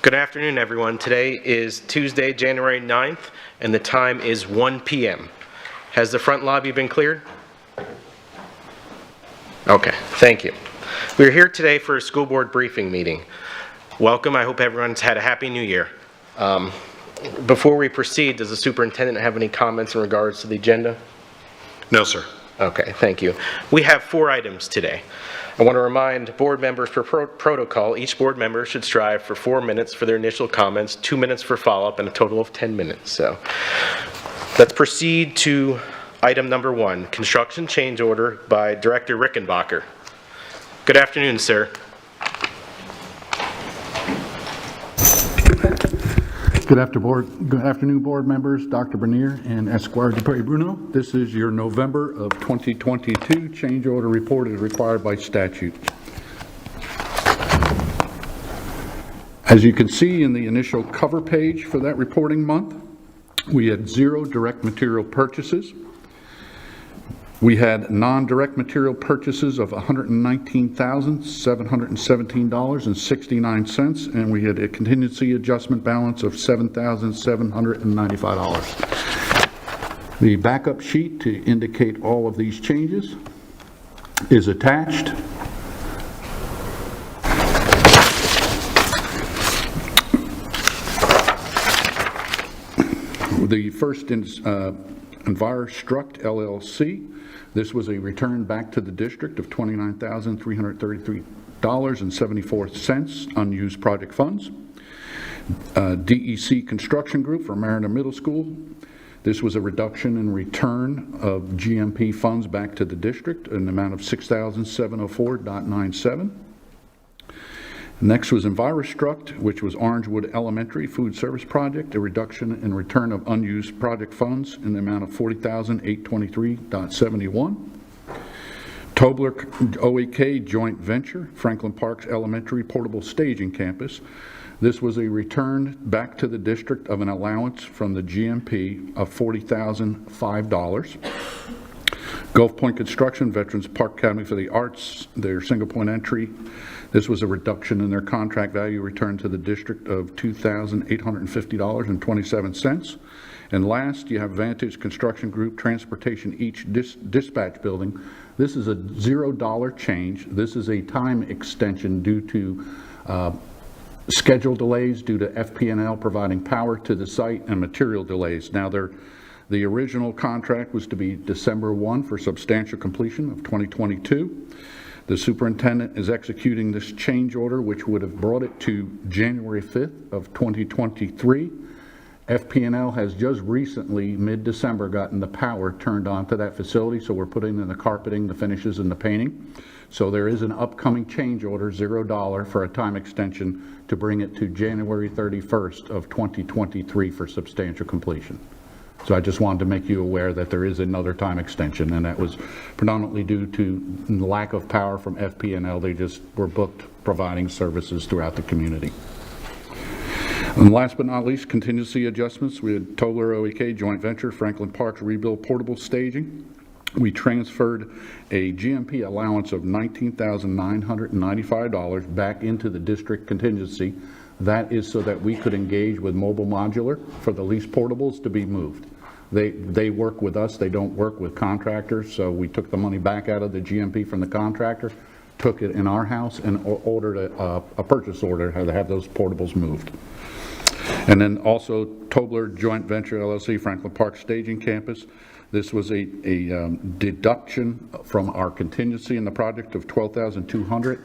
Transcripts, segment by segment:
Good afternoon, everyone. Today is Tuesday, January 9th, and the time is 1 p.m. Has the front lobby been cleared? Okay, thank you. We're here today for a school board briefing meeting. Welcome. I hope everyone's had a happy new year. Before we proceed, does the superintendent have any comments in regards to the agenda? No, sir. Okay, thank you. We have 4 items today. I want to remind board members for protocol, each board member should strive for 4 minutes for their initial comments, 2 minutes for follow-up, and a total of 10 minutes. So let's proceed to item number 1, construction change order by Director Rickenbacker. Good afternoon, sir. Good afternoon, board members, Dr. Bernier and Esquire Dupre Bruno. This is your November of 2022 change order report as required by statute. As you can see in the initial cover page for that reporting month, we had 0 direct material purchases. We had non-direct material purchases of $119,717.69, and we had a contingency adjustment balance of $7,795. The backup sheet to indicate all of these changes is attached. The first is EnviroStruct LLC. This was a return back to the district of $29,333.74 unused project funds. DEC Construction Group for Mariner Middle School. This was a reduction in return of GMP funds back to the district in the amount of $6,704.97. Next was EnviroStruct, which was Orangewood Elementary Food Service Project, a reduction in return of unused project funds in the amount of $40,823.71. Tobler OEK Joint Venture, Franklin Parks Elementary Portable Staging Campus. This was a return back to the district of an allowance from the GMP of $40,005. Gulf Point Construction, Veterans Park Academy for the Arts, their single point entry. This was a reduction in their contract value returned to the district of $2,850.27. And last, you have Vantage Construction Group Transportation Each Dispatch Building. This is a $0 change. This is a time extension due to schedule delays due to FP&L providing power to the site and material delays. Now, the original contract was to be December 1 for substantial completion of 2022. The superintendent is executing this change order, which would have brought it to January 5th of 2023. FP&L has just recently, mid-December, gotten the power turned on to that facility, so we're putting in the carpeting, the finishes, and the painting. So there is an upcoming change order, $0, for a time extension to bring it to January 31st of 2023 for substantial completion. So I just wanted to make you aware that there is another time extension, and that was predominantly due to lack of power from FP&L. They just were booked providing services throughout the community. And last but not least, contingency adjustments. We had Tobler OEK Joint Venture, Franklin Parks Rebuild Portable Staging. We transferred a GMP allowance of $19,995 back into the district contingency. That is so that we could engage with Mobile Modular for the lease portables to be moved. They work with us, they don't work with contractors, so we took the money back out of the GMP from the contractor, took it in our house, and ordered a purchase order to have those portables moved. And then also Tobler Joint Venture LLC, Franklin Park Staging Campus. This was a deduction from our contingency in the project of $12,200.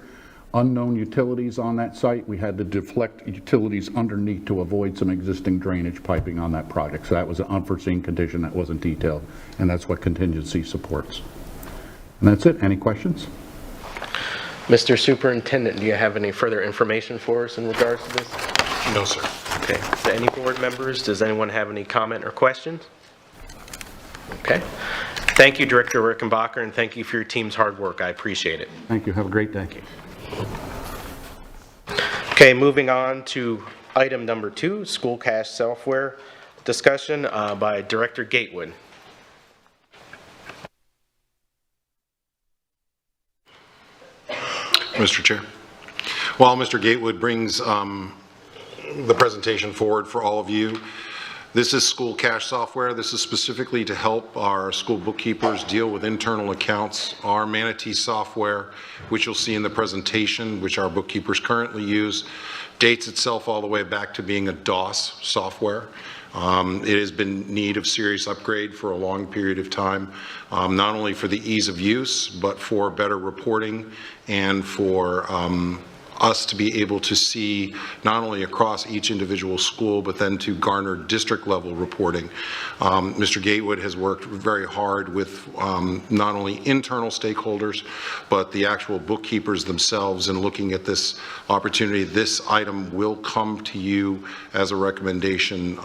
Unknown utilities on that site. We had to deflect utilities underneath to avoid some existing drainage piping on that project. So that was an unforeseen condition that wasn't detailed, and that's what contingency supports. And that's it. Any questions? Mr. Superintendent, do you have any further information for us in regards to this? No, sir. Okay. To any board members, does anyone have any comment or questions? Okay. Thank you, Director Rickenbacker, and thank you for your team's hard work. I appreciate it. Thank you. Have a great day. Okay, moving on to item number 2, school cash software discussion by Director Gatewood. Mr. Chair. While Mr. Gatewood brings the presentation forward for all of you. This is school cash software. This is specifically to help our school bookkeepers deal with internal accounts. Our Manatee software, which you'll see in the presentation, which our bookkeepers currently use, dates itself all the way back to being a DOS software. It has been in need of serious upgrade for a long period of time, not only for the ease of use, but for better reporting and for us to be able to see not only across each individual school, but then to garner district level reporting. Mr. Gatewood has worked very hard with not only internal stakeholders, but the actual bookkeepers themselves in looking at this opportunity. This item will come to you as a recommendation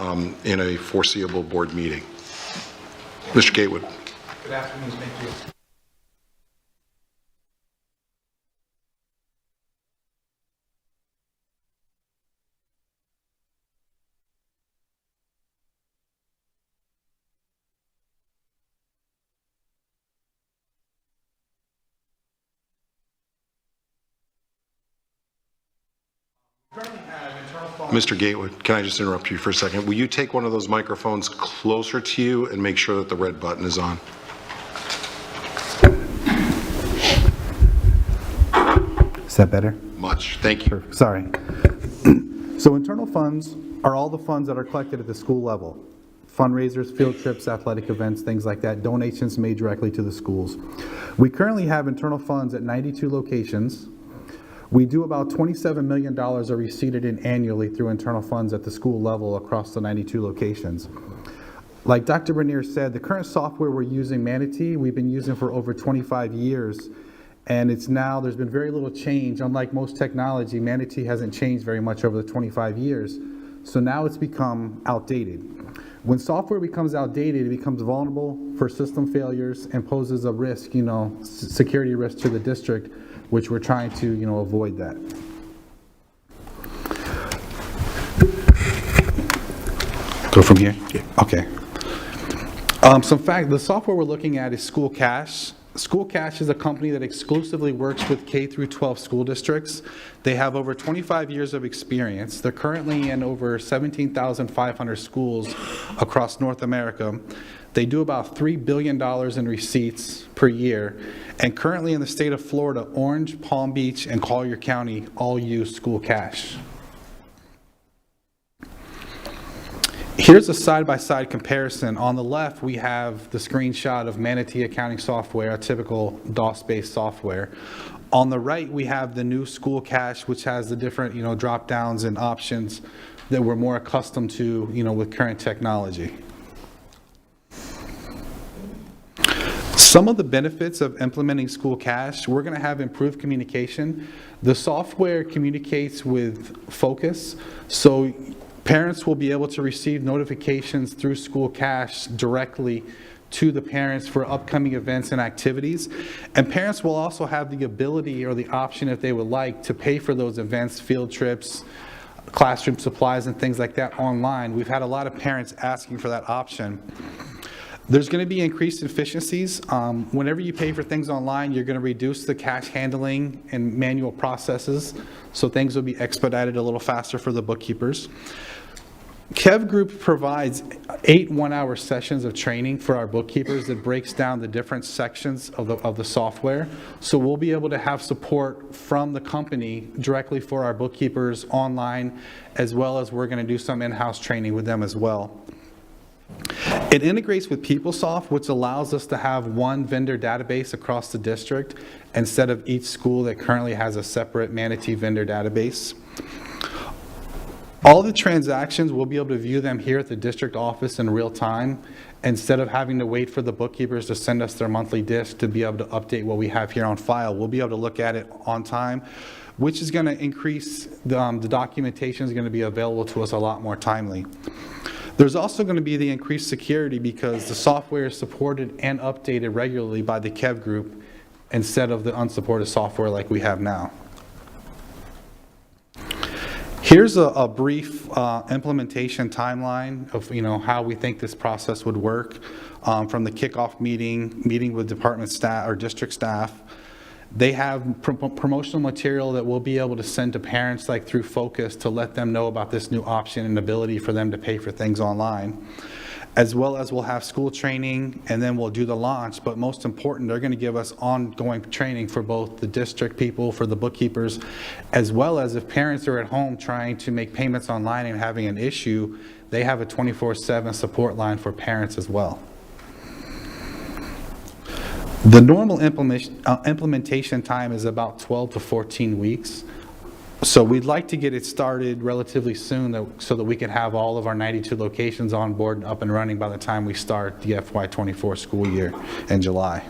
in a foreseeable board meeting. Mr. Gatewood. Good afternoon, thank you. Mr. Gatewood, can I just interrupt you for a second? Will you take one of those microphones closer to you and make sure that the red button is on? Is that better? Much. Thank you. Sorry. So internal funds are all the funds that are collected at the school level. Fundraisers, field trips, athletic events, things like that, donations made directly to the schools. We currently have internal funds at 92 locations. We do about $27 million are receipted in annually through internal funds at the school level across the 92 locations. Like Dr. Bernier said, the current software we're using, Manatee, we've been using for over 25 years, and it's now, there's been very little change. Unlike most technology, Manatee hasn't changed very much over the 25 years, so now it's become outdated. When software becomes outdated, it becomes vulnerable for system failures and poses a risk, security risk to the district, which we're trying to, avoid that. Go from here? Yeah. Okay. Some fact, the software we're looking at is School Cash. School Cash is a company that exclusively works with K through 12 school districts. They have over 25 years of experience. They're currently in over 17,500 schools across North America. They do about $3 billion in receipts per year. And currently in the state of Florida, Orange, Palm Beach, and Collier County all use School Cash. Here's a side-by-side comparison. On the left, we have the screenshot of Manatee accounting software, a typical DOS-based software. On the right, we have the new School Cash, which has the different, drop-downs and options that we're more accustomed to, with current technology. Some of the benefits of implementing School Cash, we're going to have improved communication. The software communicates with Focus, so parents will be able to receive notifications through School Cash directly to the parents for upcoming events and activities. And parents will also have the ability or the option, if they would like, to pay for those events, field trips, classroom supplies, and things like that online. We've had a lot of parents asking for that option. There's going to be increased efficiencies. Whenever you pay for things online, you're going to reduce the cash handling and manual processes, so things will be expedited a little faster for the bookkeepers. Kev Group provides 8 one-hour sessions of training for our bookkeepers that breaks down the different sections of the software. So we'll be able to have support from the company directly for our bookkeepers online, as well as we're going to do some in-house training with them as well. It integrates with PeopleSoft, which allows us to have one vendor database across the district instead of each school that currently has a separate Manatee vendor database. All the transactions, we'll be able to view them here at the district office in real time instead of having to wait for the bookkeepers to send us their monthly disk to be able to update what we have here on file. We'll be able to look at it on time, which is going to increase the documentation is going to be available to us a lot more timely. There's also going to be the increased security because the software is supported and updated regularly by the Kev Group instead of the unsupported software like we have now. Here's a brief implementation timeline of how we think this process would work from the kickoff meeting with department staff or district staff, They have promotional material that we'll be able to send to parents like through Focus to let them know about this new option and ability for them to pay for things online. As well as we'll have school training, and then we'll do the launch. But most important, they're going to give us ongoing training for both the district people, for the bookkeepers, as well as if parents are at home trying to make payments online and having an issue, they have a 24/7 support line for parents as well. The normal implementation time is about 12 to 14 weeks. So we'd like to get it started relatively soon so that we can have all of our 92 locations on board and up and running by the time we start the FY24 school year in July.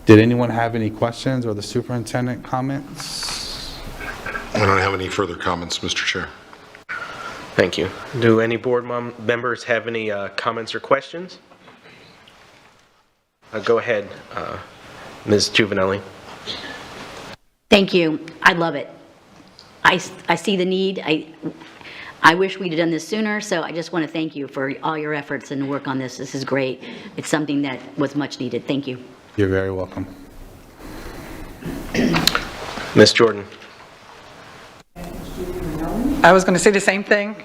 Did anyone have any questions or the superintendent comments? I don't have any further comments, Mr. Chair. Thank you. Do any board members have any comments or questions? Go ahead, Ms. Juvenelli. Thank you. I love it. I see the need. I wish we'd have done this sooner, so I just want to thank you for all your efforts and work on this. This is great. It's something that was much needed. Thank you. You're very welcome. Ms. Jordan. I was going to say the same thing,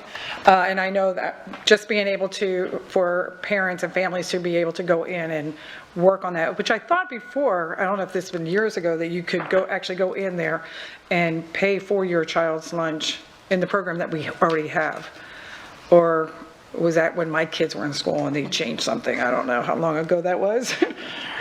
and I know that just being able to, for parents and families to be able to go in and work on that, which I thought before, I don't know if this has been years ago, that you could actually go in there and pay for your child's lunch in the program that we already have. Or was that when my kids were in school and they changed something? I don't know how long ago that was.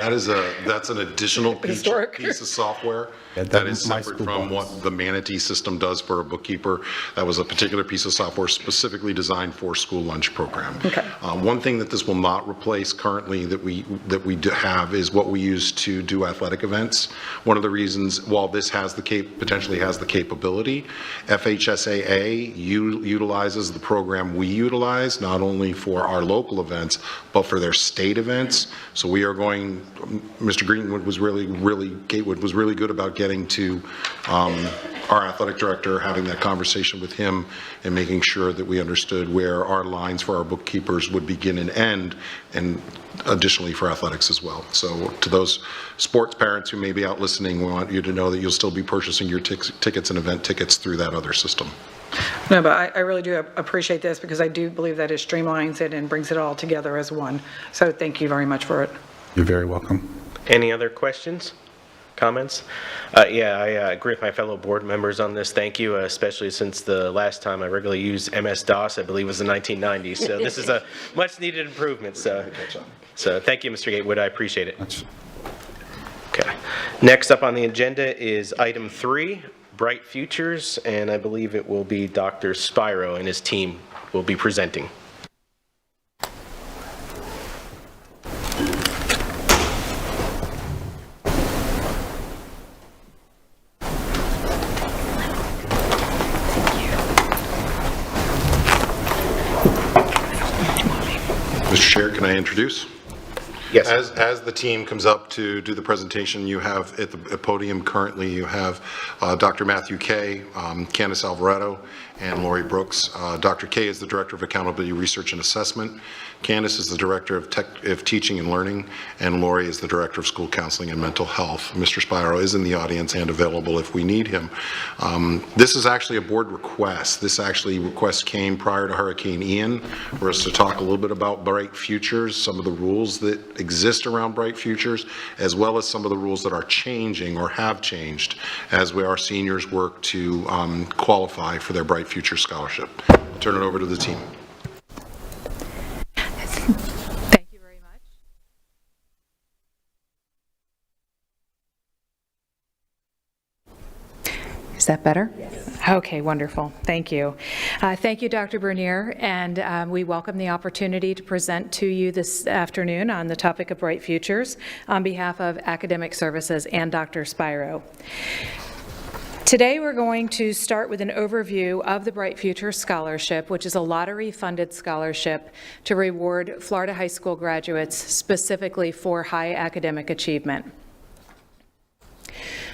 That's an additional piece of software that is separate from what the Manatee system does for a bookkeeper. That was a particular piece of software specifically designed for school lunch program. Okay. One thing that this will not replace currently that we do have is what we use to do athletic events. One of the reasons, while this has potentially has the capability, FHSAA utilizes the program we utilize not only for our local events but for their state events. So we are going. Mr. Greenwood was Gatewood was really good about getting to our athletic director, having that conversation with him and making sure that we understood where our lines for our bookkeepers would begin and end, and additionally for athletics as well. So to those sports parents who may be out listening, we want you to know that you'll still be purchasing your tickets and event tickets through that other system. No, but I really do appreciate this because I do believe that it streamlines it and brings it all together as one. So thank you very much for it. You're very welcome. Any other questions, comments? Yeah, I agree with my fellow board members on this. Thank you, especially since the last time I regularly used MS-DOS, I believe was the 1990s. So this is a much needed improvement. So thank you, Mr. Gatewood. I appreciate it. Okay. Next up on the agenda is item 3, Bright Futures, and I believe it will be Dr. Spiro and his team will be presenting. Mr. Chair, can I introduce? Yes. As the team comes up to do the presentation, you have at the podium currently, you have Dr. Matthew Kay, Candace Alvarado, and Lori Brooks. Dr. Kay is the Director of Accountability Research and Assessment. Candace is the Director of Teaching and Learning, and Lori is the Director of School Counseling and Mental Health. Mr. Spiro is in the audience and available if we need him. This is actually a board request. This request came prior to Hurricane Ian for us to talk a little bit about Bright Futures, some of the rules that exist around Bright Futures, as well as some of the rules that are changing or have changed as our seniors work to qualify for their Bright Future Scholarship. I'll turn it over to the team. Thank you very much. Is that better? Yes. Okay, wonderful. Thank you. Thank you, Dr. Bernier, and we welcome the opportunity to present to you this afternoon on the topic of Bright Futures on behalf of Academic Services and Dr. Spiro. Today we're going to start with an overview of the Bright Futures Scholarship, which is a lottery-funded scholarship to reward Florida high school graduates specifically for high academic achievement.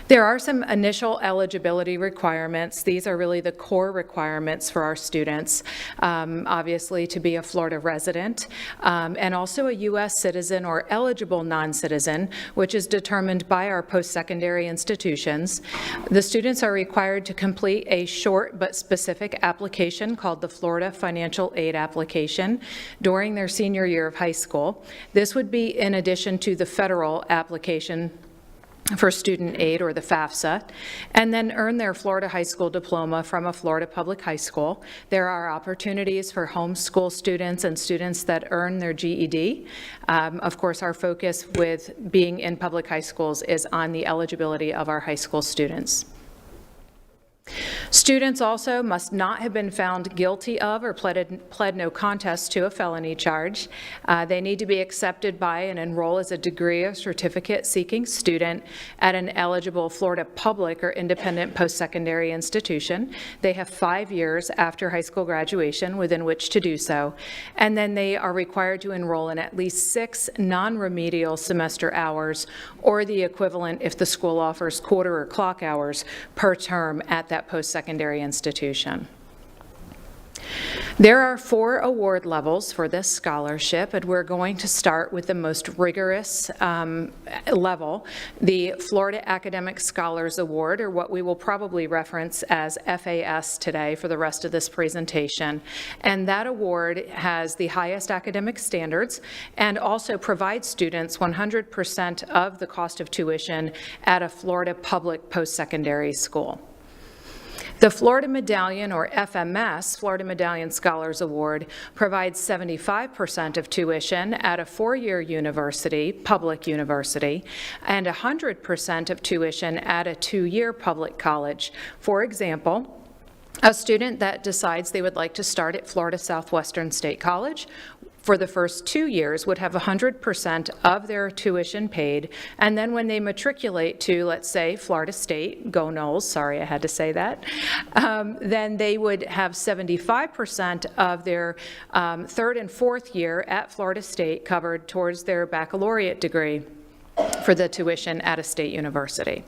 There are some initial eligibility requirements. These are really the core requirements for our students. Obviously, to be a Florida resident, and also a U.S. citizen or eligible non-citizen, which is determined by our post-secondary institutions. The students are required to complete a short but specific application called the Florida Financial Aid Application during their senior year of high school. This would be in addition to the federal application for student aid, or the FAFSA, and then earn their Florida high school diploma from a Florida public high school. There are opportunities for homeschool students and students that earn their GED. Of course, our focus with being in public high schools is on the eligibility of our high school students. Students also must not have been found guilty of or pled no contest to a felony charge. They need to be accepted by and enroll as a degree or certificate seeking student at an eligible Florida public or independent post-secondary institution. They have 5 years after high school graduation within which to do so. And then they are required to enroll in at least 6 non-remedial semester hours, or the equivalent if the school offers quarter or clock hours per term at that post-secondary institution. There are 4 award levels for this scholarship, and we're going to start with the most rigorous level, the Florida Academic Scholars Award, or what we will probably reference as FAS today for the rest of this presentation. And that award has the highest academic standards and also provides students 100% of the cost of tuition at a Florida public post-secondary school. The Florida Medallion, or FMS, Florida Medallion Scholars Award, provides 75% of tuition at a 4-year university, public university, and 100% of tuition at a 2-year public college. For example, a student that decides they would like to start at Florida Southwestern State College for the first 2 years would have 100% of their tuition paid, and then when they matriculate to, let's say, Florida State, go Noles, sorry I had to say that, then they would have 75% of their 3rd and 4th year at Florida State covered towards their baccalaureate degree for the tuition at a state university.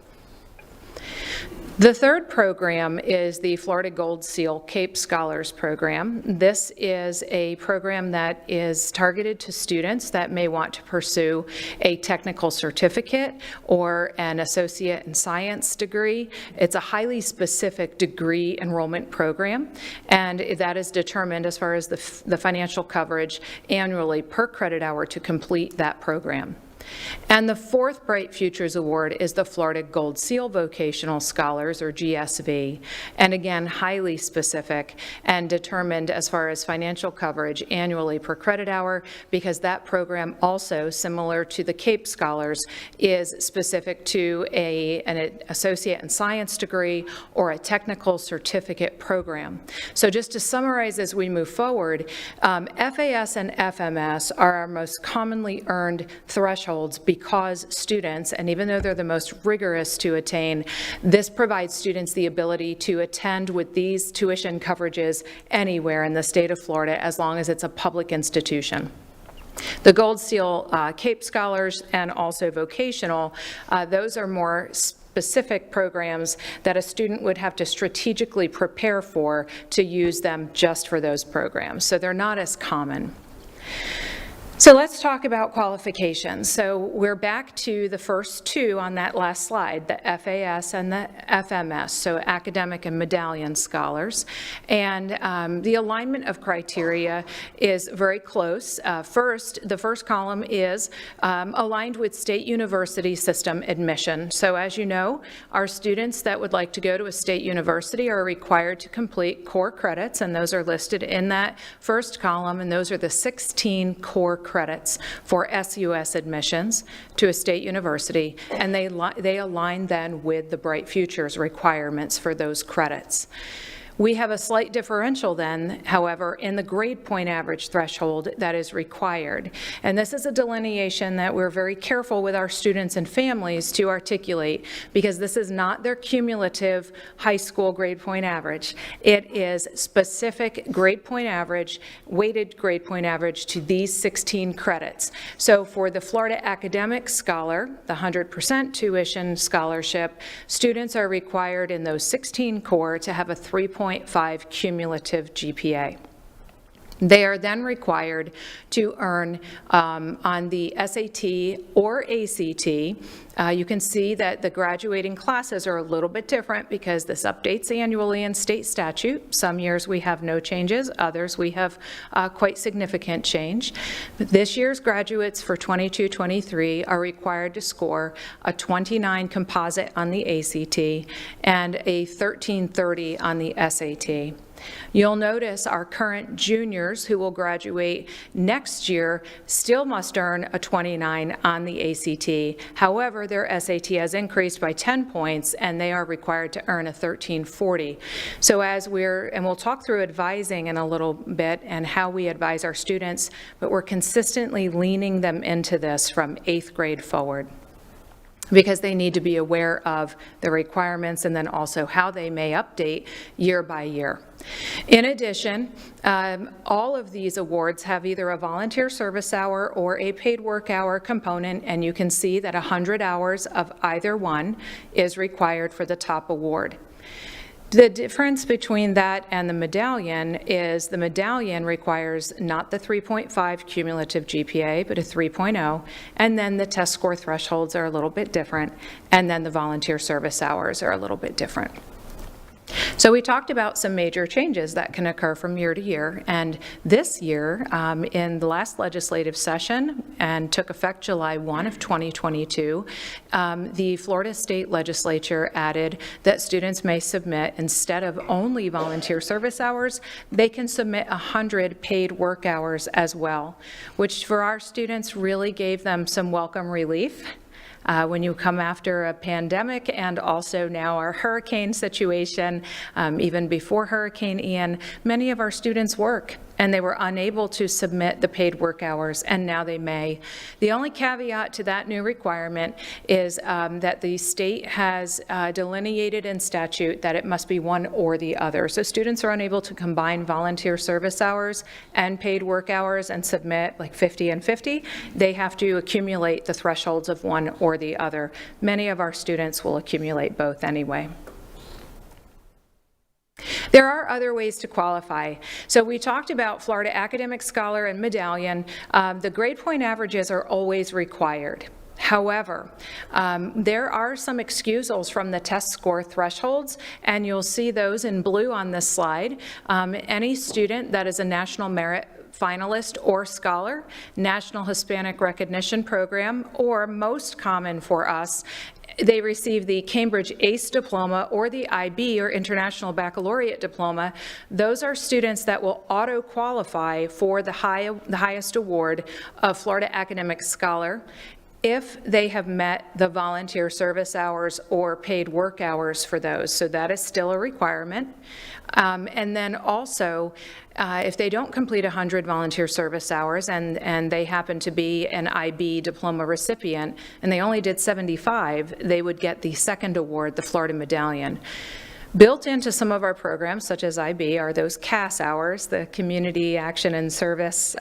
The third program is the Florida Gold Seal CAPE Scholars Program. This is a program that is targeted to students that may want to pursue a technical certificate or an associate in science degree. It's a highly specific degree enrollment program, and that is determined as far as the financial coverage annually per credit hour to complete that program. And the 4th Bright Futures Award is the Florida Gold Seal Vocational Scholars, or GSV, and again, highly specific and determined as far as financial coverage annually per credit hour, because that program also, similar to the CAPE Scholars, is specific to an associate in science degree or a technical certificate program. So just to summarize as we move forward, FAS and FMS are our most commonly earned thresholds because students, and even though they're the most rigorous to attain, this provides students the ability to attend with these tuition coverages anywhere in the state of Florida as long as it's a public institution. The Gold Seal CAPE Scholars and also vocational, those are more specific programs that a student would have to strategically prepare for to use them just for those programs. So they're not as common. So let's talk about qualifications. So we're back to the first 2 on that last slide, the FAS and the FMS, so academic and medallion scholars. And the alignment of criteria is very close. The first column is aligned with state university system admission. So as you know, our students that would like to go to a state university are required to complete core credits, and those are listed in that first column, and those are the 16 core credits for SUS admissions to a state university, and they align then with the Bright Futures requirements for those credits. We have a slight differential then, however, in the grade point average threshold that is required. And this is a delineation that we're very careful with our students and families to articulate, because this is not their cumulative high school grade point average. It is specific grade point average, weighted grade point average to these 16 credits. So for the Florida Academic Scholar, the 100% tuition scholarship, students are required in those 16 core to have a 3.5 cumulative GPA. They are then required to earn on the SAT or ACT. You can see that the graduating classes are a little bit different because this updates annually in state statute. Some years we have no changes, others we have quite significant change. This year's graduates for 22-23 are required to score a 29 composite on the ACT and a 1330 on the SAT. You'll notice our current juniors who will graduate next year still must earn a 29 on the ACT. However, their SAT has increased by 10 points and they are required to earn a 1340. So and we'll talk through advising in a little bit and how we advise our students, but we're consistently leaning them into this from 8th grade forward, because they need to be aware of the requirements and then also how they may update year by year. In addition, all of these awards have either a volunteer service hour or a paid work hour component, and you can see that 100 hours of either one is required for the top award. The difference between that and the medallion is the medallion requires not the 3.5 cumulative GPA, but a 3.0, and then the test score thresholds are a little bit different, and then the volunteer service hours are a little bit different. So we talked about some major changes that can occur from year to year, and this year, in the last legislative session, and took effect July 1 of 2022, the Florida State Legislature added that students may submit, instead of only volunteer service hours, they can submit 100 paid work hours as well, which for our students really gave them some welcome relief. When you come after a pandemic and also now our hurricane situation, even before Hurricane Ian, many of our students work and they were unable to submit the paid work hours, and now they may. The only caveat to that new requirement is that the state has delineated in statute that it must be one or the other. So students are unable to combine volunteer service hours and paid work hours and submit like 50 and 50. They have to accumulate the thresholds of one or the other. Many of our students will accumulate both anyway. There are other ways to qualify. So we talked about Florida Academic Scholar and Medallion. The grade point averages are always required. However, there are some excusals from the test score thresholds, and you'll see those in blue on this slide. Any student that is a National Merit Finalist or Scholar, National Hispanic Recognition Program, or most common for us, they receive the Cambridge ACE diploma or the IB or International Baccalaureate diploma. Those are students that will auto-qualify for the highest award of Florida Academic Scholar if they have met the volunteer service hours or paid work hours for those. So that is still a requirement. And then also, if they don't complete 100 volunteer service hours and they happen to be an IB diploma recipient and they only did 75, they would get the second award, the Florida Medallion. Built into some of our programs, such as IB, are those CAS hours, the Community Action and Service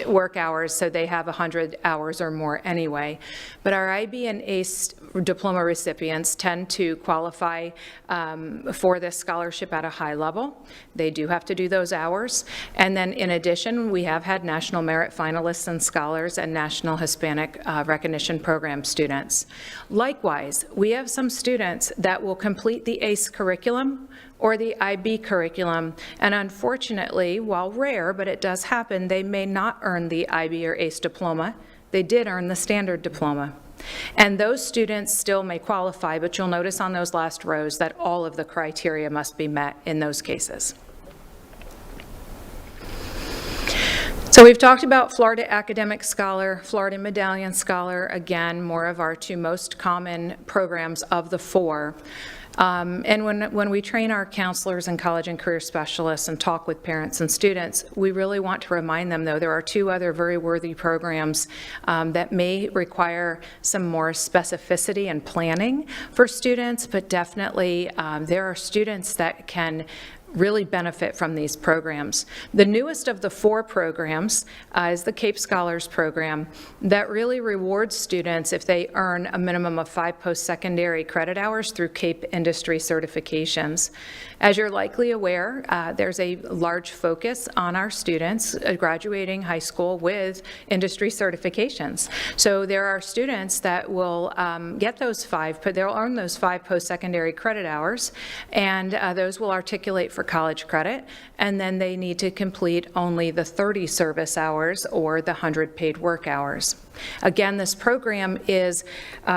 work hours, so they have 100 hours or more anyway. But our IB and ACE diploma recipients tend to qualify for this scholarship at a high level. They do have to do those hours. And then in addition, we have had National Merit Finalists and Scholars and National Hispanic Recognition Program students. Likewise, we have some students that will complete the ACE curriculum or the IB curriculum, and unfortunately, while rare, but it does happen, they may not earn the IB or ACE diploma. They did earn the standard diploma. And those students still may qualify, but you'll notice on those last rows that all of the criteria must be met in those cases. So we've talked about Florida Academic Scholar, Florida Medallion Scholar, again, more of our two most common programs of the four. And when we train our counselors and college and career specialists and talk with parents and students, we really want to remind them, though, there are two other very worthy programs that may require some more specificity and planning for students, but definitely there are students that can really benefit from these programs. The newest of the four programs is the CAPE Scholars Program that really rewards students if they earn a minimum of 5 post-secondary credit hours through CAPE industry certifications. As you're likely aware, there's a large focus on our students graduating high school with industry certifications. So there are students that will get those but they'll earn those 5 post-secondary credit hours, and those will articulate for college credit, and then they need to complete only the 30 service hours or the 100 paid work hours. Again, this program is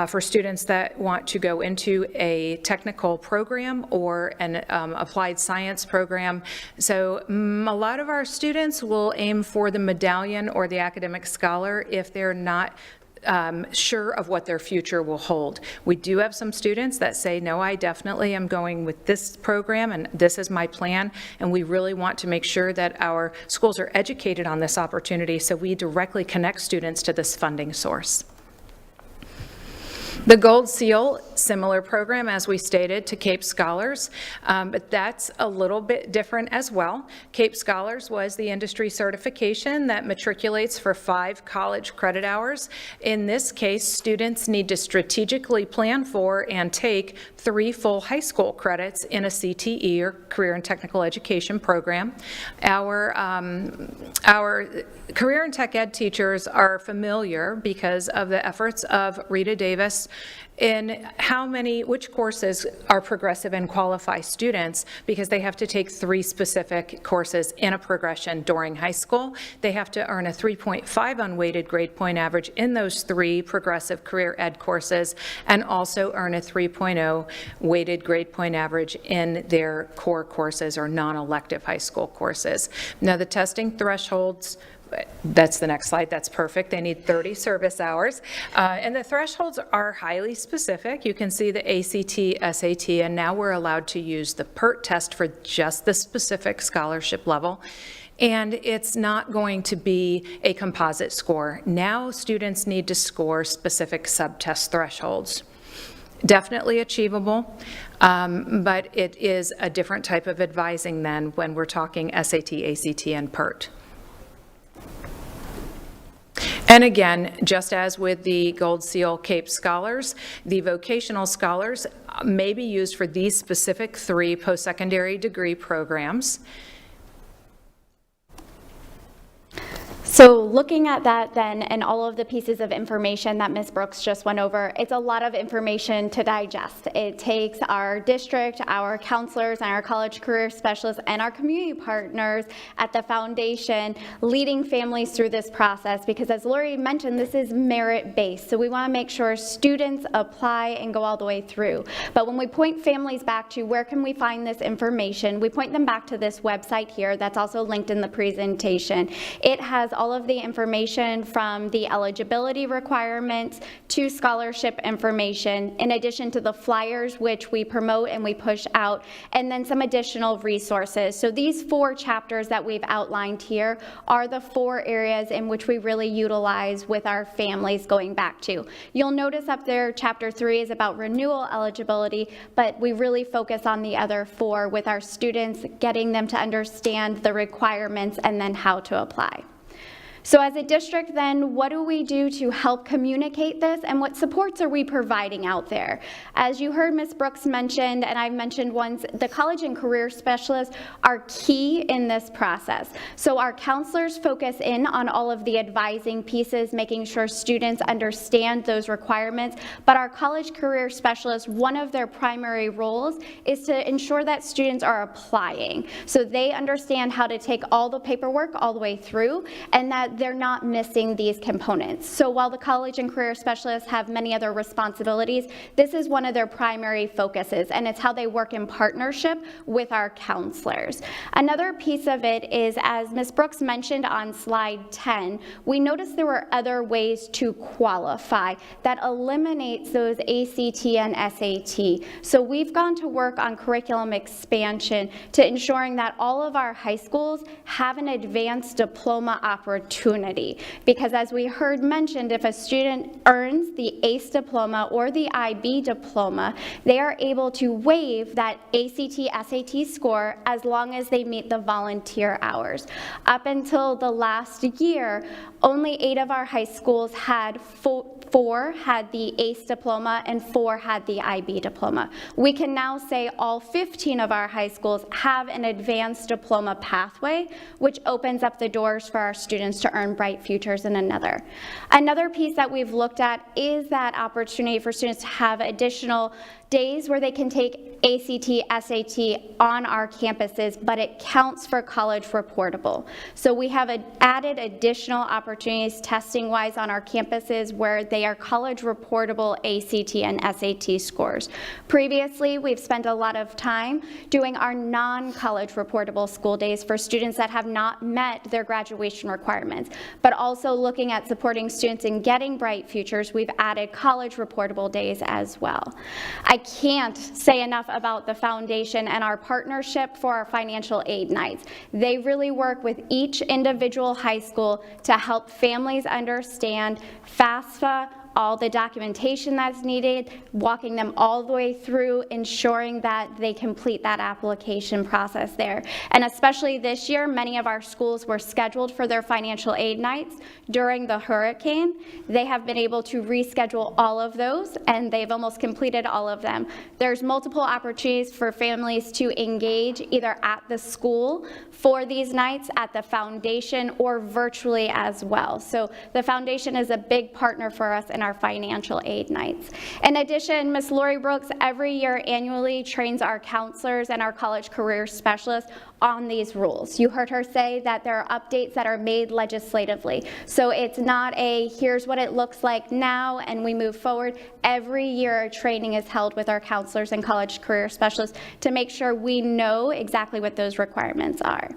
for students that want to go into a technical program or an applied science program. So a lot of our students will aim for the medallion or the academic scholar if they're not sure of what their future will hold. We do have some students that say, no, I definitely am going with this program and this is my plan, and we really want to make sure that our schools are educated on this opportunity, so we directly connect students to this funding source. The Gold Seal, similar program as we stated to CAPE Scholars, but that's a little bit different as well. CAPE Scholars was the industry certification that matriculates for 5 college credit hours. In this case, students need to strategically plan for and take 3 full high school credits in a CTE or career and technical education program. Our career and tech ed teachers are familiar because of the efforts of Rita Davis in which courses are progressive and qualify students, because they have to take 3 specific courses in a progression during high school. They have to earn a 3.5 unweighted grade point average in those 3 progressive career ed courses, and also earn a 3.0 weighted grade point average in their core courses or non-elective high school courses. Now, the testing thresholds, that's the next slide, that's perfect. They need 30 service hours. And the thresholds are highly specific. You can see the ACT, SAT, and now we're allowed to use the PERT test for just the specific scholarship level. And it's not going to be a composite score. Now students need to score specific subtest thresholds. Definitely achievable, but it is a different type of advising than when we're talking SAT, ACT, and PERT. And again, just as with the Gold Seal CAPE Scholars, the vocational scholars may be used for these specific 3 post-secondary degree programs. So looking at that then, and all of the pieces of information that Ms. Brooks just went over, it's a lot of information to digest. It takes our district, our counselors, and our college career specialists, and our community partners at the foundation leading families through this process, because as Lori mentioned, this is merit-based. So we want to make sure students apply and go all the way through. But when we point families back to where can we find this information, we point them back to this website here that's also linked in the presentation. It has all of the information from the eligibility requirements to scholarship information, in addition to the flyers which we promote and we push out, and then some additional resources. So these 4 chapters that we've outlined here are the 4 areas in which we really utilize with our families going back to. You'll notice up there chapter 3 is about renewal eligibility, but we really focus on the other 4 with our students, getting them to understand the requirements and then how to apply. So as a district then, what do we do to help communicate this, and what supports are we providing out there? As you heard Ms. Brooks mentioned, and I've mentioned once, the college and career specialists are key in this process. So our counselors focus in on all of the advising pieces, making sure students understand those requirements, but our college career specialists, one of their primary roles is to ensure that students are applying. So they understand how to take all the paperwork all the way through, and that but they're not missing these components. So while the college and career specialists have many other responsibilities, this is one of their primary focuses, and it's how they work in partnership with our counselors. Another piece of it is, as Ms. Brooks mentioned on slide 10, we noticed there were other ways to qualify that eliminates those ACT and SAT. So we've gone to work on curriculum expansion to ensuring that all of our high schools have an advanced diploma opportunity. Because as we heard mentioned, if a student earns the ACE diploma or the IB diploma, they are able to waive that ACT, SAT score as long as they meet the volunteer hours. Up until the last year, only 8 of our high schools had 4 had the ACE diploma and 4 had the IB diploma. We can now say all 15 of our high schools have an advanced diploma pathway, which opens up the doors for our students to earn bright futures in another. Another piece that we've looked at is that opportunity for students to have additional days where they can take ACT, SAT on our campuses, but it counts for college reportable. So we have added additional opportunities testing-wise on our campuses where they are college reportable ACT and SAT scores. Previously, we've spent a lot of time doing our non-college reportable school days for students that have not met their graduation requirements, but also looking at supporting students in getting bright futures, we've added college reportable days as well. I can't say enough about the foundation and our partnership for our financial aid nights. They really work with each individual high school to help families understand FAFSA, all the documentation that's needed, walking them all the way through, ensuring that they complete that application process there. And especially this year, many of our schools were scheduled for their financial aid nights during the hurricane. They have been able to reschedule all of those, and they've almost completed all of them. There's multiple opportunities for families to engage either at the school for these nights, at the foundation, or virtually as well. So the foundation is a big partner for us in our financial aid nights. In addition, Ms. Lori Brooks every year annually trains our counselors and our college career specialists on these rules. You heard her say that there are updates that are made legislatively. So it's not a here's what it looks like now and we move forward. Every year training is held with our counselors and college career specialists to make sure we know exactly what those requirements are.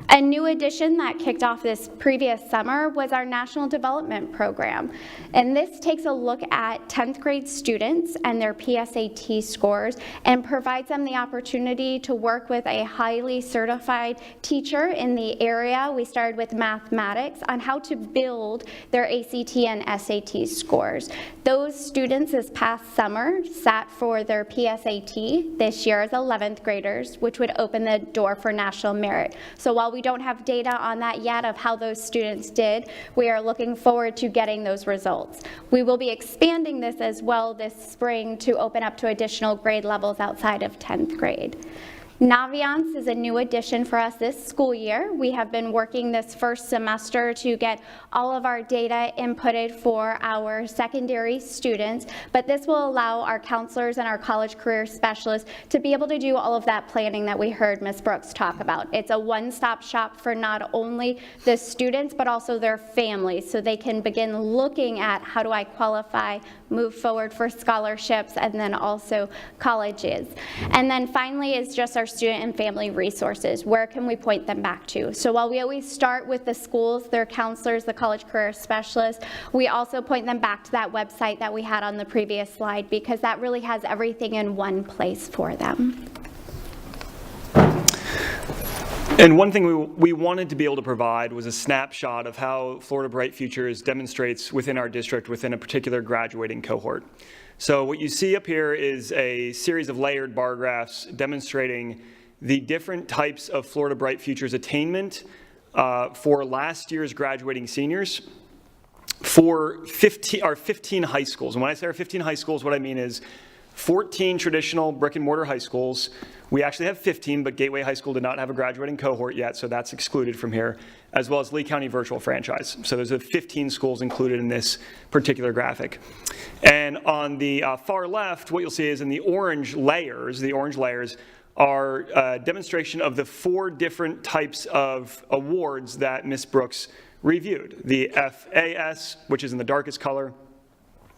A new addition that kicked off this previous summer was our National Development Program. And this takes a look at 10th grade students and their PSAT scores and provides them the opportunity to work with a highly certified teacher in the area. We started with mathematics on how to build their ACT and SAT scores. Those students this past summer sat for their PSAT this year as 11th graders, which would open the door for national merit. So while we don't have data on that yet of how those students did, we are looking forward to getting those results. We will be expanding this as well this spring to open up to additional grade levels outside of 10th grade. Naviance is a new addition for us this school year. We have been working this first semester to get all of our data inputted for our secondary students, but this will allow our counselors and our college career specialists to be able to do all of that planning that we heard Ms. Brooks talk about. It's a one-stop shop for not only the students, but also their families, so they can begin looking at how do I qualify, move forward for scholarships, and then also colleges. And then finally is just our student and family resources. Where can we point them back to? So while we always start with the schools, their counselors, the college career specialists, we also point them back to that website that we had on the previous slide, because that really has everything in one place for them. And one thing we wanted to be able to provide was a snapshot of how Florida Bright Futures demonstrates within our district within a particular graduating cohort. So what you see up here is a series of layered bar graphs demonstrating the different types of Florida Bright Futures attainment for last year's graduating seniors for our 15 high schools. And when I say our 15 high schools, what I mean is 14 traditional brick and mortar high schools. We actually have 15, but Gateway High School did not have a graduating cohort yet, so that's excluded from here, as well as Lee County Virtual Franchise. So there's 15 schools included in this particular graphic. And on the far left, what you'll see is in the orange layers are a demonstration of the 4 different types of awards that Ms. Brooks reviewed. The FAS, which is in the darkest color,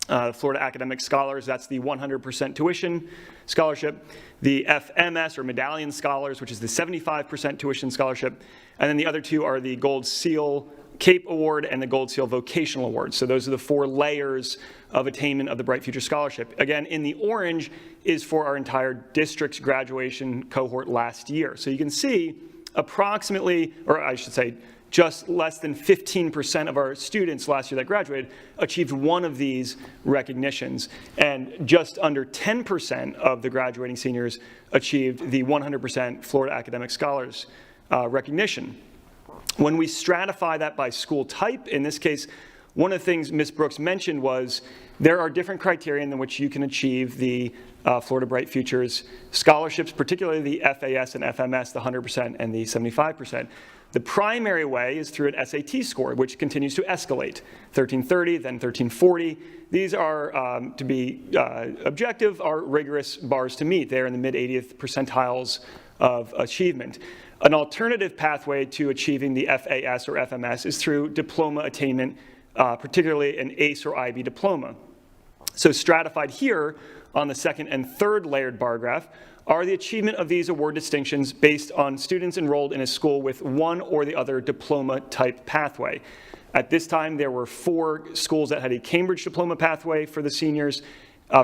Florida Academic Scholars, that's the 100% tuition scholarship. The FMS, or Medallion Scholars, which is the 75% tuition scholarship. And then the other two are the Gold Seal CAPE Award and the Gold Seal Vocational Award. So those are the 4 layers of attainment of the Bright Future Scholarship. Again, in the orange is for our entire district's graduation cohort last year. So you can see approximately, or I should say, just less than 15% of our students last year that graduated achieved one of these recognitions, and just under 10% of the graduating seniors achieved the 100% Florida Academic Scholars recognition. When we stratify that by school type, in this case, one of the things Ms. Brooks mentioned was there are different criteria in which you can achieve the Florida Bright Futures scholarships, particularly the FAS and FMS, the 100% and the 75%. The primary way is through an SAT score, which continues to escalate, 1330, then 1340. These are, to be objective, are rigorous bars to meet. They're in the mid-80th percentiles of achievement. An alternative pathway to achieving the FAS or FMS is through diploma attainment, particularly an ACE or IB diploma. So stratified here on the second and third layered bar graph are the achievement of these award distinctions based on students enrolled in a school with one or the other diploma type pathway. At this time, there were 4 schools that had a Cambridge diploma pathway for the seniors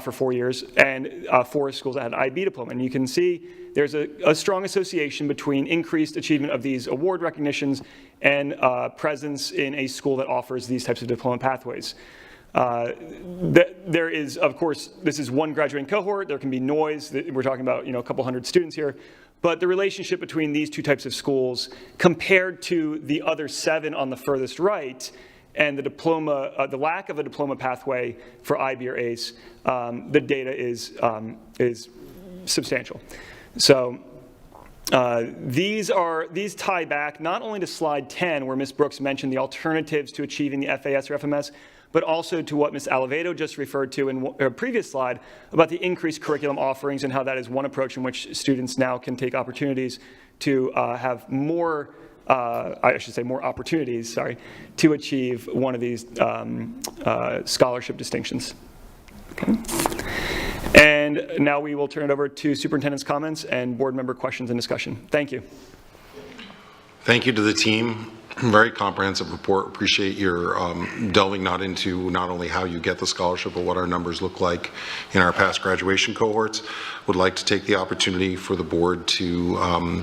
for 4 years, and 4 schools that had an IB diploma. And you can see there's a strong association between increased achievement of these award recognitions and presence in a school that offers these types of diploma pathways. There is, of course, this is one graduating cohort. There can be noise. We're talking about, a couple hundred students here. But the relationship between these 2 types of schools compared to the other 7 on the furthest right and the diploma, the lack of a diploma pathway for IB or ACE, the data is substantial. So these tie back not only to slide 10, where Ms. Brooks mentioned the alternatives to achieving the FAS or FMS, but also to what Ms. Alivedo just referred to in a previous slide about the increased curriculum offerings and how that is one approach in which students now can take opportunities to have more, I should say more opportunities, to achieve one of these scholarship distinctions. Okay. And now we will turn it over to superintendent's comments and board member questions and discussion. Thank you. Thank you to the team. Very comprehensive report. Appreciate your delving not only how you get the scholarship, but what our numbers look like in our past graduation cohorts. Would like to take the opportunity for the board to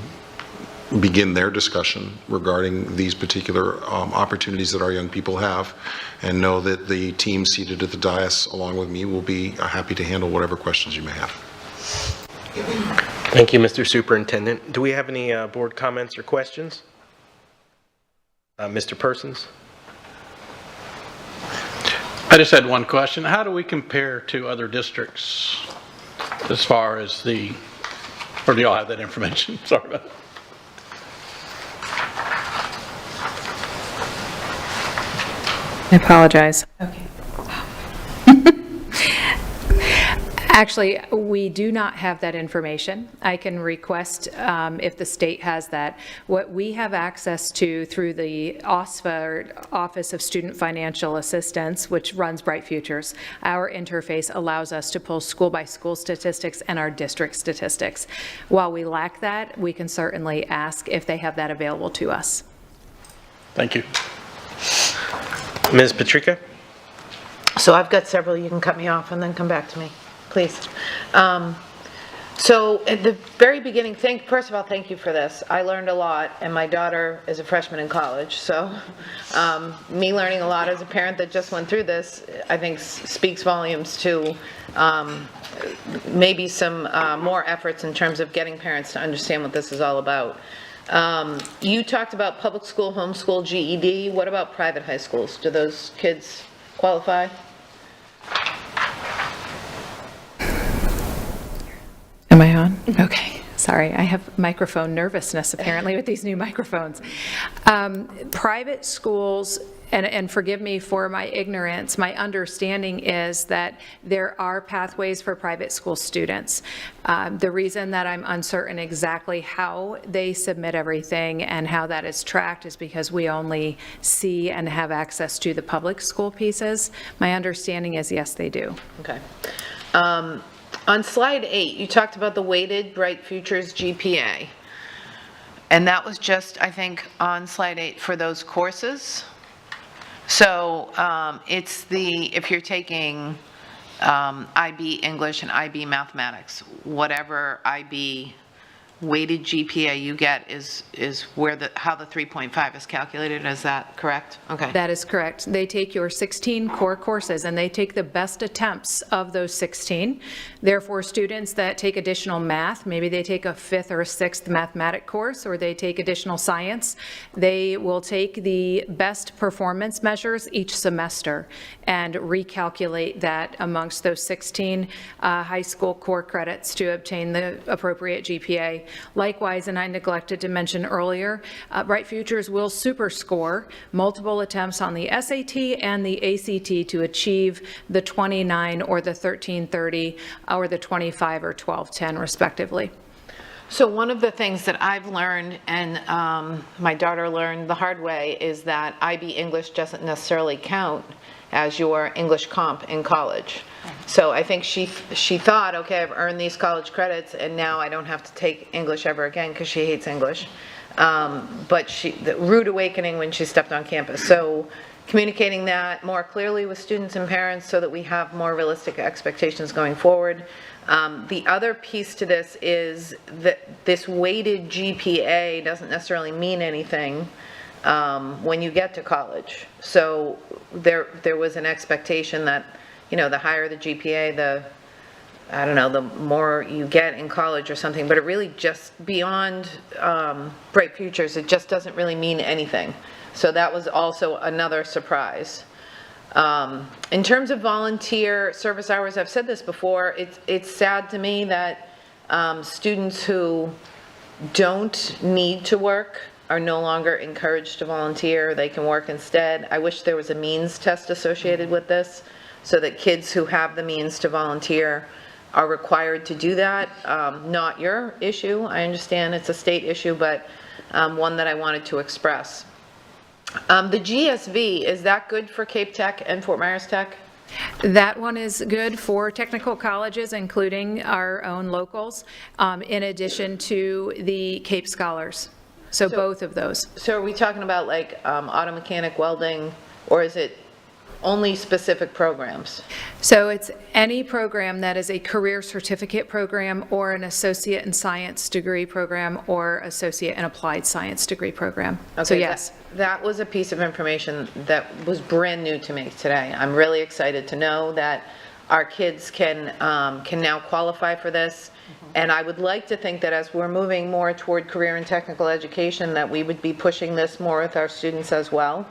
begin their discussion regarding these particular opportunities that our young people have, and know that the team seated at the dais along with me will be happy to handle whatever questions you may have. Thank you, Mr. Superintendent. Do we have any board comments or questions? Mr. Persons? I just had one question. How do we compare to other districts as far as or do y'all have that information? Sorry about that. I apologize. Okay. Actually, we do not have that information. I can request if the state has that. What we have access to through the OSFA, or Office of Student Financial Assistance, which runs Bright Futures, our interface allows us to pull school-by-school statistics and our district statistics. While we lack that, we can certainly ask if they have that available to us. Thank you. Ms. Patrica? So I've got several. You can cut me off and then come back to me, please. So at the very beginning, first of all, thank you for this. I learned a lot, and my daughter is a freshman in college. So me learning a lot as a parent that just went through this, I think speaks volumes to maybe some more efforts in terms of getting parents to understand what this is all about. You talked about public school, homeschool, GED. What about private high schools? Do those kids qualify? Am I on? Okay. Sorry, I have microphone nervousness apparently with these new microphones. Private schools and forgive me for my ignorance, my understanding is that there are pathways for private school students. The reason that I'm uncertain exactly how they submit everything and how that is tracked is because we only see and have access to the public school pieces. My understanding is yes, they do. Okay. On slide 8, you talked about the weighted Bright Futures GPA. And that was just, I think, on slide 8 for those courses. So it's if you're taking IB English and IB Mathematics, whatever IB weighted GPA you get is where how the 3.5 is calculated. Is that correct? Okay. That is correct. They take your 16 core courses and they take the best attempts of those 16. Therefore, students that take additional math, maybe they take a 5th or a 6th mathematic course, or they take additional science, they will take the best performance measures each semester and recalculate that amongst those 16 high school core credits to obtain the appropriate GPA. Likewise, and I neglected to mention earlier, Bright Futures will superscore multiple attempts on the SAT and the ACT to achieve the 29 or the 1330 or the 25 or 1210 respectively. So one of the things that I've learned, and my daughter learned the hard way, is that IB English doesn't necessarily count as your English comp in college. So I think she thought, okay, I've earned these college credits and now I don't have to take English ever again because she hates English. But the rude awakening when she stepped on campus. So communicating that more clearly with students and parents so that we have more realistic expectations going forward. The other piece to this is that this weighted GPA doesn't necessarily mean anything when you get to college. So there was an expectation that, you know, the higher the GPA, the more you get in college or something, but it really just beyond Bright Futures, it just doesn't really mean anything. So that was also another surprise. In terms of volunteer service hours, I've said this before, it's sad to me that students who don't need to work are no longer encouraged to volunteer. They can work instead. I wish there was a means test associated with this so that kids who have the means to volunteer are required to do that. Not your issue. I understand it's a state issue, but one that I wanted to express. The GSV, is that good for Cape Tech and Fort Myers Tech? That one is good for technical colleges, including our own locals, in addition to the Cape Scholars. So both of those. So are we talking about like auto mechanic, welding, or is it only specific programs? So it's any program that is a career certificate program or an associate in science degree program or associate in applied science degree program. Okay, so yes. That was a piece of information that was brand new to me today. I'm really excited to know that our kids can now qualify for this. And I would like to think that as we're moving more toward career and technical education, that we would be pushing this more with our students as well.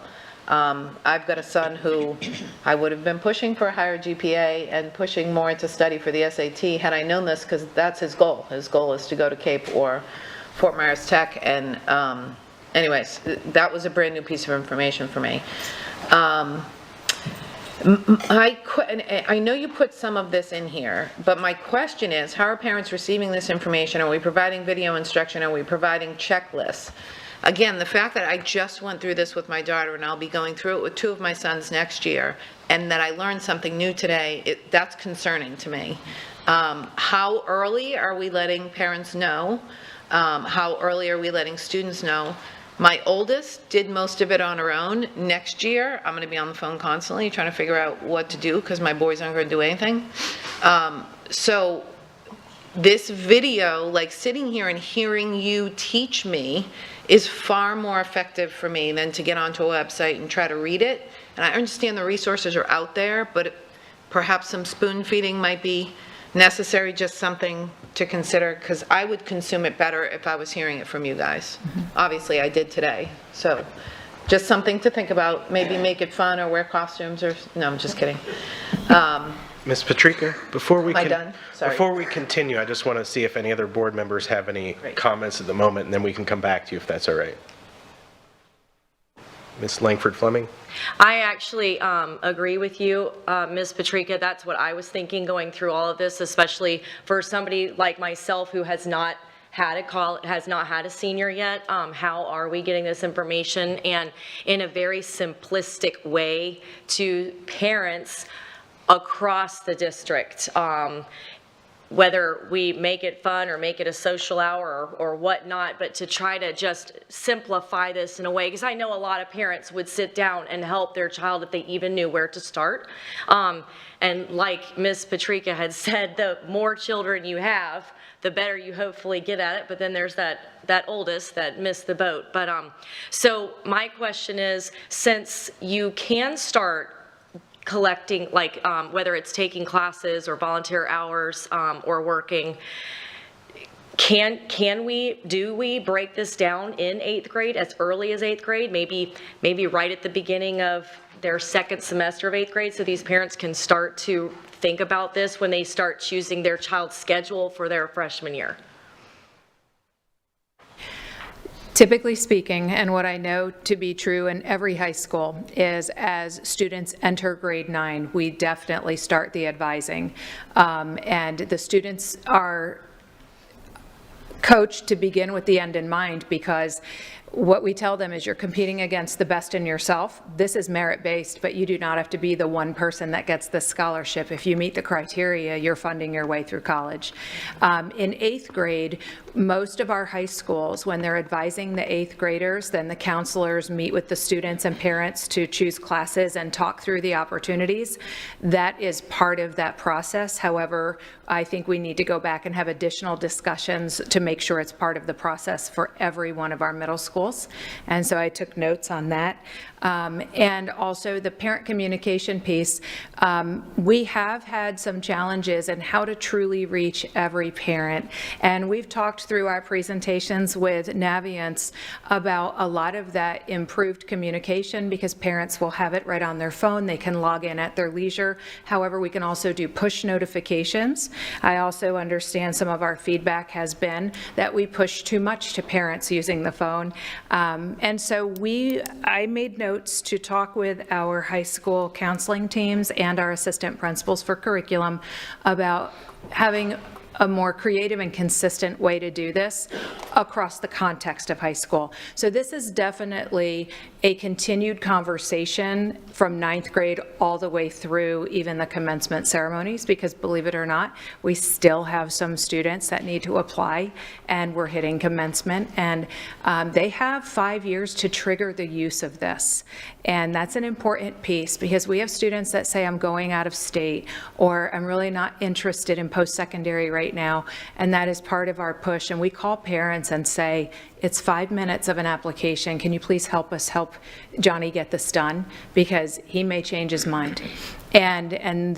I've got a son who I would have been pushing for a higher GPA and pushing more to study for the SAT had I known this, because that's his goal. His goal is to go to Cape or Fort Myers Tech. And anyways, that was a brand new piece of information for me. I know you put some of this in here, but my question is, how are parents receiving this information? Are we providing video instruction? Are we providing checklists? Again, the fact that I just went through this with my daughter and I'll be going through it with 2 of my sons next year, and that I learned something new today, that's concerning to me. How early are we letting parents know? How early are we letting students know? My oldest did most of it on her own. Next year, I'm going to be on the phone constantly trying to figure out what to do because my boys aren't going to do anything. So this video, like sitting here and hearing you teach me, is far more effective for me than to get onto a website and try to read it. And I understand the resources are out there, but perhaps some spoon feeding might be necessary, just something to consider, because I would consume it better if I was hearing it from you guys. Obviously, I did today. So just something to think about. Maybe make it fun or wear costumes or, no, I'm just kidding. Ms. Patrica, before we Am I done? Sorry. Before we continue, I just want to see if any other board members have any Great. comments at the moment, and then we can come back to you if that's all right. Ms. Langford Fleming? I actually agree with you, Ms. Patrica. That's what I was thinking going through all of this, especially for somebody like myself who has not had a senior yet. How are we getting this information? And in a very simplistic way to parents across the district. Whether we make it fun or make it a social hour or whatnot, but to try to just simplify this in a way, because I know a lot of parents would sit down and help their child if they even knew where to start. And like Ms. Patrica had said, the more children you have, the better you hopefully get at it, but then there's that oldest that missed the boat. But so my question is, since you can start collecting, like whether it's taking classes or volunteer hours or working, do we break this down in 8th grade, as early as 8th grade, maybe right at the beginning of their second semester of 8th grade, so these parents can start to think about this when they start choosing their child's schedule for their freshman year? Typically speaking, and what I know to be true in every high school, is as students enter grade 9, we definitely start the advising. And the students are coached to begin with the end in mind, because what we tell them is you're competing against the best in yourself. This is merit-based, but you do not have to be the one person that gets the scholarship. If you meet the criteria, you're funding your way through college. In 8th grade, most of our high schools, when they're advising the 8th graders, then the counselors meet with the students and parents to choose classes and talk through the opportunities. That is part of that process. However, I think we need to go back and have additional discussions to make sure it's part of the process for every one of our middle schools. And so I took notes on that. And also the parent communication piece. We have had some challenges in how to truly reach every parent. And we've talked through our presentations with Naviance about a lot of that improved communication, because parents will have it right on their phone. They can log in at their leisure. However, we can also do push notifications. I also understand some of our feedback has been that we push too much to parents using the phone. And so I made notes to talk with our high school counseling teams and our assistant principals for curriculum about having a more creative and consistent way to do this across the context of high school. So this is definitely a continued conversation from 9th grade all the way through even the commencement ceremonies, because believe it or not, we still have some students that need to apply, and we're hitting commencement, and they have 5 years to trigger the use of this. And that's an important piece, because we have students that say, I'm going out of state, or I'm really not interested in post-secondary right now, and that is part of our push. And we call parents and say, it's 5 minutes of an application. Can you please help us help Johnny get this done? Because he may change his mind. And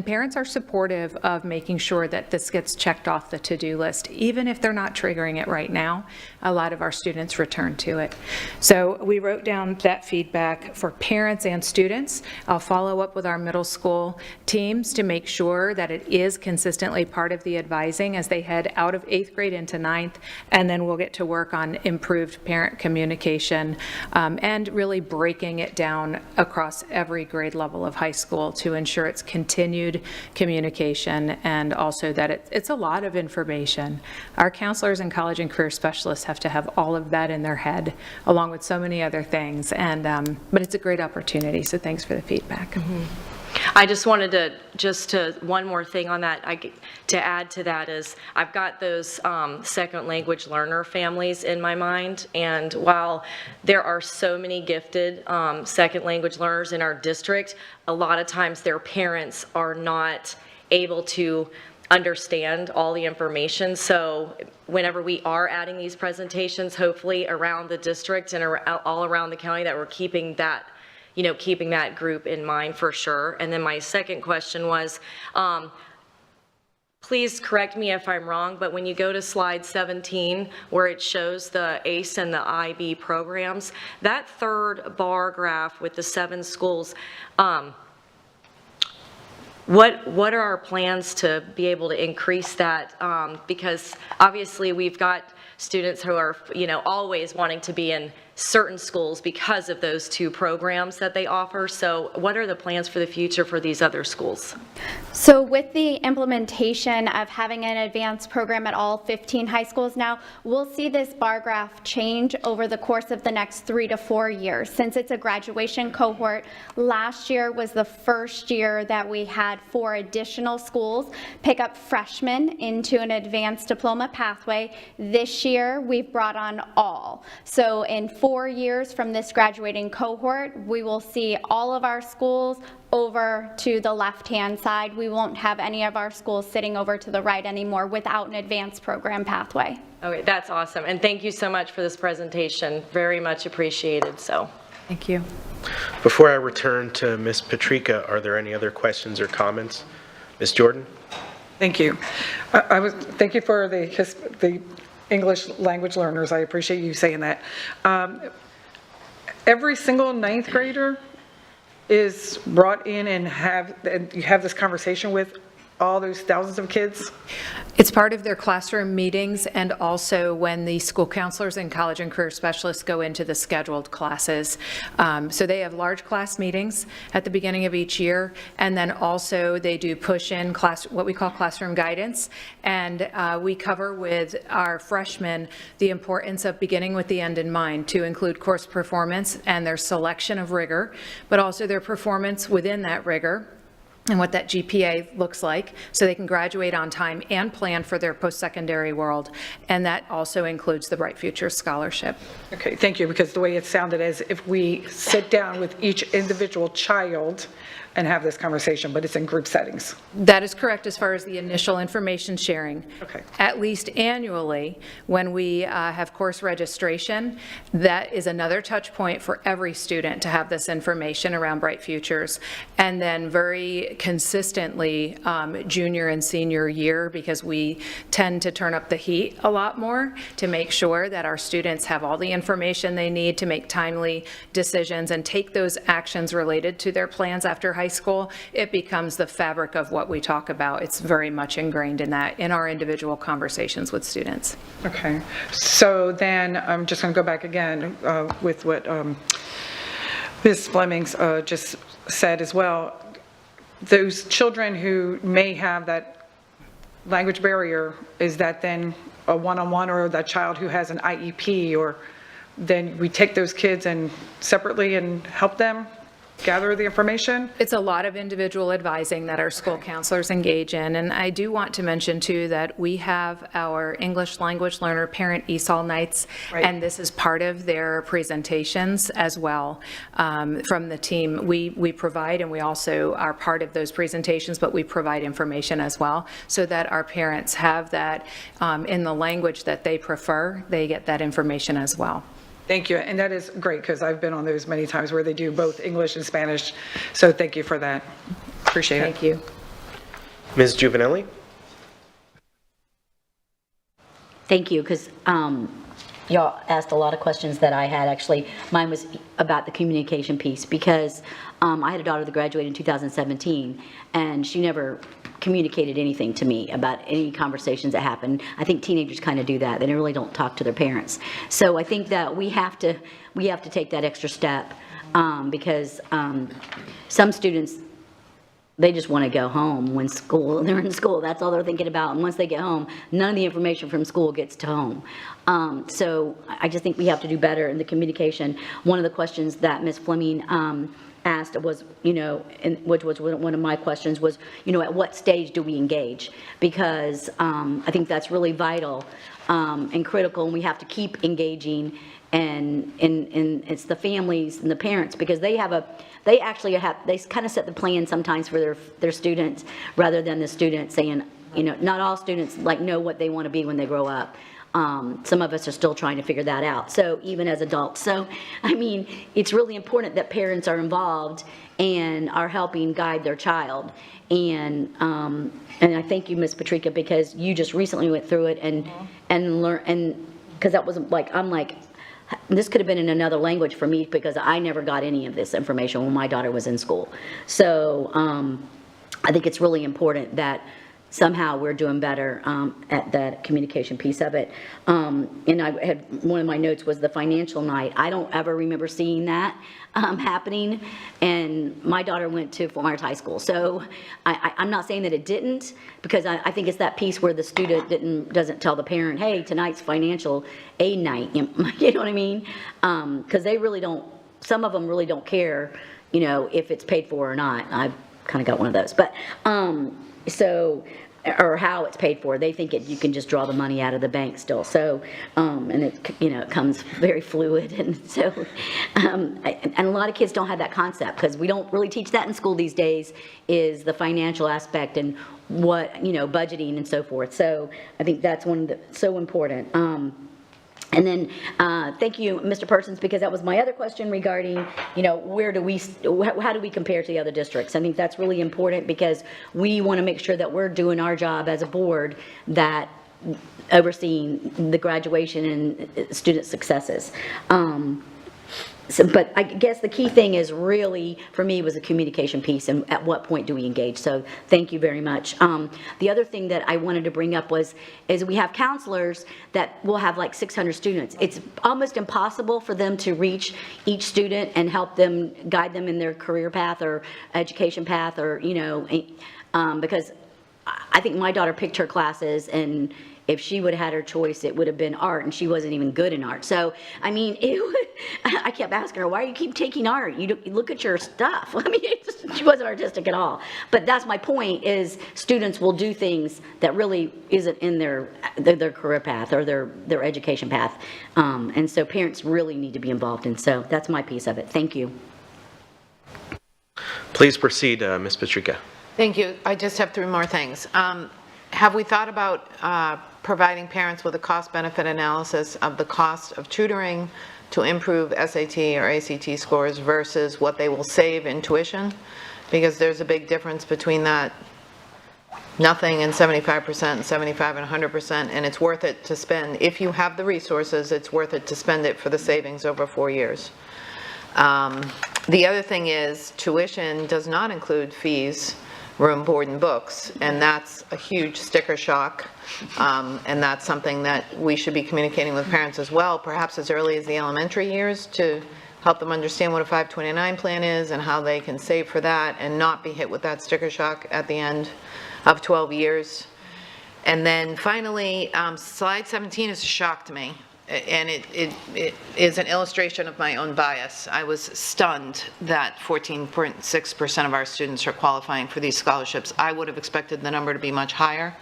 parents are supportive of making sure that this gets checked off the to-do list. Even if they're not triggering it right now, a lot of our students return to it. So we wrote down that feedback for parents and students. I'll follow up with our middle school teams to make sure that it is consistently part of the advising as they head out of 8th grade into 9th, and then we'll get to work on improved parent communication and really breaking it down across every grade level of high school to ensure it's continued communication, and also that it's a lot of information. Our counselors and college and career specialists have to have all of that in their head, along with so many other things. And but it's a great opportunity, so thanks for the feedback. Mm-hmm. I just wanted to, one more thing on that, to add to that is, I've got those second language learner families in my mind, and while there are so many gifted second language learners in our district, a lot of times their parents are not able to understand all the information. So whenever we are adding these presentations, hopefully around the district and all around the county, that we're keeping that group in mind for sure. And then my second question was, please correct me if I'm wrong, but when you go to slide 17, where it shows the ACE and the IB programs, that third bar graph with the 7 schools, what are our plans to be able to increase that? Because obviously we've got students who are, always wanting to be in certain schools because of those two programs that they offer. So what are the plans for the future for these other schools? So with the implementation of having an advanced program at all 15 high schools now, we'll see this bar graph change over the course of the next 3 to 4 years. Since it's a graduation cohort, last year was the first year that we had 4 additional schools pick up freshmen into an advanced diploma pathway. This year, we've brought on all. So in 4 years from this graduating cohort, we will see all of our schools over to the left-hand side. We won't have any of our schools sitting over to the right anymore without an advanced program pathway. Okay, that's awesome. And thank you so much for this presentation. Very much appreciated. So, Thank you. Before I return to Ms. Patrica, are there any other questions or comments? Ms. Jordan? Thank you. Thank you for the English language learners. I appreciate you saying that. Every single ninth grader is brought in and you have this conversation with all those thousands of kids? It's part of their classroom meetings, and also when the school counselors and college and career specialists go into the scheduled classes. So they have large class meetings at the beginning of each year, and then also they do push-in class, what we call classroom guidance, and we cover with our freshmen the importance of beginning with the end in mind, to include course performance and their selection of rigor, but also their performance within that rigor, and what that GPA looks like, so they can graduate on time and plan for their post-secondary world. And that also includes the Bright Futures Scholarship. Okay, thank you, because the way it sounded as if we sit down with each individual child and have this conversation, but it's in group settings. That is correct as far as the initial information sharing. Okay. At least annually, when we have course registration, that is another touch point for every student to have this information around Bright Futures. And then very consistently, junior and senior year, because we tend to turn up the heat a lot more to make sure that our students have all the information they need to make timely decisions and take those actions related to their plans after high school. It becomes the fabric of what we talk about. It's very much ingrained in that, in our individual conversations with students. Okay, so then I'm just going to go back again with what Ms. Fleming just said as well. Those children who may have that language barrier, is that then a one-on-one, or that child who has an IEP, or then we take those kids and separately and help them gather the information? It's a lot of individual advising that our school counselors engage in. And I do want to mention too that we have our English language learner parent ESOL nights, Right. and this is part of their presentations as well from the team. We provide, and we also are part of those presentations, but we provide information as well so that our parents have that in the language that they prefer. They get that information as well. Thank you, and that is great, because I've been on those many times where they do both English and Spanish, so thank you for that. Appreciate it. Thank you. Ms. Juvenelli? Thank you, because y'all asked a lot of questions that I had. Actually, mine was about the communication piece, because I had a daughter that graduated in 2017, and she never communicated anything to me about any conversations that happened. I think teenagers kind of do that. They really don't talk to their parents. So I think that we have to take that extra step, because some students, they just want to go home when they're in school. That's all they're thinking about. And once they get home, none of the information from school gets to home. So I just think we have to do better in the communication. One of the questions that Ms. Fleming asked was, which was one of my questions was, at what stage do we engage? Because I think that's really vital and critical, and we have to keep engaging. And it's the families and the parents, because they kind of set the plan sometimes for their students, rather than the students saying, not all students know what they want to be when they grow up. Some of us are still trying to figure that out. So even as adults. So, it's really important that parents are involved and are helping guide their child. And I thank you, Ms. Patrica, because you just recently went through it and learned, and because that was this could have been in another language for me, because I never got any of this information when my daughter was in school. So I think it's really important that somehow we're doing better at that communication piece of it. And I had, one of my notes was the financial night. I don't ever remember seeing that happening, and my daughter went to Fort Myers High School. So I'm not saying that it didn't, because I think it's that piece where the student doesn't tell the parent, hey, tonight's financial aid night, you know what I mean? Because they really don't, some of them really don't care, you know, if it's paid for or not. I've kind of got one of those, but or how it's paid for. They think you can just draw the money out of the bank still. So, and it, you know, it comes very fluid. And so, and a lot of kids don't have that concept, because we don't really teach that in school these days, is the financial aspect and what, you know, budgeting and so forth. So I think that's so important. And then, thank you, Mr. Persons, because that was my other question regarding, you know, how do we compare to the other districts? I think that's really important, because we want to make sure that we're doing our job as a board, that overseeing the graduation and student successes. But I guess the key thing is really, for me, was the communication piece, and at what point do we engage. So thank you very much. The other thing that I wanted to bring up is we have counselors that will have like 600 students. It's almost impossible for them to reach each student and help them, guide them in their career path or education path, or, you know, because I think my daughter picked her classes, and if she would have had her choice, it would have been art, and she wasn't even good in art. So, I mean, I kept asking her, why do you keep taking art? You look at your stuff. I mean, she wasn't artistic at all. But that's my point, is students will do things that really isn't in their career path or their education path. And so parents really need to be involved. And so that's my piece of it. Thank you. Please proceed, Ms. Patrica. Thank you. I just have 3 more things. Have we thought about providing parents with a cost-benefit analysis of the cost of tutoring to improve SAT or ACT scores versus what they will save in tuition? Because there's a big difference between that nothing and 75% and 75 and 100%, and it's worth it to spend. If you have the resources, it's worth it to spend it for the savings over 4 years. The other thing is, tuition does not include fees, room, board, and books, and that's a huge sticker shock, and that's something that we should be communicating with parents as well, perhaps as early as the elementary years, to help them understand what a 529 plan is and how they can save for that and not be hit with that sticker shock at the end of 12 years. And then finally, slide 17 is a shock to me, and it is an illustration of my own bias. I was stunned that 14.6% of our students are qualifying for these scholarships. I would have expected the number to be much higher.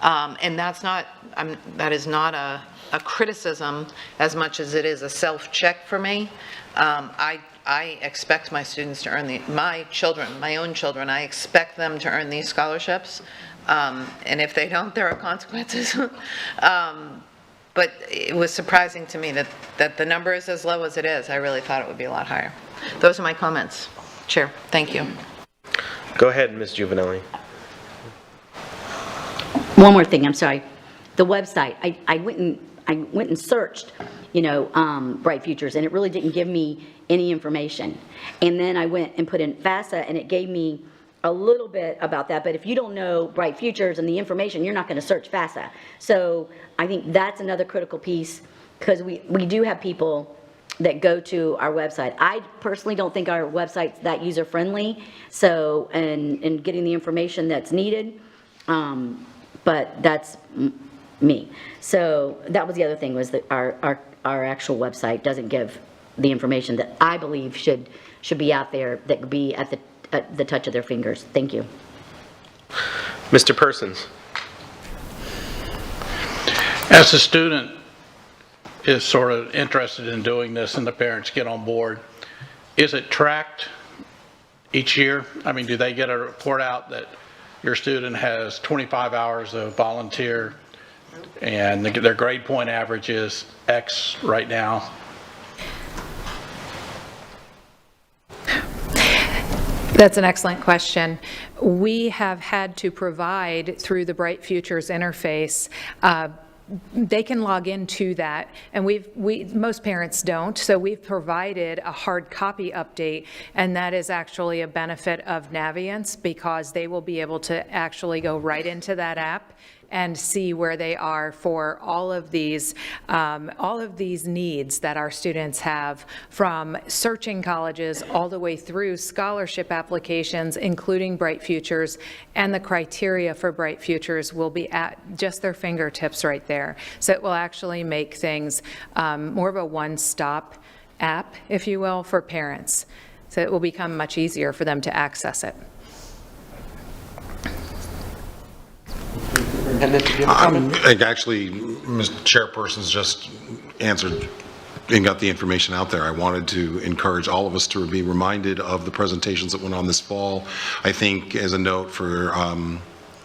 And that is not a criticism as much as it is a self-check for me. I expect my students to earn my own children, I expect them to earn these scholarships. And if they don't, there are consequences. But it was surprising to me that the number is as low as it is. I really thought it would be a lot higher. Those are my comments. Chair, thank you. Go ahead, Ms. Giovanelli. One more thing, I'm sorry. The website, I went and searched, you know, Bright Futures, and it really didn't give me any information. And then I went and put in FAFSA, and it gave me a little bit about that, but if you don't know Bright Futures and the information, you're not going to search FAFSA. So I think that's another critical piece, because we do have people that go to our website. I personally don't think our website's that user-friendly, so, and getting the information that's needed, but that's me. So that was the other thing, was that our actual website doesn't give the information that I believe should be out there, that could be at the touch of their fingers. Thank you. Mr. Persons. As a student is sort of interested in doing this and the parents get on board, is it tracked each year? I mean, do they get a report out that your student has 25 hours of volunteer and their grade point average is X right now? That's an excellent question. We have had to provide, through the Bright Futures interface, they can log into that, and most parents don't, so we've provided a hard copy update, and that is actually a benefit of Naviance because they will be able to actually go right into that app and see where they are for all of these needs that our students have, from searching colleges all the way through scholarship applications, including Bright Futures, and the criteria for Bright Futures will be at just their fingertips right there. So it will actually make things more of a one-stop app, if you will, for parents. So it will become much easier for them to access it. Actually, Mr. Chairperson's just answered and got the information out there. I wanted to encourage all of us to be reminded of the presentations that went on this fall. I think as a note for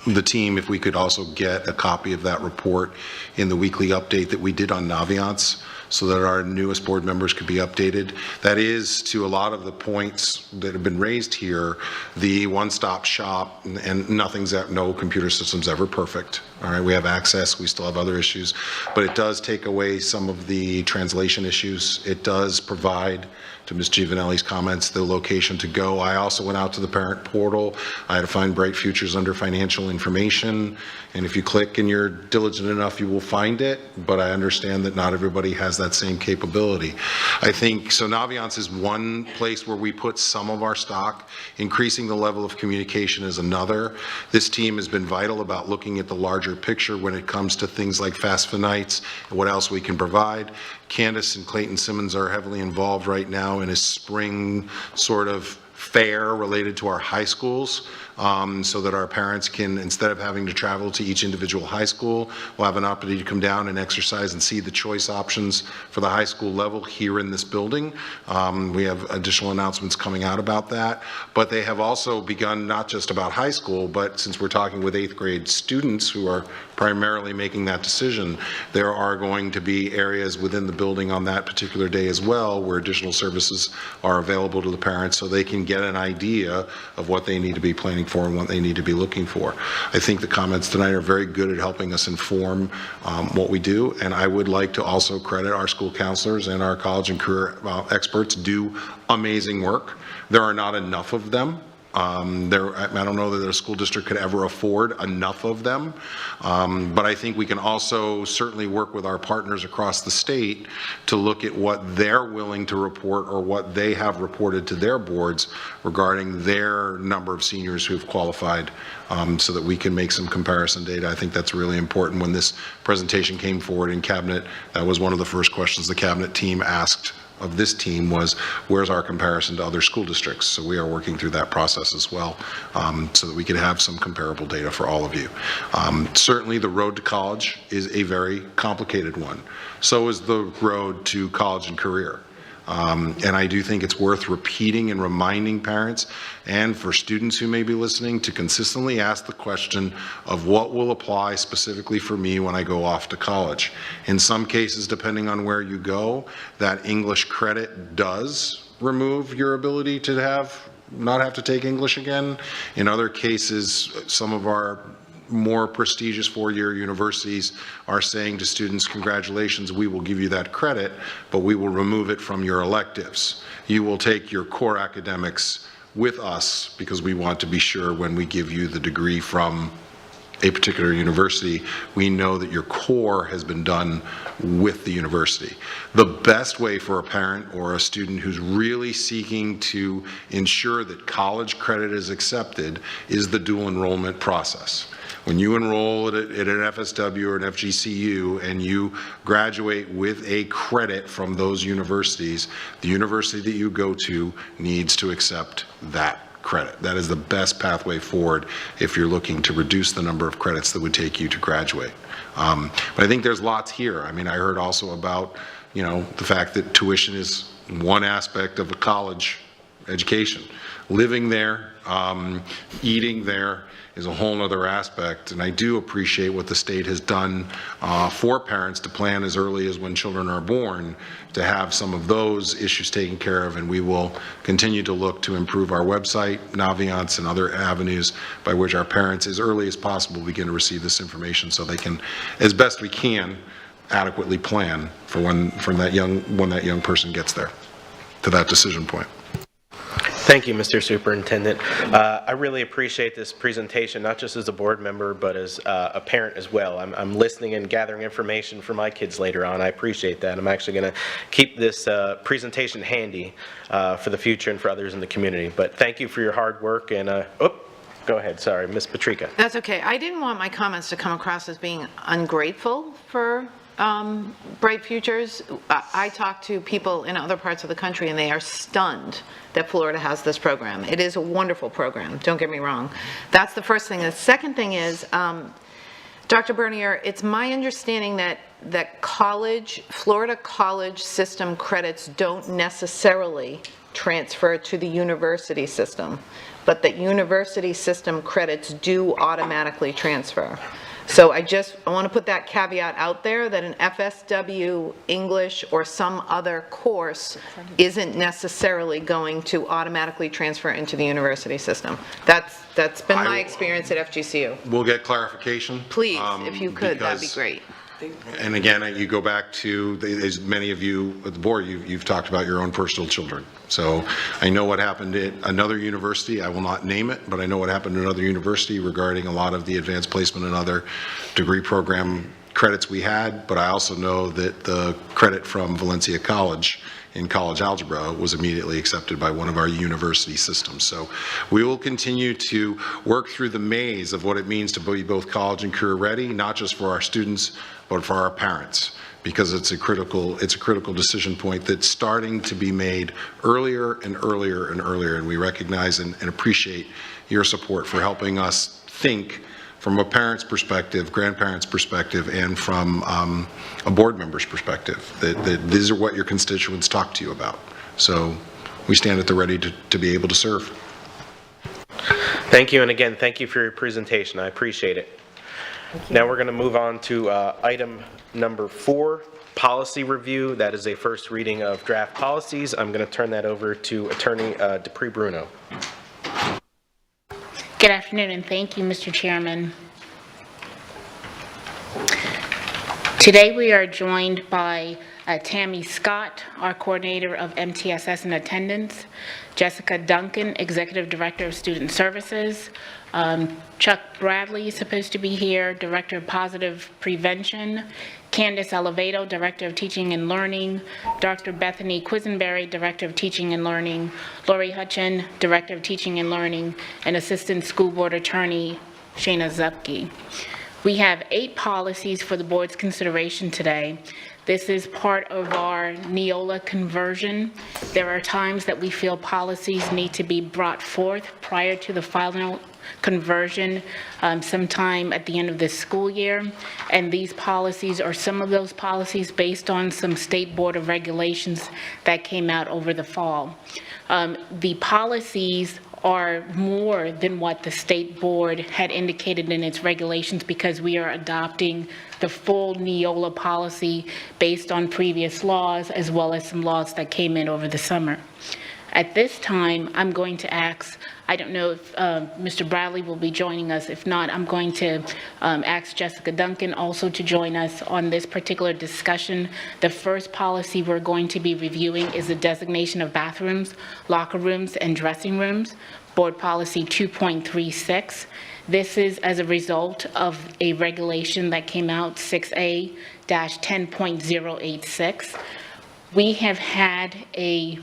the team, if we could also get a copy of that report in the weekly update that we did on Naviance, so that our newest board members could be updated. That is, to a lot of the points that have been raised here, the one-stop shop, and no computer system's ever perfect. All right, we have access, we still have other issues, but it does take away some of the translation issues. It does provide, to Ms. Giovanelli's comments, the location to go. I also went out to the parent portal. I had to find Bright Futures under financial information, and if you click and you're diligent enough, you will find it, but I understand that not everybody has that same capability. I think, so Naviance is one place where we put some of our stock. Increasing the level of communication is another. This team has been vital about looking at the larger picture when it comes to things like FAFSA nights and what else we can provide. Candace and Clayton Simmons are heavily involved right now in a spring sort of fair related to our high schools, so that our parents can, instead of having to travel to each individual high school, will have an opportunity to come down and exercise and see the choice options for the high school level here in this building. We have additional announcements coming out about that, but they have also begun not just about high school, but since we're talking with 8th grade students who are primarily making that decision, there are going to be areas within the building on that particular day as well where additional services are available to the parents so they can get an idea of what they need to be planning for and what they need to be looking for. I think the comments tonight are very good at helping us inform what we do, and I would like to also credit our school counselors and our college and career experts do amazing work. There are not enough of them. I don't know that a school district could ever afford enough of them, but I think we can also certainly work with our partners across the state to look at what they're willing to report or what they have reported to their boards regarding their number of seniors who've qualified, so that we can make some comparison data. I think that's really important. When this presentation came forward in Cabinet, that was one of the first questions the Cabinet team asked of this team was, where's our comparison to other school districts? So we are working through that process as well, so that we can have some comparable data for all of you. Certainly the road to college is a very complicated one. So is the road to college and career. And I do think it's worth repeating and reminding parents and for students who may be listening to consistently ask the question of what will apply specifically for me when I go off to college. In some cases, depending on where you go, that English credit does remove your ability to not have to take English again. In other cases, some of our more prestigious four-year universities are saying to students, congratulations, we will give you that credit, but we will remove it from your electives. You will take your core academics with us because we want to be sure when we give you the degree from a particular university, we know that your core has been done with the university. The best way for a parent or a student who's really seeking to ensure that college credit is accepted is the dual enrollment process. When you enroll at an FSW or an FGCU and you graduate with a credit from those universities, the university that you go to needs to accept that credit. That is the best pathway forward if you're looking to reduce the number of credits that would take you to graduate. But I think there's lots here. I mean, I heard also about, the fact that tuition is one aspect of a college education. Living there, eating there is a whole nother aspect, and I do appreciate what the state has done for parents to plan as early as when children are born to have some of those issues taken care of, and we will continue to look to improve our website, Naviance, and other avenues by which our parents, as early as possible, begin to receive this information so they can, as best we can, adequately plan for when that young person gets there, to that decision point. Thank you, Mr. Superintendent. I really appreciate this presentation, not just as a board member, but as a parent as well. I'm listening and gathering information for my kids later on. I appreciate that. I'm actually going to keep this presentation handy for the future and for others in the community. But thank you for your hard work. And go ahead. Sorry, Ms. Patrica. That's okay. I didn't want my comments to come across as being ungrateful for Bright Futures. I talk to people in other parts of the country and they are stunned that Florida has this program. It is a wonderful program, don't get me wrong. That's the first thing. The second thing is, Dr. Bernier, it's my understanding that Florida college system credits don't necessarily transfer to the university system, but that university system credits do automatically transfer. So I want to put that caveat out there that an FSW, English, or some other course isn't necessarily going to automatically transfer into the university system. That's been my experience at FGCU. We'll get clarification. Please, if you could, that'd be great. And again, you go back to, as many of you at the board, you've talked about your own personal children. So I know what happened at another university. I will not name it, but I know what happened at another university regarding a lot of the advanced placement and other degree program credits we had. But I also know that the credit from Valencia College in college algebra was immediately accepted by one of our university systems. So we will continue to work through the maze of what it means to be both college and career ready, not just for our students, but for our parents, because it's a critical decision point that's starting to be made earlier and earlier and earlier, and we recognize and appreciate your support for helping us think from a parent's perspective, grandparent's perspective, and from a board member's perspective, that these are what your constituents talk to you about. So we stand at the ready to be able to serve. Thank you, and again, thank you for your presentation. I appreciate it. Now we're going to move on to item number 4, policy review. That is a first reading of draft policies. I'm going to turn that over to Attorney Dupree Bruno. Good afternoon, and thank you, Mr. Chairman. Today we are joined by Tammy Scott, our coordinator of MTSS and attendance, Jessica Duncan, Executive Director of Student Services, Chuck Bradley is supposed to be here, Director of Positive Prevention, Candace Elevato, Director of Teaching and Learning, Dr. Bethany Quisenberry, Director of Teaching and Learning, Lori Hutchin, Director of Teaching and Learning, and Assistant School Board Attorney Shana Zupke. We have 8 policies for the board's consideration today. This is part of our Neola conversion. There are times that we feel policies need to be brought forth prior to the final conversion sometime at the end of this school year. And these policies are some of those policies based on some state board of regulations that came out over the fall. The policies are more than what the state board had indicated in its regulations because we are adopting the full Neola policy based on previous laws as well as some laws that came in over the summer. At this time, I'm going to ask, I don't know if Mr. Bradley will be joining us. If not, I'm going to ask Jessica Duncan also to join us on this particular discussion. The first policy we're going to be reviewing is the designation of bathrooms, locker rooms, and dressing rooms, Board Policy 2.36. This is as a result of a regulation that came out, 6A-10.086. We have had a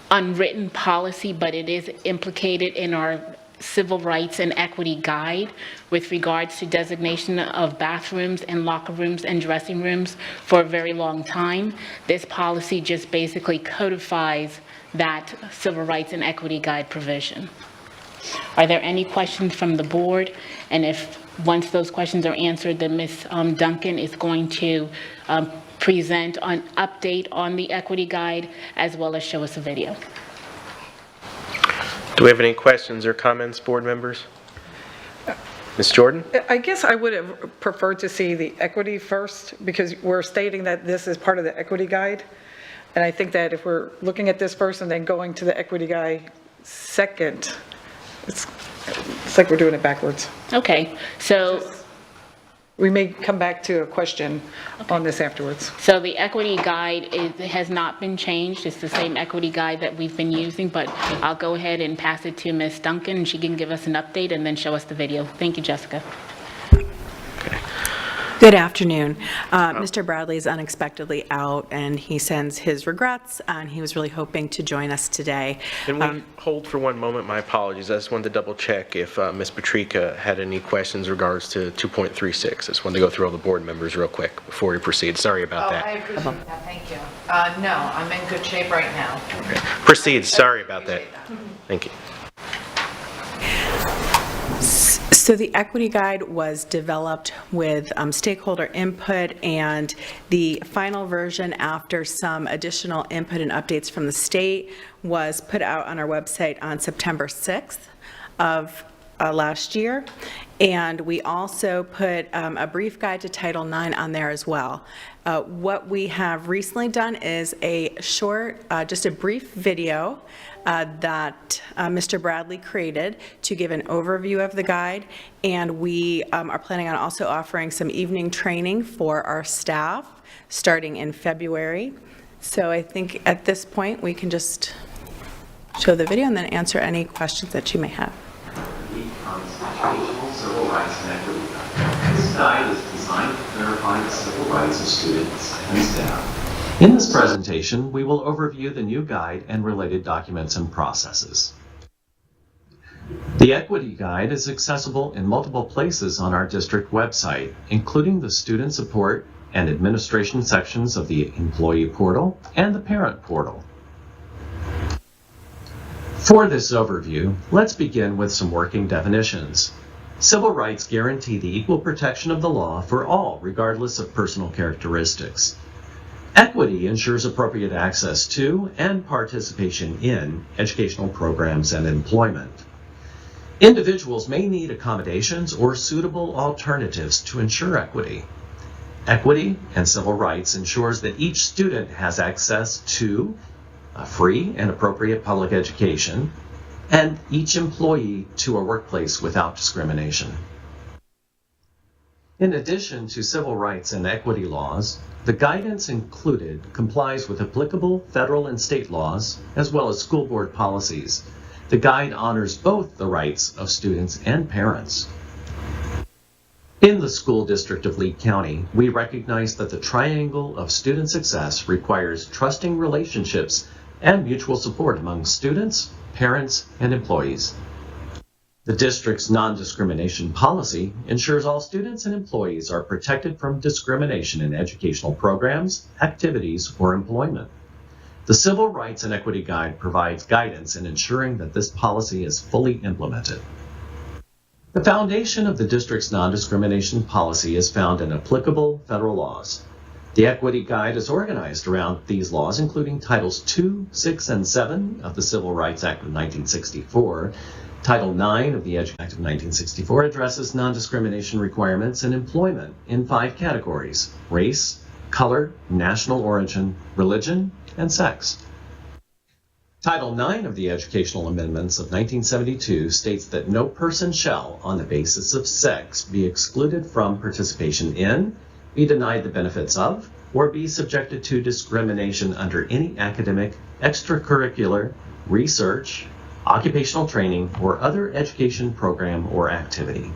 unwritten policy, but it is implicated in our Civil Rights and Equity Guide with regards to designation of bathrooms and locker rooms and dressing rooms for a very long time. This policy just basically codifies that Civil Rights and Equity Guide provision. Are there any questions from the board? And if once those questions are answered, then Ms. Duncan is going to present an update on the Equity Guide as well as show us a video. Do we have any questions or comments, board members? Ms. Jordan? I guess I would have preferred to see the equity first, because we're stating that this is part of the equity guide. And I think that if we're looking at this first and then going to the equity guide second, it's like we're doing it backwards. Okay, so We may come back to a question on this afterwards. So the equity guide has not been changed. It's the same equity guide that we've been using, but I'll go ahead and pass it to Ms. Duncan. She can give us an update and then show us the video. Thank you, Jessica. Good afternoon. Mr. Bradley is unexpectedly out, and he sends his regrets, and he was really hoping to join us today. Can we hold for one moment? My apologies. I just wanted to double check if Ms. Patrica had any questions in regards to 2.36. I just wanted to go through all the board members real quick before we proceed. Sorry about that. I appreciate that, thank you. No, I'm in good shape right now. Okay. Proceed. Sorry about that. Thank you. So the equity guide was developed with stakeholder input, and the final version, after some additional input and updates from the state, was put out on our website on September 6th of last year. And we also put a brief guide to Title IX on there as well. What we have recently done is a short, just a brief video that Mr. Bradley created to give an overview of the guide, and we are planning on also offering some evening training for our staff starting in February. So I think at this point we can just show the video and then answer any questions that you may have. Constitutional civil rights and equity guide. This guide is designed to clarify the civil rights of students and staff. In this presentation, we will overview the new guide and related documents and processes. The Equity Guide is accessible in multiple places on our district website, including the Student Support and Administration sections of the Employee Portal and the Parent Portal. For this overview, let's begin with some working definitions. Civil rights guarantee the equal protection of the law for all, regardless of personal characteristics. Equity ensures appropriate access to and participation in educational programs and employment. Individuals may need accommodations or suitable alternatives to ensure equity. Equity and civil rights ensures that each student has access to a free and appropriate public education, and each employee to a workplace without discrimination. In addition to civil rights and equity laws, the guidance included complies with applicable federal and state laws, as well as school board policies. The guide honors both the rights of students and parents. In the School District of Lee County, we recognize that the triangle of student success requires trusting relationships and mutual support among students, parents, and employees. The district's non-discrimination policy ensures all students and employees are protected from discrimination in educational programs, activities, or employment. The Civil Rights and Equity Guide provides guidance in ensuring that this policy is fully implemented. The foundation of the district's non-discrimination policy is found in applicable federal laws. The Equity Guide is organized around these laws, including Titles 2, 6, and 7 of the Civil Rights Act of 1964. Title 9 of the Education Act of 1964 addresses non-discrimination requirements in employment in 5 categories: race, color, national origin, religion, and sex. Title 9 of the Educational Amendments of 1972 states that no person shall, on the basis of sex, be excluded from participation in, be denied the benefits of, or be subjected to discrimination under any academic, extracurricular, research, occupational training, or other education program or activity.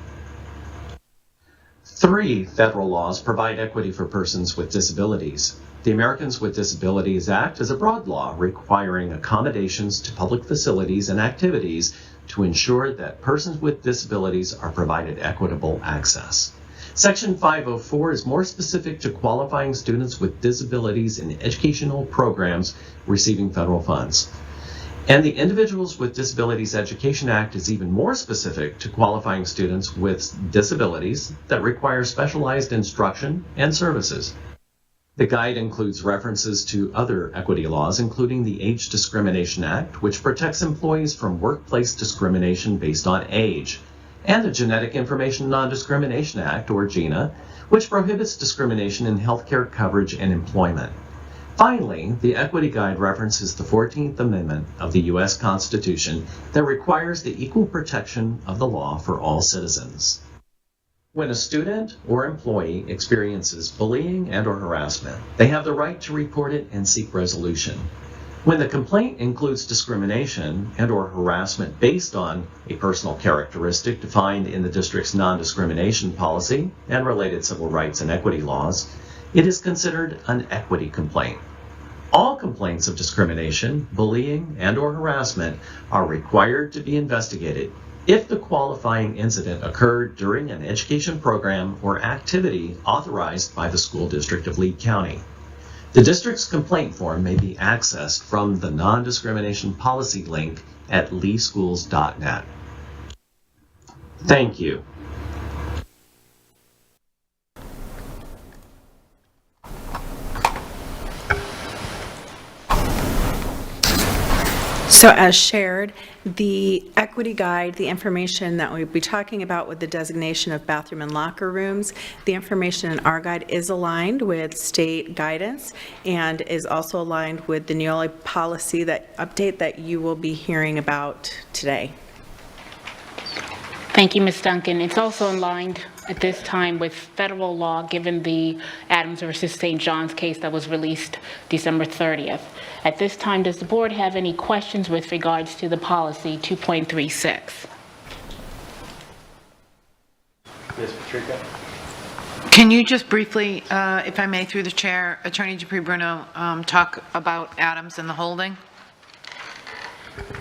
3 federal laws provide equity for persons with disabilities. The Americans with Disabilities Act is a broad law requiring accommodations to public facilities and activities to ensure that persons with disabilities are provided equitable access. Section 504 is more specific to qualifying students with disabilities in educational programs receiving federal funds. And the Individuals with Disabilities Education Act is even more specific to qualifying students with disabilities that require specialized instruction and services. The guide includes references to other equity laws, including the Age Discrimination Act, which protects employees from workplace discrimination based on age, and the Genetic Information Non-Discrimination Act, or GINA, which prohibits discrimination in healthcare coverage and employment. Finally, the Equity Guide references the 14th Amendment of the U.S. Constitution that requires the equal protection of the law for all citizens. When a student or employee experiences bullying and/or harassment, they have the right to report it and seek resolution. When the complaint includes discrimination and/or harassment based on a personal characteristic defined in the district's non-discrimination policy and related civil rights and equity laws, it is considered an equity complaint. All complaints of discrimination, bullying, and/or harassment are required to be investigated if the qualifying incident occurred during an education program or activity authorized by the school district of Lee County. The district's complaint form may be accessed from the non-discrimination policy link at leeschools.net. Thank you. So as shared, the equity guide, the information that we'll be talking about with the designation of bathroom and locker rooms, the information in our guide is aligned with state guidance and is also aligned with the Neola policy update that you will be hearing about today. Thank you, Ms. Duncan. It's also aligned at this time with federal law, given the Adams versus St. John's case that was released December 30th. At this time, does the board have any questions with regards to the policy 2.36? Ms. Patrica? Can you just briefly, if I may, through the chair, Attorney Dupree Bruno, talk about Adams and the holding?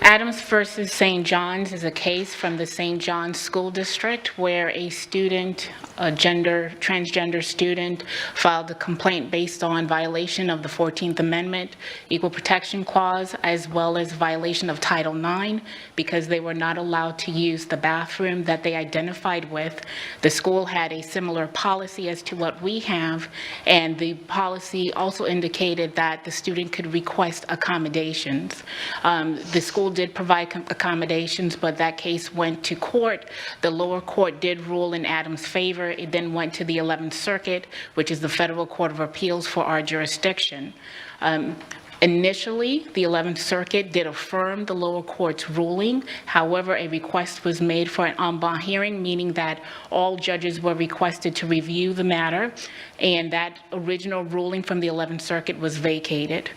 Adams versus St. John's is a case from the St. John's School District where a student, a transgender student, filed a complaint based on violation of the 14th Amendment, Equal Protection Clause, as well as violation of Title IX because they were not allowed to use the bathroom that they identified with. The school had a similar policy as to what we have, and the policy also indicated that the student could request accommodations. The school did provide accommodations, but that case went to court. The lower court did rule in Adams' favor. It then went to the 11th Circuit, which is the Federal Court of Appeals for our jurisdiction. Initially, the 11th Circuit did affirm the lower court's ruling. However, a request was made for an en banc hearing, meaning that all judges were requested to review the matter, and that original ruling from the 11th Circuit was vacated.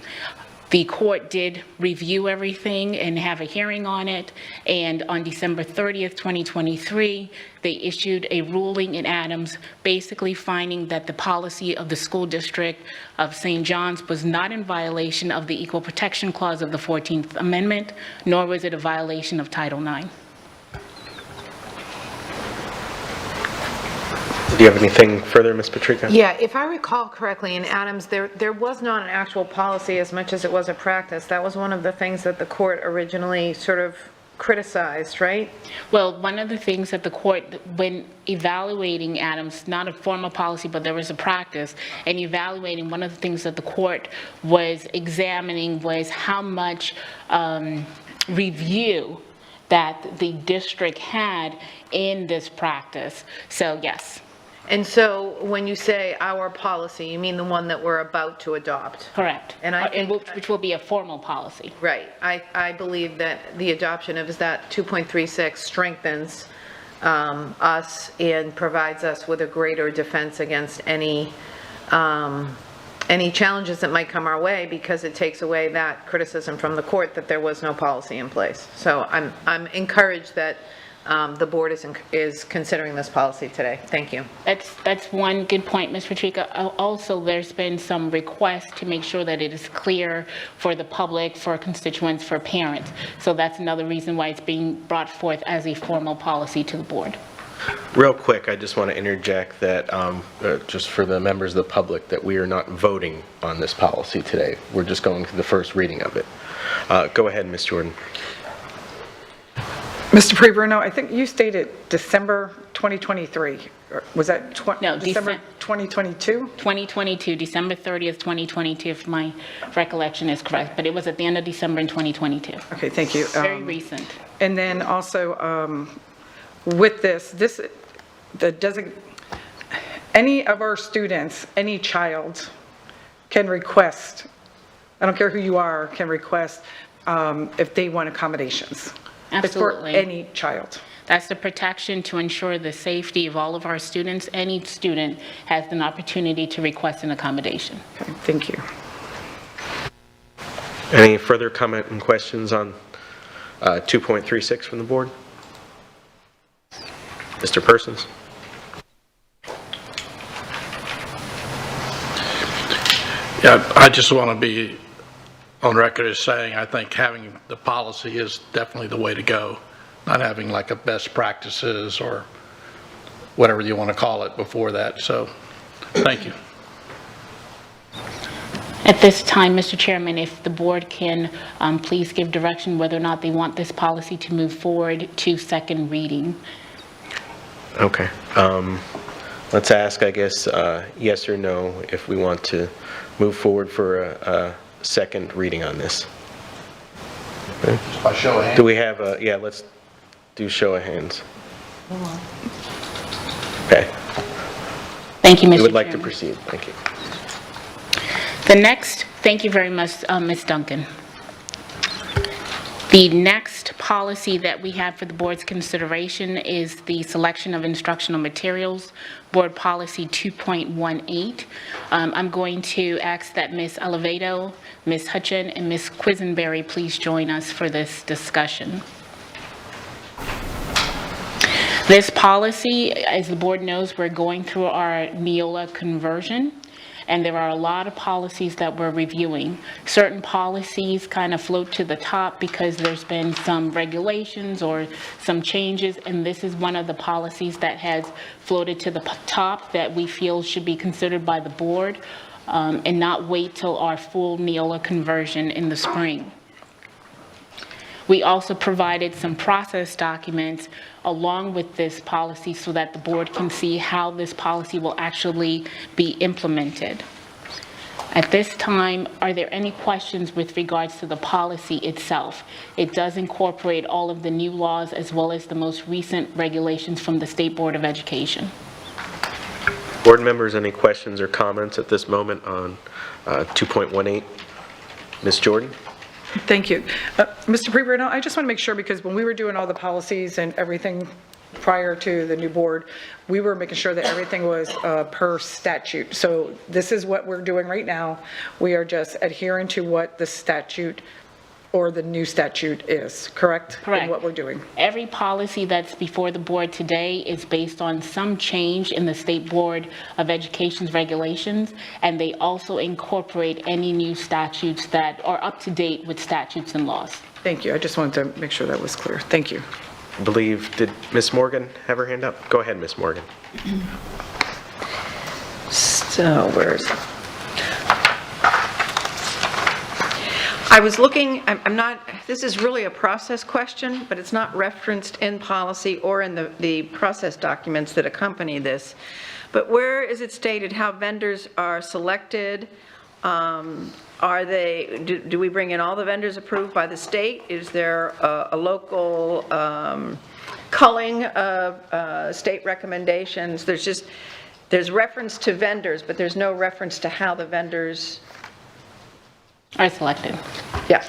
The court did review everything and have a hearing on it, and on December 30th, 2023, they issued a ruling in Adams basically finding that the policy of the school district of St. John's was not in violation of the Equal Protection Clause of the 14th Amendment, nor was it a violation of Title IX. Do you have anything further, Ms. Patrica? Yeah, if I recall correctly, in Adams, there was not an actual policy as much as it was a practice. That was one of the things that the court originally sort of criticized, right? Well, one of the things that the court, when evaluating Adams, not a formal policy, but there was a practice, and evaluating, one of the things that the court was examining was how much review that the district had in this practice. So, yes. And so when you say our policy, you mean the one that we're about to adopt? Correct. And I think, which will be a formal policy. right. I believe that the adoption of that 2.36 strengthens us and provides us with a greater defense against any challenges that might come our way, because it takes away that criticism from the court that there was no policy in place. So I'm encouraged that the board is considering this policy today. Thank you. That's one good point, Ms. Patrica. Also, there's been some requests to make sure that it is clear for the public, for constituents, for parents. So that's another reason why it's being brought forth as a formal policy to the board. Real quick, I just want to interject that, just for the members of the public, that we are not voting on this policy today. We're just going through the first reading of it. Go ahead, Ms. Jordan. Mr. Dupree Bruno, I think you stated December 2023. Or was that No, December 2022? 2022, December 30th, 2022, if my recollection is correct, but it was at the end of December in 2022. Okay, thank you. Very recent. And then also, with any of our students, any child can request, I don't care who you are, can request if they want accommodations. Absolutely. It's for any child. That's the protection to ensure the safety of all of our students. Any student has an opportunity to request an accommodation. Okay, thank you. Any further comment and questions on 2.36 from the board? Mr. Persons? Yeah, I just want to be on record as saying I think having the policy is definitely the way to go, not having like a best practices or whatever you want to call it before that. So, thank you. At this time, Mr. Chairman, if the board can please give direction whether or not they want this policy to move forward to second reading. Okay. Let's ask, I guess, yes or no if we want to move forward for a second reading on this. Okay. By show of hands. Do we have yeah, let's do show of hands. Okay. Thank you, Mr. We would like to Chairman. proceed. Thank you. The next, thank you very much, Ms. Duncan. The next policy that we have for the board's consideration is the selection of instructional materials, Board Policy 2.18. I'm going to ask that Ms. Oliveto, Ms. Hutchin, and Ms. Quisenberry please join us for this discussion. This policy, as the board knows, we're going through our Neola conversion. And there are a lot of policies that we're reviewing. Certain policies kind of float to the top because there's been some regulations or some changes, and this is one of the policies that has floated to the top that we feel should be considered by the board and not wait till our full Neola conversion in the spring. We also provided some process documents along with this policy so that the board can see how this policy will actually be implemented. At this time, are there any questions with regards to the policy itself? It does incorporate all of the new laws as well as the most recent regulations from the State Board of Education. Board members, any questions or comments at this moment on 2.18? Ms. Jordan? Thank you. Mr. Preborn, I just want to make sure, because when we were doing all the policies and everything prior to the new board, we were making sure that everything was per statute. So this is what we're doing right now. We are just adhering to what the statute or the new statute is, correct? Correct. In what we're doing. Every policy that's before the board today is based on some change in the State Board of Education's regulations, and they also incorporate any new statutes that are up to date with statutes and laws. Thank you. I just wanted to make sure that was clear. Thank you. I believe, did Ms. Morgan have her hand up? Go ahead, Ms. Morgan. So, where is it? I was looking, I'm not, this is really a process question, but it's not referenced in policy or in the process documents that accompany this. But where is it stated how vendors are selected? Are they, do we bring in all the vendors approved by the state? Is there a local culling of state recommendations? There's reference to vendors, but there's no reference to how the vendors are selected. Yeah.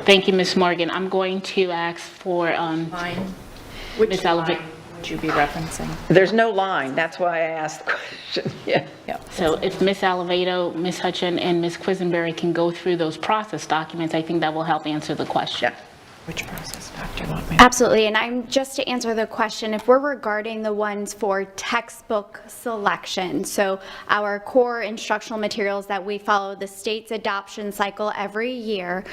Thank you, Ms. Morgan. I'm going to ask for Ms. Oliveto. Would you be referencing? There's no line. That's why I asked the question. Yeah. So if Ms. Oliveto, Ms. Hutchin, and Ms. Quisenberry can go through those process documents, I think that will help answer the question. Yeah. Which process, Dr. Lockman? Absolutely, and I'm just to answer the question, if we're regarding the ones for textbook selection, so our core instructional materials that we follow the state's adoption cycle every year,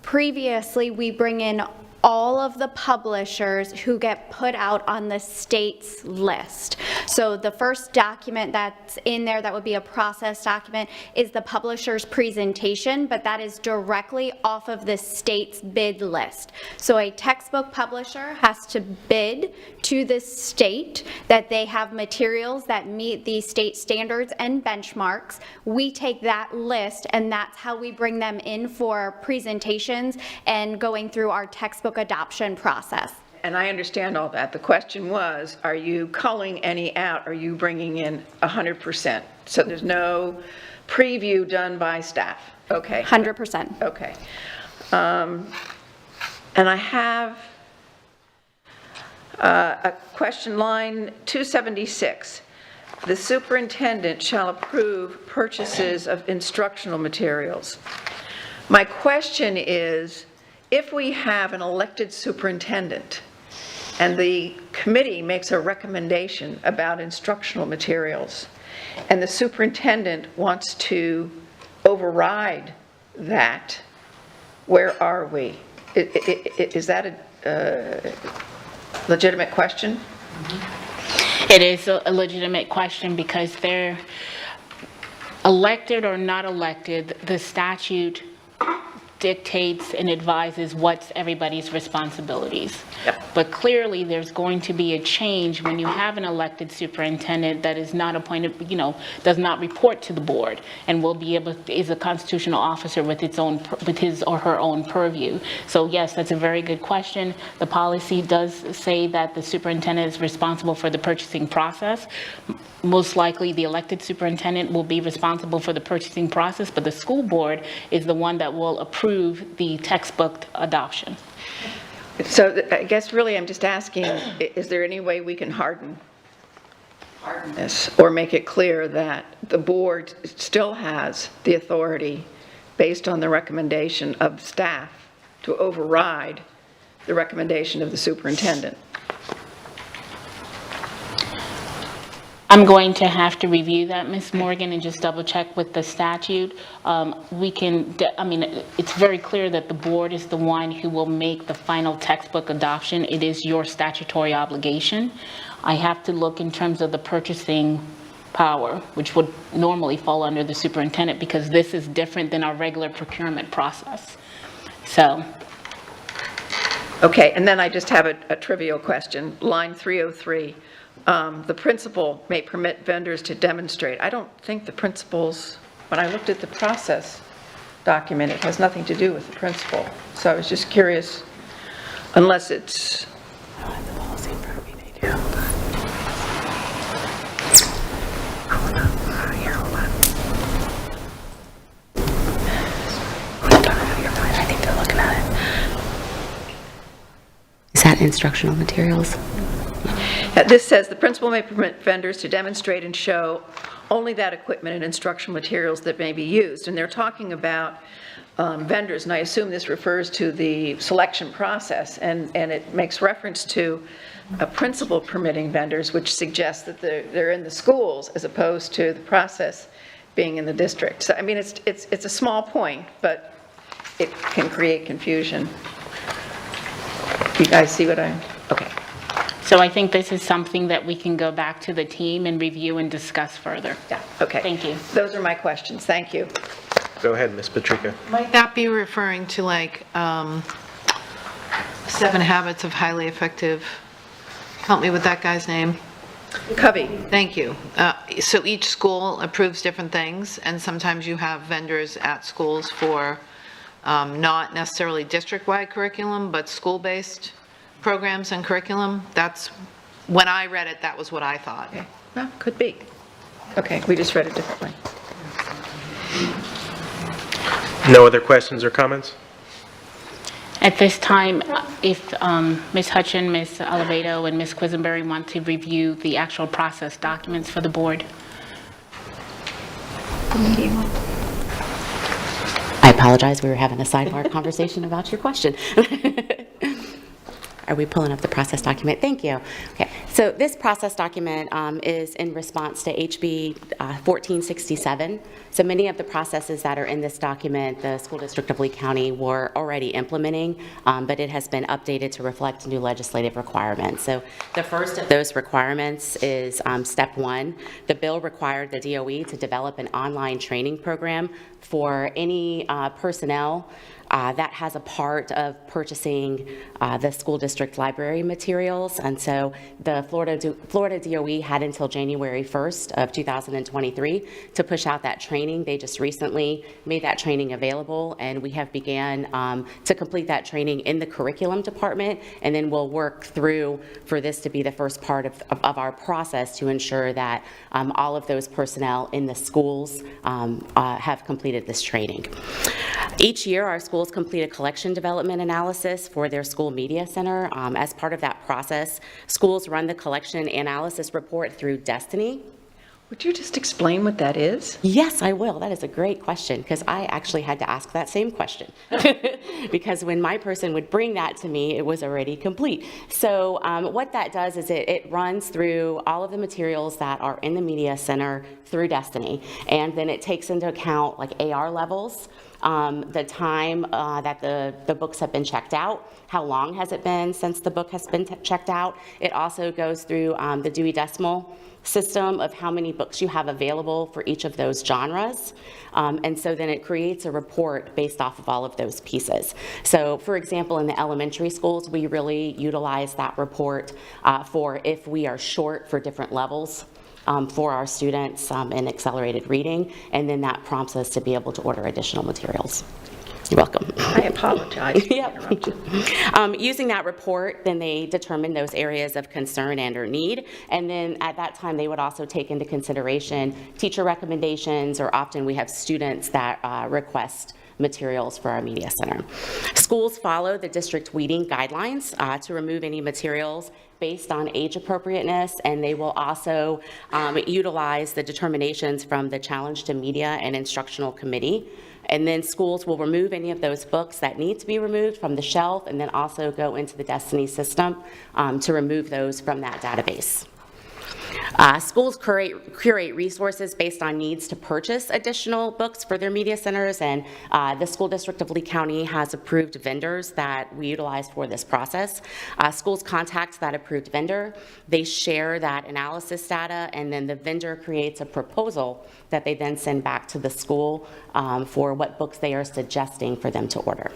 previously we bring in all of the publishers who get put out on the state's list. So the first document that's in there that would be a process document is the publisher's presentation, but that is directly off of the state's bid list. So a textbook publisher has to bid to the state that they have materials that meet the state standards and benchmarks. We take that list, and that's how we bring them in for presentations and going through our textbook adoption process. And I understand all that. The question was, are you culling any out? Are you bringing in 100%? So there's no preview done by staff? Okay. 100%. Okay. And I have a question, line 276. The superintendent shall approve purchases of instructional materials. My question is, if we have an elected superintendent and the committee makes a recommendation about instructional materials, and the superintendent wants to override that, where are we? Is that a legitimate question? It is a legitimate question because they're elected or not elected, the statute dictates and advises what's everybody's responsibilities. Yep. But clearly, there's going to be a change when you have an elected superintendent that is not appointed, does not report to the board and will be able, is a constitutional officer with his or her own purview. So yes, that's a very good question. The policy does say that the superintendent is responsible for the purchasing process. Most likely, the elected superintendent will be responsible for the purchasing process, but the school board is the one that will approve the textbook adoption. So I guess really I'm just asking, is there any way we can harden this or make it clear that the board still has the authority based on the recommendation of staff to override the recommendation of the superintendent? I'm going to have to review that, Ms. Morgan, and just double check with the statute. It's very clear that the board is the one who will make the final textbook adoption. It is your statutory obligation. I have to look in terms of the purchasing power, which would normally fall under the superintendent because this is different than our regular procurement process. So. Okay, and then I just have a trivial question. Line 303. The principal may permit vendors to demonstrate. I don't think the principals, when I looked at the process document, it has nothing to do with the principal. So I was just curious, unless it's... I think they're looking at it. Is that instructional materials? This says the principal may permit vendors to demonstrate and show only that equipment and instructional materials that may be used. And they're talking about vendors, and I assume this refers to the selection process, and it makes reference to a principal permitting vendors, which suggests that they're in the schools as opposed to the process being in the district. So, I mean, it's a small point, but it can create confusion. You guys see what I'm... Okay. So I think this is something that we can go back to the team and review and discuss further. Yeah, okay. Thank you. Those are my questions. Thank you. Go ahead, Ms. Patrica. Might that be referring to like 7 Habits of Highly Effective? Help me with that guy's name. Covey. Thank you. So each school approves different things, and sometimes you have vendors at schools for not necessarily district-wide curriculum, but school-based programs and curriculum. That's, when I read it, that was what I thought. Okay. Well, could be. Okay, we just read it differently. No other questions or comments? At this time, if Ms. Hutchin, Ms. Oliveto, and Ms. Quisenberry want to review the actual process documents for the board. I apologize, we were having a sidebar conversation about your question. Are we pulling up the process document? Thank you. Okay, so this process document is in response to HB 1467. So many of the processes that are in this document, the School District of Lee County were already implementing, but it has been updated to reflect new legislative requirements. So the first of those requirements is step 1. The bill required the DOE to develop an online training program for any personnel that has a part of purchasing the school district library materials. And so the Florida DOE had until January 1st of 2023 to push out that training. They just recently made that training available, and we have began to complete that training in the curriculum department, and then we'll work through for this to be the first part of our process to ensure that all of those personnel in the schools have completed this training. Each year, our schools complete a collection development analysis for their school media center. As part of that process, schools run the collection analysis report through Destiny. Would you just explain what that is? Yes, I will. That is a great question, because I actually had to ask that same question. Because when my person would bring that to me, it was already complete. So what that does is it runs through all of the materials that are in the media center through Destiny, and then it takes into account like AR levels, the time that the books have been checked out, how long has it been since the book has been checked out. It also goes through the Dewey Decimal System of how many books you have available for each of those genres. And so then it creates a report based off of all of those pieces. So for example, in the elementary schools, we really utilize that report for if we are short for different levels for our students in accelerated reading, and then that prompts us to be able to order additional materials. You're welcome. I apologize. Yep. Using that report, then they determine those areas of concern and or need, and then at that time they would also take into consideration teacher recommendations, or often we have students that request materials for our media center. Schools follow the district weeding guidelines to remove any materials based on age appropriateness, and they will also utilize the determinations from the Challenge to Media and Instructional Committee. And then schools will remove any of those books that need to be removed from the shelf, and then also go into the Destiny system to remove those from that database. Schools curate resources based on needs to purchase additional books for their media centers, and the School District of Lee County has approved vendors that we utilize for this process. Schools contact that approved vendor, they share that analysis data, and then the vendor creates a proposal that they then send back to the school for what books they are suggesting for them to order.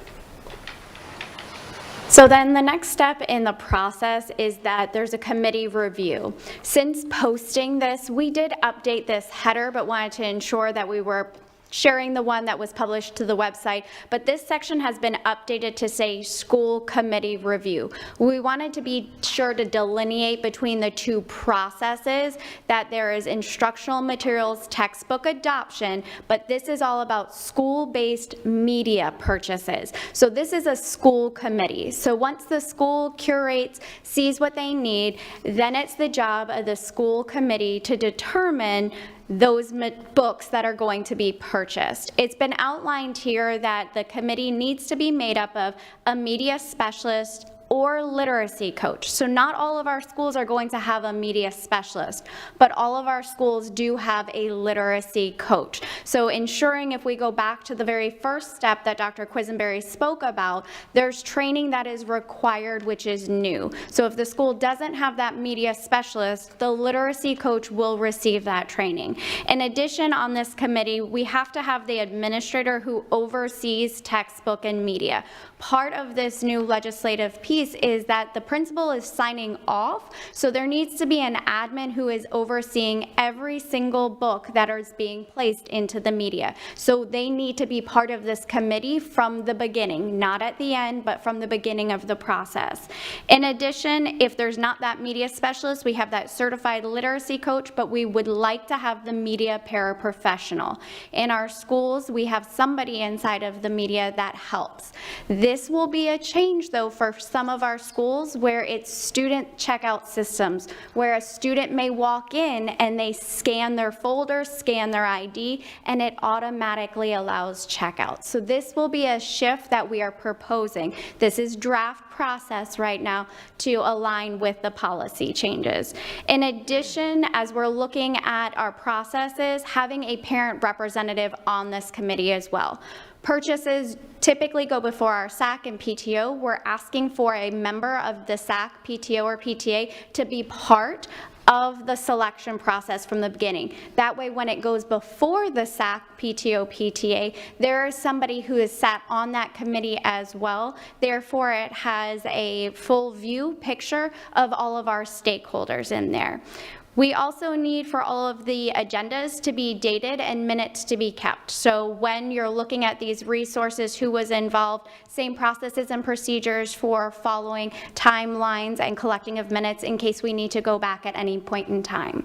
So then the next step in the process is that there's a committee review. Since posting this, we did update this header, but wanted to ensure that we were sharing the one that was published to the website, but this section has been updated to say school committee review. We wanted to be sure to delineate between the two processes, that there is instructional materials textbook adoption, but this is all about school-based media purchases. So this is a school committee. So once the school curates, sees what they need, then it's the job of the school committee to determine those books that are going to be purchased. It's been outlined here that the committee needs to be made up of a media specialist or literacy coach. So not all of our schools are going to have a media specialist, but all of our schools do have a literacy coach. So ensuring, if we go back to the very first step that Dr. Quisenberry spoke about, there's training that is required, which is new. So if the school doesn't have that media specialist, the literacy coach will receive that training. In addition, on this committee, we have to have the administrator who oversees textbook and media. Part of this new legislative piece is that the principal is signing off, so there needs to be an admin who is overseeing every single book that is being placed into the media. So they need to be part of this committee from the beginning, not at the end, but from the beginning of the process. In addition, if there's not that media specialist, we have that certified literacy coach, but we would like to have the media paraprofessional. In our schools, we have somebody inside of the media that helps. This will be a change, though, for some some of our schools where it's student checkout systems, where a student may walk in and they scan their folder, scan their ID, and it automatically allows checkout. So this will be a shift that we are proposing. This is draft process right now to align with the policy changes. In addition, as we're looking at our processes, having a parent representative on this committee as well. Purchases typically go before our SAC and PTO. We're asking for a member of the SAC, PTO, or PTA to be part of the selection process from the beginning. That way, when it goes before the SAC, PTO, PTA, there is somebody who has sat on that committee as well. Therefore, it has a full view picture of all of our stakeholders in there. We also need for all of the agendas to be dated and minutes to be kept. So when you're looking at these resources, who was involved, same processes and procedures for following timelines and collecting of minutes in case we need to go back at any point in time.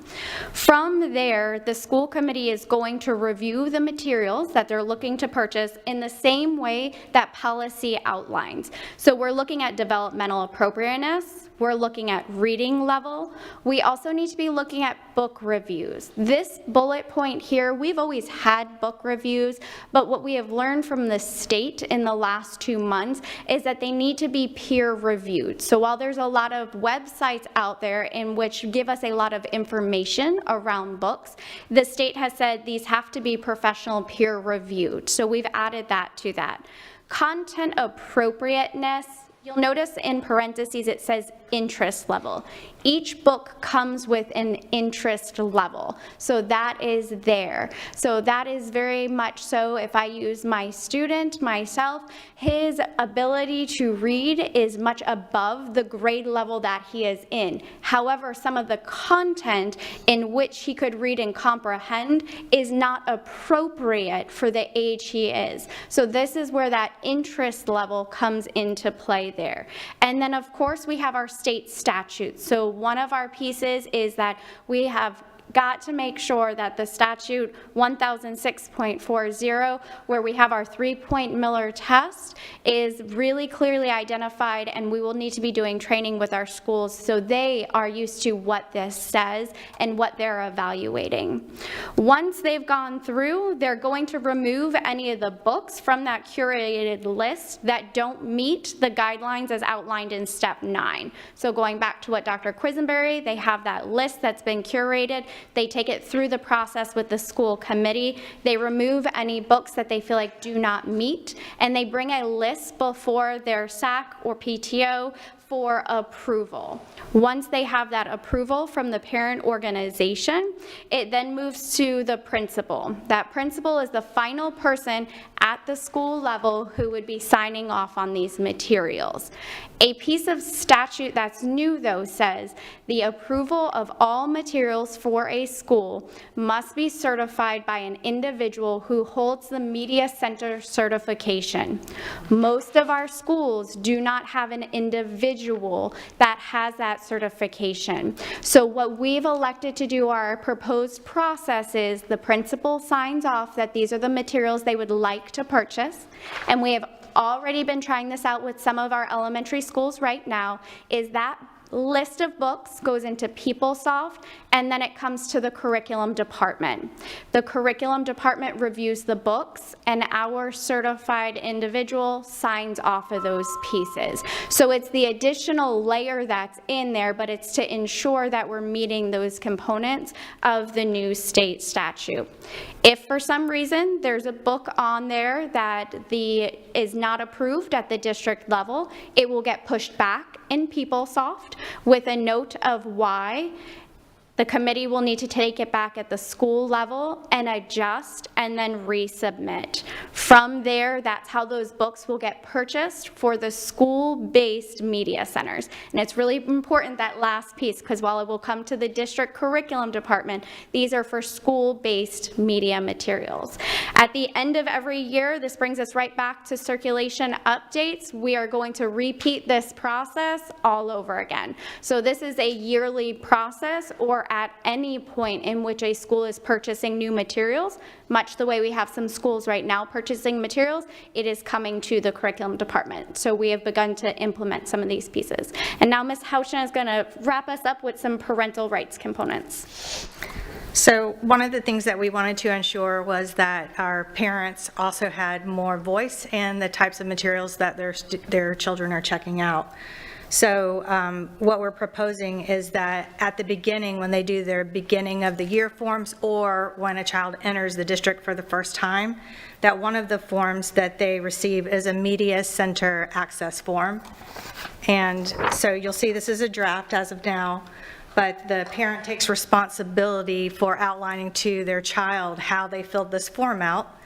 From there, the school committee is going to review the materials that they're looking to purchase in the same way that policy outlines. So we're looking at developmental appropriateness, we're looking at reading level. We also need to be looking at book reviews. This bullet point here, we've always had book reviews, but what we have learned from the state in the last 2 months is that they need to be peer reviewed. So while there's a lot of websites out there in which give us a lot of information around books, the state has said these have to be professional peer reviewed. So we've added that to that. Content appropriateness, you'll notice in parentheses it says interest level. Each book comes with an interest level, so that is there. So that is very much so, if I use my student, myself, his ability to read is much above the grade level that he is in. However, some of the content in which he could read and comprehend is not appropriate for the age he is. So this is where that interest level comes into play there. And then of course we have our state statutes. So one of our pieces is that we have got to make sure that the statute 1006.40, where we have our 3-point Miller test, is really clearly identified, and we will need to be doing training with our schools so they are used to what this says and what they're evaluating. Once they've gone through, they're going to remove any of the books from that curated list that don't meet the guidelines as outlined in step 9. So going back to what Dr. Quisenberry, they have that list that's been curated. They take it through the process with the school committee. They remove any books that they feel like do not meet, and they bring a list before their SAC or PTO for approval. Once they have that approval from the parent organization, it then moves to the principal. That principal is the final person at the school level who would be signing off on these materials. A piece of statute that's new, though, says the approval of all materials for a school must be certified by an individual who holds the Media Center certification. Most of our schools do not have an individual that has that certification. So what we've elected to do, our proposed process, is the principal signs off that these are the materials they would like to purchase, and we have already been trying this out with some of our elementary schools right now, is that list of books goes into PeopleSoft, and then it comes to the curriculum department. The curriculum department reviews the books, and our certified individual signs off of those pieces. So it's the additional layer that's in there, but it's to ensure that we're meeting those components of the new state statute. If for some reason there's a book on there that is not approved at the district level, it will get pushed back in PeopleSoft with a note of why. The committee will need to take it back at the school level and adjust and then resubmit. From there, that's how those books will get purchased for the school-based media centers. And it's really important, that last piece, because while it will come to the district curriculum department, these are for school-based media materials. At the end of every year, this brings us right back to circulation updates. We are going to repeat this process all over again. So this is a yearly process, or at any point in which a school is purchasing new materials, much the way we have some schools right now purchasing purchasing materials, it is coming to the curriculum department. So we have begun to implement some of these pieces. And now Ms. Houchin is going to wrap us up with some parental rights components. So one of the things that we wanted to ensure was that our parents also had more voice in the types of materials that their children are checking out. So what we're proposing is that at the beginning, when they do their beginning of the year forms, or when a child enters the district for the first time, that one of the forms that they receive is a media center access form. And so you'll see this is a draft as of now, but the parent takes responsibility for outlining to their child how they filled this form out.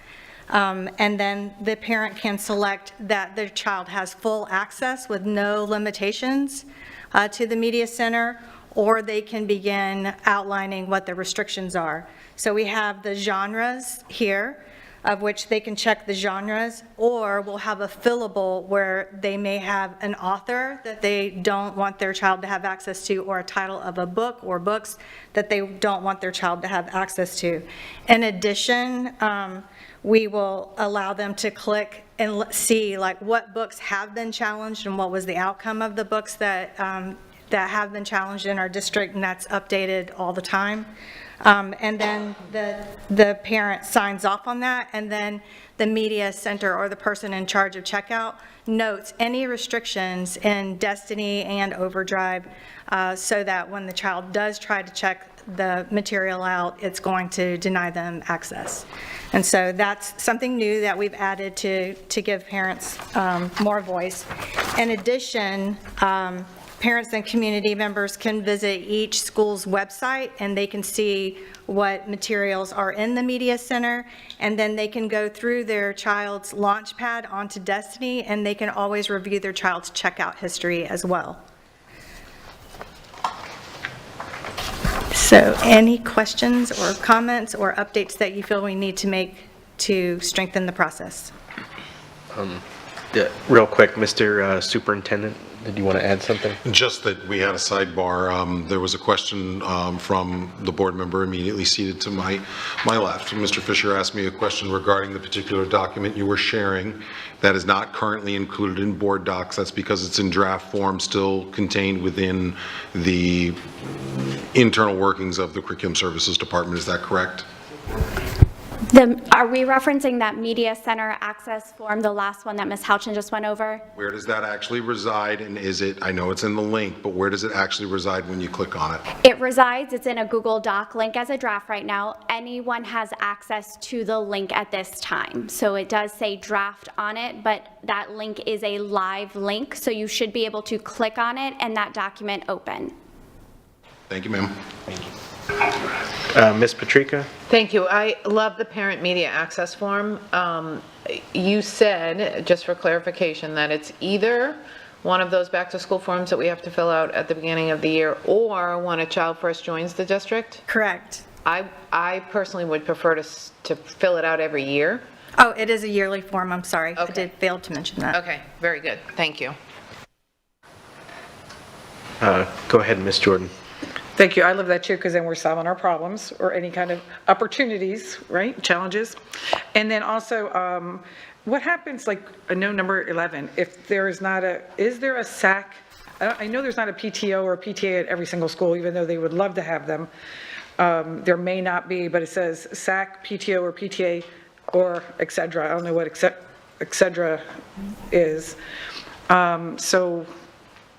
And then the parent can select that their child has full access with no limitations to the media center, or they can begin outlining what the restrictions are. So we have the genres here, of which they can check the genres, or we'll have a fillable where they may have an author that they don't want their child to have access to, or a title of a book or books that they don't want their child to have access to. In addition, we will allow them to click and see like what books have been challenged and what was the outcome of the books that have been challenged in our district, and that's updated all the time. And then the parent signs off on that, and then the media center or the person in charge of checkout notes any restrictions in Destiny and Overdrive, so that when the child does try to check the material out, it's going to deny them access. And so that's something new that we've added to give parents more voice. In addition, parents and community members can visit each school's website, and they can see what materials are in the media center, and then they can go through their child's launch pad onto Destiny, and they can always review their child's checkout history as well. So any questions or comments or updates that you feel we need to make to strengthen the process? Yeah, real quick, Mr. Superintendent, did you want to add something? Just that we had a sidebar. There was a question from the board member immediately seated to my left. Mr. Fisher asked me a question regarding the particular document you were sharing that is not currently included in board docs. That's because it's in draft form, still contained within the internal workings of the Curriculum Services Department. Is that correct? Are we referencing that media center access form, the last one that Ms. Houchin just went over? Where does that actually reside, and is it, I know it's in the link, but where does it actually reside when you click on it? It resides, it's in a Google Doc link as a draft right now. Anyone has access to the link at this time. So it does say draft on it, but that link is a live link, so you should be able to click on it and that document open. Thank you, ma'am. Thank you. Ms. Patrica? Thank you. I love the parent media access form. You said, just for clarification, that it's either one of those back to school forms that we have to fill out at the beginning of the year, or when a child first joins the district? Correct. I personally would prefer to fill it out every year. Oh, it is a yearly form, I'm sorry. Okay. I did fail to mention that. Okay, very good. Thank you. Go ahead, Ms. Jordan. Thank you. I love that too, because then we're solving our problems or any kind of opportunities, right? Challenges. And then also, what happens, like, I know number 11, if there is not is there a SAC? I know there's not a PTO or a PTA at every single school, even though they would love to have them. There may not be, but it says SAC, PTO, or PTA, or et cetera. I don't know what et cetera is. So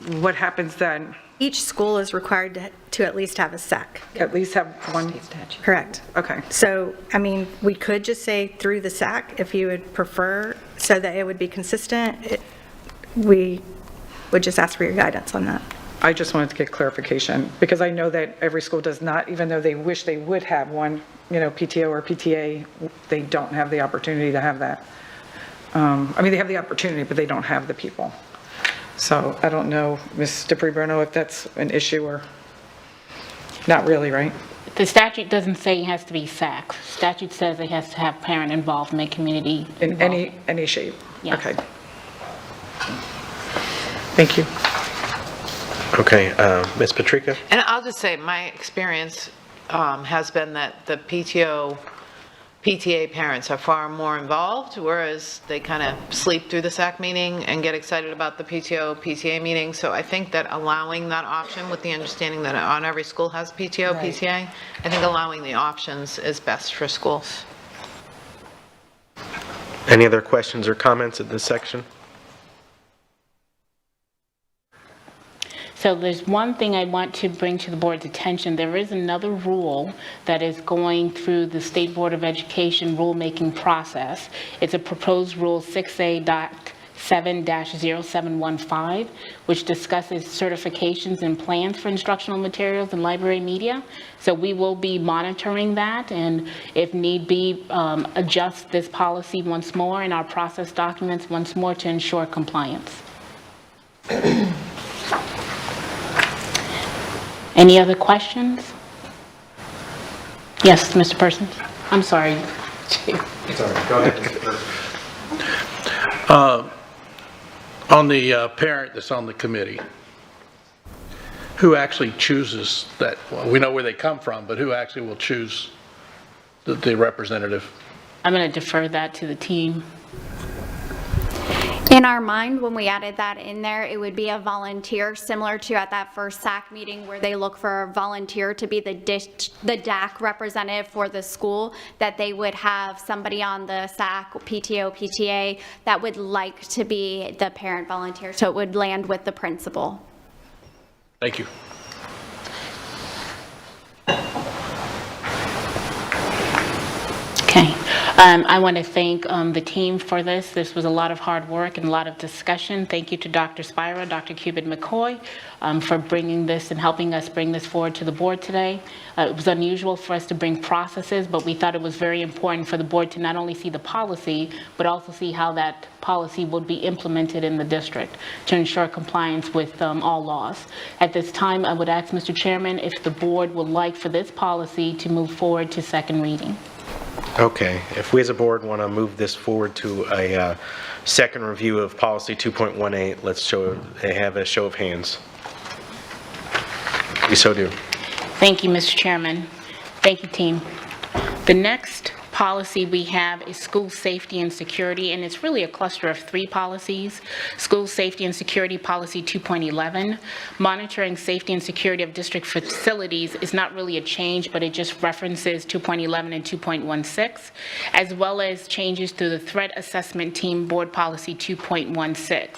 what happens then? Each school is required to at least have a SAC. At least have one? Correct. Okay. So, I mean, we could just say through the SAC if you would prefer, so that it would be consistent. We would just ask for your guidance on that. I just wanted to get clarification, because I know that every school does not, even though they wish they would have one, you know, PTO or PTA, they don't have the opportunity to have that. I mean, they have the opportunity, but they don't have the people. So I don't know, Ms. DePree-Bruno, if that's an issue or not really, right? The statute doesn't say it has to be SAC. Statute says it has to have parent involvement, community in any shape. Yes. Okay. Thank you. Okay, Ms. Patrica? And I'll just say my experience has been that the PTO PTA parents are far more involved, whereas they kind of sleep through the SAC meeting and get excited about the PTA meeting. So I think that allowing that option with the understanding that not every school has PTO, PTA, I think allowing the options is best for schools. Any other questions or comments at this section? So there's one thing I want to bring to the board's attention. There is another rule that is going through the State Board of Education rulemaking process. It's a proposed rule 6A.7-0715, which discusses certifications and plans for instructional materials and library media. So we will be monitoring that, and if need be, adjust this policy once more in our process documents once more to ensure compliance. Any other questions? Yes, Mr. Persons? I'm sorry. Sorry, go ahead, Mr. Burke. On the parent that's on the committee, who actually chooses that? Well, we know where they come from, but who actually will choose the representative? I'm going to defer that to the team. In our mind, when we added that in there, it would be a volunteer, similar to at that first SAC meeting where they look for a volunteer to be the DAC representative for the school, that they would have somebody on the SAC, PTO, PTA, that would like to be the parent volunteer. So it would land with the principal. Thank you. Okay. I want to thank the team for this. This was a lot of hard work and a lot of discussion. Thank you to Dr. Spira, Dr. Cupid McCoy, for bringing this and helping us bring this forward to the board today. It was unusual for us to bring processes, but we thought it was very important for the board to not only see the policy, but also see how that policy would be implemented in the district to ensure compliance with all laws. At this time, I would ask Mr. Chairman if the board would like for this policy to move forward to second reading. Okay, if we as a board want to move this forward to a second review of policy 2.18, let's have a show of hands. We so do. Thank you, Mr. Chairman. Thank you, team. The next policy we have is school safety and security, and it's really a cluster of 3 policies. School safety and security policy 2.11. Monitoring safety and security of district facilities is not really a change, but it just references 2.11 and 2.16, as well as changes to the threat assessment team board policy 2.16.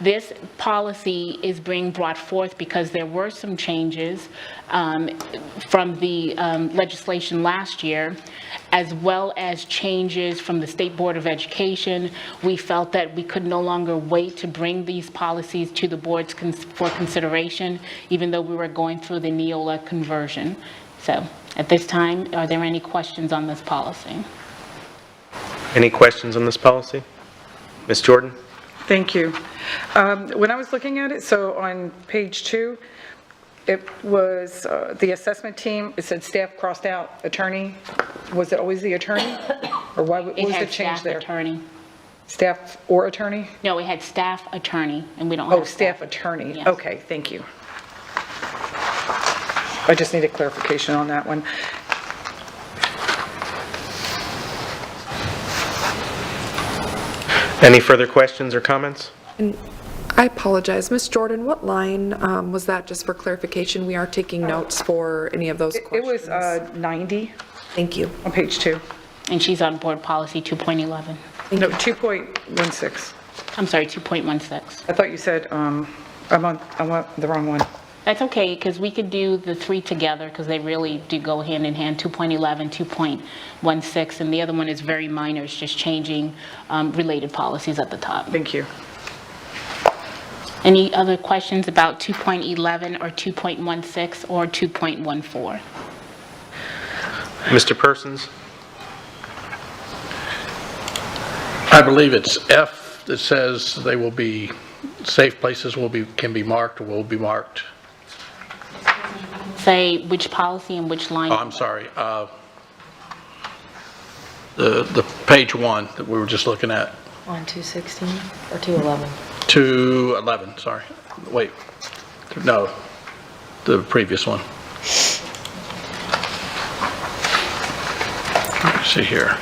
This policy is being brought forth because there were some changes from the legislation last year, as well as changes from the State Board of Education. We felt that we could no longer wait to bring these policies to the boards for consideration, even though we were going through the Neola conversion. So at this time, are there any questions on this policy? Any questions on this policy? Ms. Jordan? Thank you. When I was looking at it, so on page 2, it was the assessment team, it said staff crossed out attorney. Was it always the attorney? Or what was the change there? Staff attorney. Staff or attorney? No, we had staff attorney, and we don't have. Oh, staff attorney. Yes. Okay, thank you. I just needed clarification on that one. Any further questions or comments? And I apologize, Ms. Jordan, what line was that, just for clarification? We are taking notes for any of those questions. It was 90. Thank you. On page 2. And she's on board policy 2.11. No, 2.16. I'm sorry, 2.16. I thought you said, I'm on the wrong one. That's okay, because we could do the 3 together, because they really do go hand in hand, 2.11, 2.16, and the other one is very minor, it's just changing related policies at the top. Thank you. Any other questions about 2.11 or 2.16 or 2.14? Mr. Persons? I believe it's F that says they will be, safe places can be marked or will be marked. Say which policy and which line? Oh, I'm sorry. The page 1 that we were just looking at. On 216 or 211? 211, sorry. Wait, no, the previous one. see here.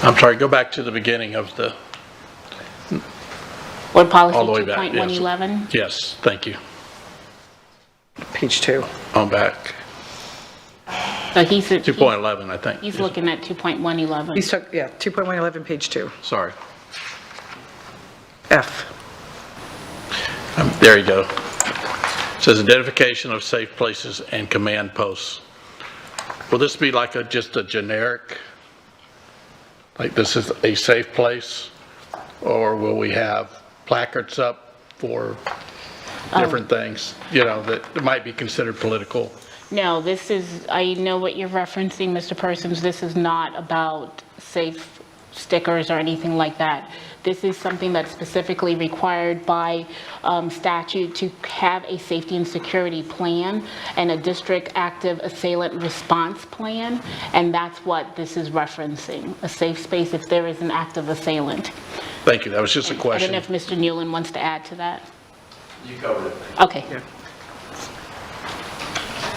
I'm sorry, go back to the beginning of the, Board policy all the way back. 2.111. Yes, thank you. Page 2. On back. So he's 2.11, I think. He's looking at 2.111. He's took, yeah, 2.111, page 2. Sorry. F. There you go. It says identification of safe places and command posts. Will this be like just a generic, like this is a safe place? Or will we have placards up for different things, you know, that might be considered political? No, this is, I know what you're referencing, Mr. Persons. This is not about safe stickers or anything like that. This is something that's specifically required by statute to have a safety and security plan and a district active assailant response plan, and that's what this is referencing, a safe space if there is an active assailant. Thank you, that was just a I question. don't know if Mr. Newland wants to add to that. You covered it. Okay.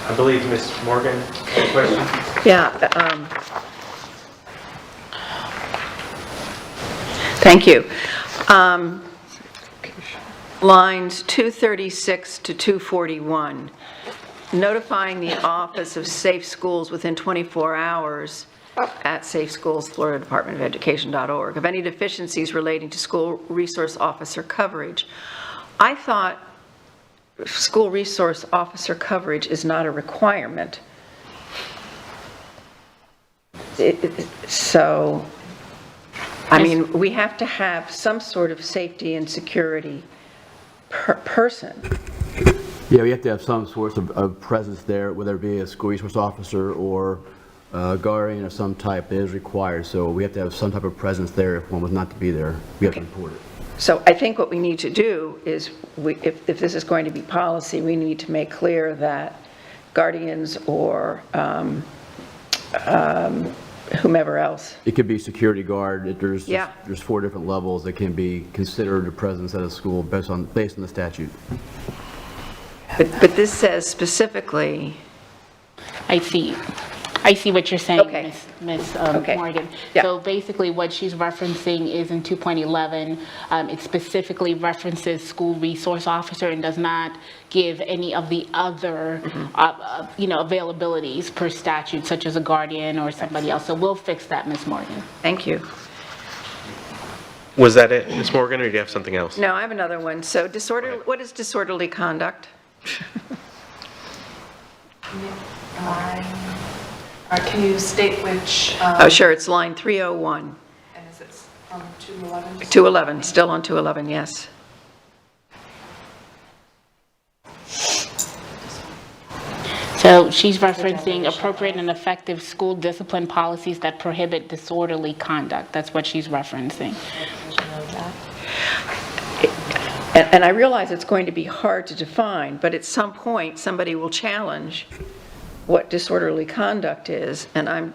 I believe Ms. Morgan had a question? Yeah. Thank you. Lines 236 to 241, notifying the Office of Safe Schools within 24 hours at Safe Schools, Florida Department of Education.org, of any deficiencies relating to school resource officer coverage. I thought school resource officer coverage is not a requirement. So, I mean, we have to have some sort of safety and security person. Yeah, we have to have some sort of presence there, whether it be a school resource officer or a guardian of some type that is required. So we have to have some type of presence there. If one was not to be there, we have to report it. So I think what we need to do is, if this is going to be policy, we need to make clear that guardians or whomever else. It could be security guard. There's 4 different levels that can be considered a presence at a school based on the statute. But this says specifically. I see what you're saying, Ms. Morgan. Yeah. So basically what she's referencing is in 2.11, it specifically references school resource officer and does not give any of the other, availabilities per statute, such as a guardian or somebody else. So we'll fix that, Ms. Morgan. Thank you. Was that it, Ms. Morgan, or do you have something else? No, I have another one. So what is disorderly conduct? Can you state which? Oh, sure, it's line 301. And is it from 211? 211, still on 211, yes. So she's referencing appropriate and effective school discipline policies that prohibit disorderly conduct. That's what she's referencing. And I realize it's going to be hard to define, but at some point, somebody will challenge what disorderly conduct is, and I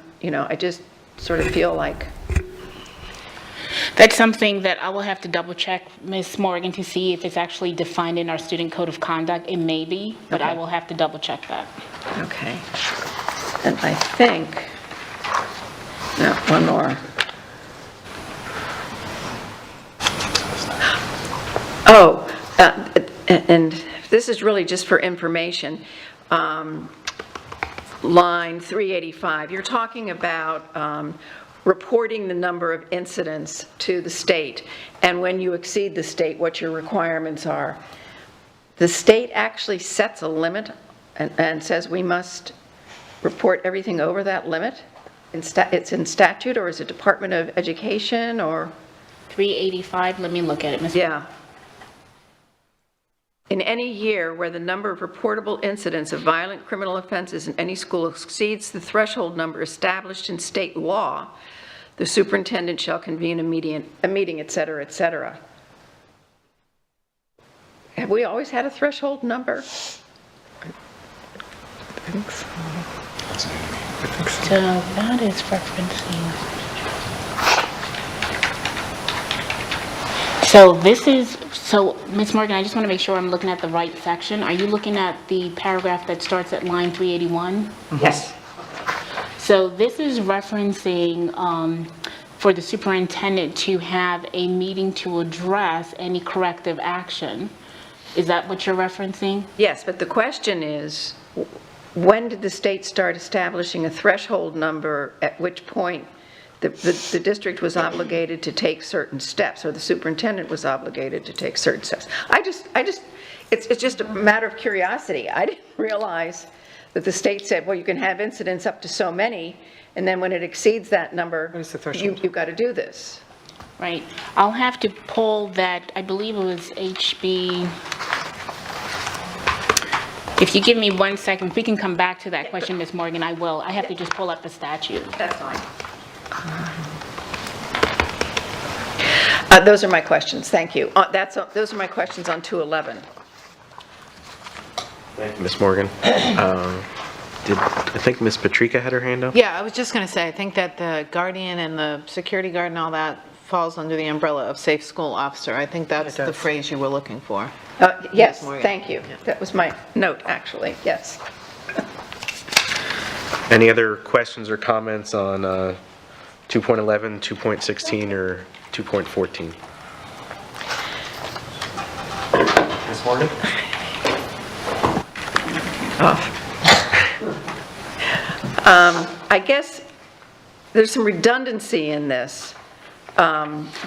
just sort of feel like. That's something that I will have to double check, Ms. Morgan, to see if it's actually defined in our student code of conduct. It may be, but I will have to double check that. Okay. And I think, no, one more. Oh, and this is really just for information. Line 385, you're talking about reporting the number of incidents to the state, and when you exceed the state, what your requirements are. The state actually sets a limit and says we must report everything over that limit? It's in statute, or is it Department of Education, or? 385, let me look at it, Ms. Yeah. In any year where the number of reportable incidents of violent criminal offenses in any school exceeds the threshold number established in state law, the superintendent shall convene a meeting, et cetera, et cetera. Have we always had a threshold number? I think so. So that is referencing. So this is, so Ms. Morgan, I just want to make sure I'm looking at the right section. Are you looking at the paragraph that starts at line 381? Yes. So this is referencing for the superintendent to have a meeting to address any corrective action. Is that what you're referencing? Yes, but the question is, when did the state start establishing a threshold number at which point the district was obligated to take certain steps, or the superintendent was obligated to take certain steps? It's just a matter of curiosity. I didn't realize that the state said, well, you can have incidents up to so many, and then when it exceeds that number, you've got to do this. Right. I'll have to pull that, I believe it was HB. If you give me 1 second, if we can come back to that question, Ms. Morgan, I will. I have to just pull up the statute. That's fine. Those are my questions. Thank you. Those are my questions on 211. Thank you, Ms. Morgan. I think Ms. Patrica had her hand up? Yeah, I was just going to say, I think that the guardian and the security guard and all that falls under the umbrella of safe school officer. I think that's the phrase you were looking for. Yes, Morgan. thank you. That was my note, actually, yes. Any other questions or comments on 2.11, 2.16, or 2.14? Ms. Morgan? I guess there's some redundancy in this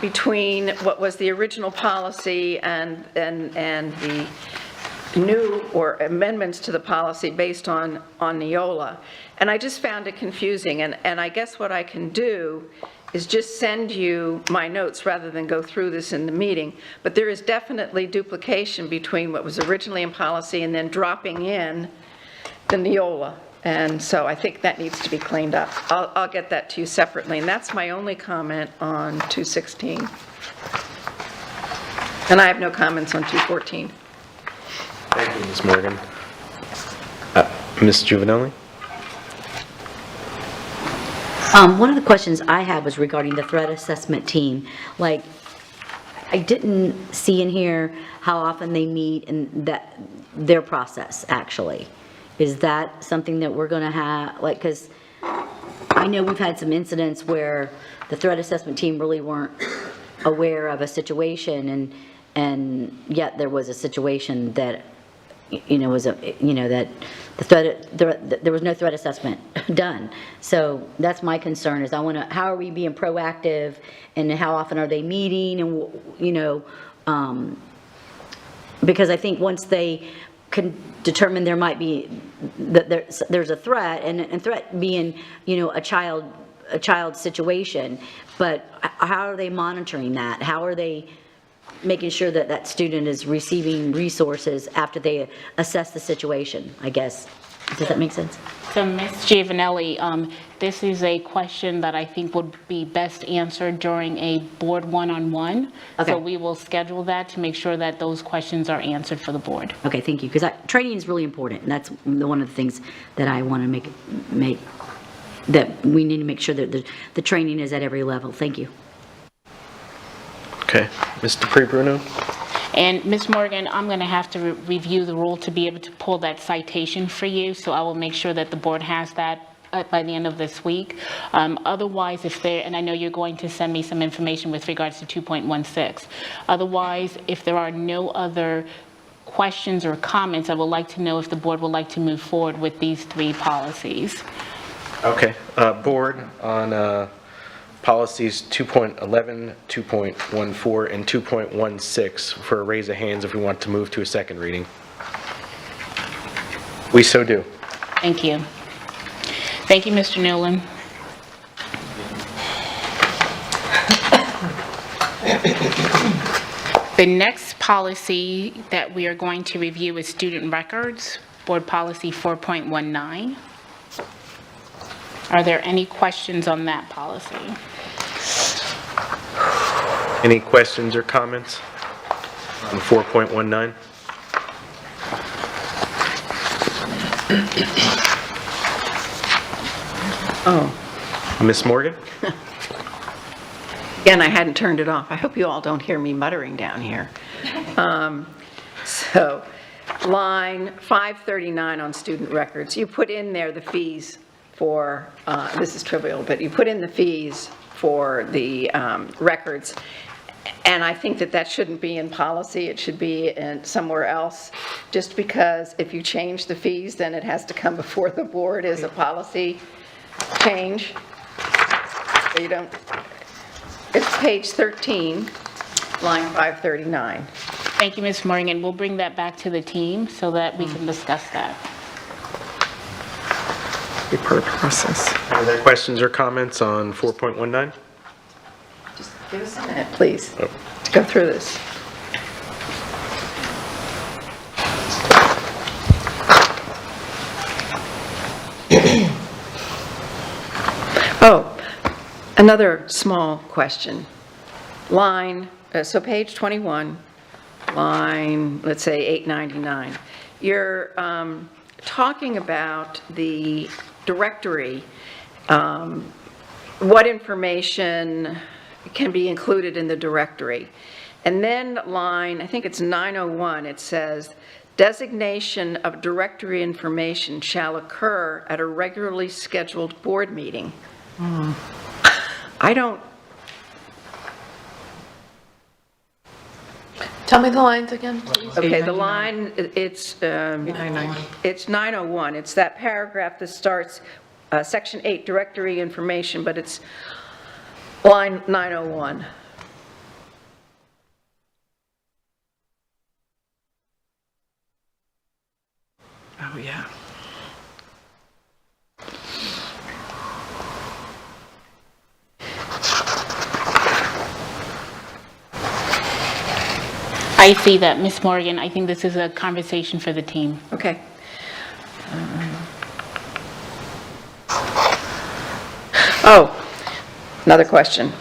between what was the original policy and the new or amendments to the policy based on Neola. And I just found it confusing. And I guess what I can do is just send you my notes rather than go through this in the meeting. But there is definitely duplication between what was originally in policy and then dropping in the Neola. And so I think that needs to be cleaned up. I'll get that to you separately. And that's my only comment on 216. And I have no comments on 214. Thank you, Ms. Morgan. Ms. Giovanelli? One of the questions I had was regarding the threat assessment team. Like, I didn't see in here how often they meet and that their process, actually. Is that something that we're going to have, like, because I know we've had some incidents where the threat assessment team really weren't aware of a situation, and yet there was a situation that, was that there was no threat assessment done. So that's my concern, is how are we being proactive, and how often are they meeting, and, because I think once they can determine there might be, that there's a threat, and threat being, a child situation, but how are they monitoring that? How are they making sure that that student is receiving resources after they assess the situation, I guess? Does that make sense? So Ms. Giovanelli, this is a question that I think would be best answered during a board one-on-one. Okay. So we will schedule that to make sure that those questions are answered for the board. Okay, thank you, because training is really important, and that's one of the things that I want to make that we need to make sure that the training is at every level. Thank you. Okay. Ms. Dupree-Bruno? And Ms. Morgan, I'm going to have to review the rule to be able to pull that citation for you, so I will make sure that the board has that by the end of this week. Otherwise, and I know you're going to send me some information with regards to 2.16. Otherwise, if there are no other questions or comments, I would like to know if the board would like to move forward with these 3 policies. Okay. Board on policies 2.11, 2.14, and 2.16 for a raise of hands if we want to move to a second reading. We so do. Thank you. Thank you, Mr. Newland. The next policy that we are going to review is student records, Board Policy 4.19. Are there any questions on that policy? Any questions or comments on 4.19? Ms. Morgan? Again, I hadn't turned it off. I hope you all don't hear me muttering down here. So, line 539 on student records, you put in there the fees for, this is trivial, but you put in the fees for the records. And I think that that shouldn't be in policy, it should be in somewhere else, just because if you change the fees, then it has to come before the board as a policy change. So you don't, it's page 13, line 539. Thank you, Ms. Morgan. We'll bring that back to the team so that we can discuss that. Per process. Are there questions or comments on 4.19? Just give us a minute, please, to go through this. Oh, another small question. Line, so page 21, line, let's say 899. You're talking about the directory, what information can be included in the directory. And then line, I think it's 901, it says, designation of directory information shall occur at a regularly scheduled board meeting. I don't, Tell me the lines again, please. okay, the line, it's 901. It's that paragraph that starts, section 8, directory information, but it's line 901. Oh, yeah. I see that, Ms. Morgan. I think this is a conversation for the team. Okay. Oh, another question.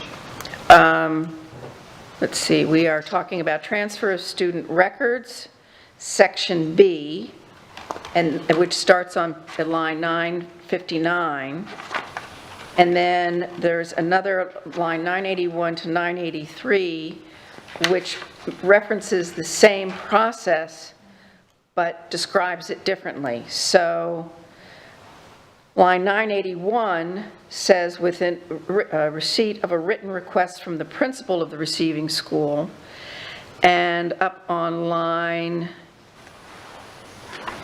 Let's see, we are talking about transfer of student records, section B, and which starts on line 959. And then there's another line 981 to 983, which references the same process but describes it differently. So line 981 says within receipt of a written request from the principal of the receiving school, and up on line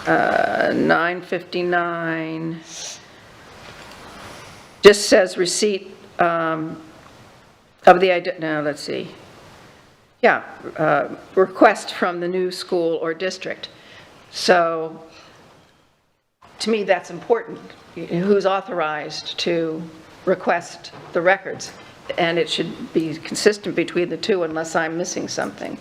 959 just says receipt of the, no, let's see. Yeah, request from the new school or district. So, to me, that's important. Who's authorized to request the records? And it should be consistent between the two unless I'm missing something.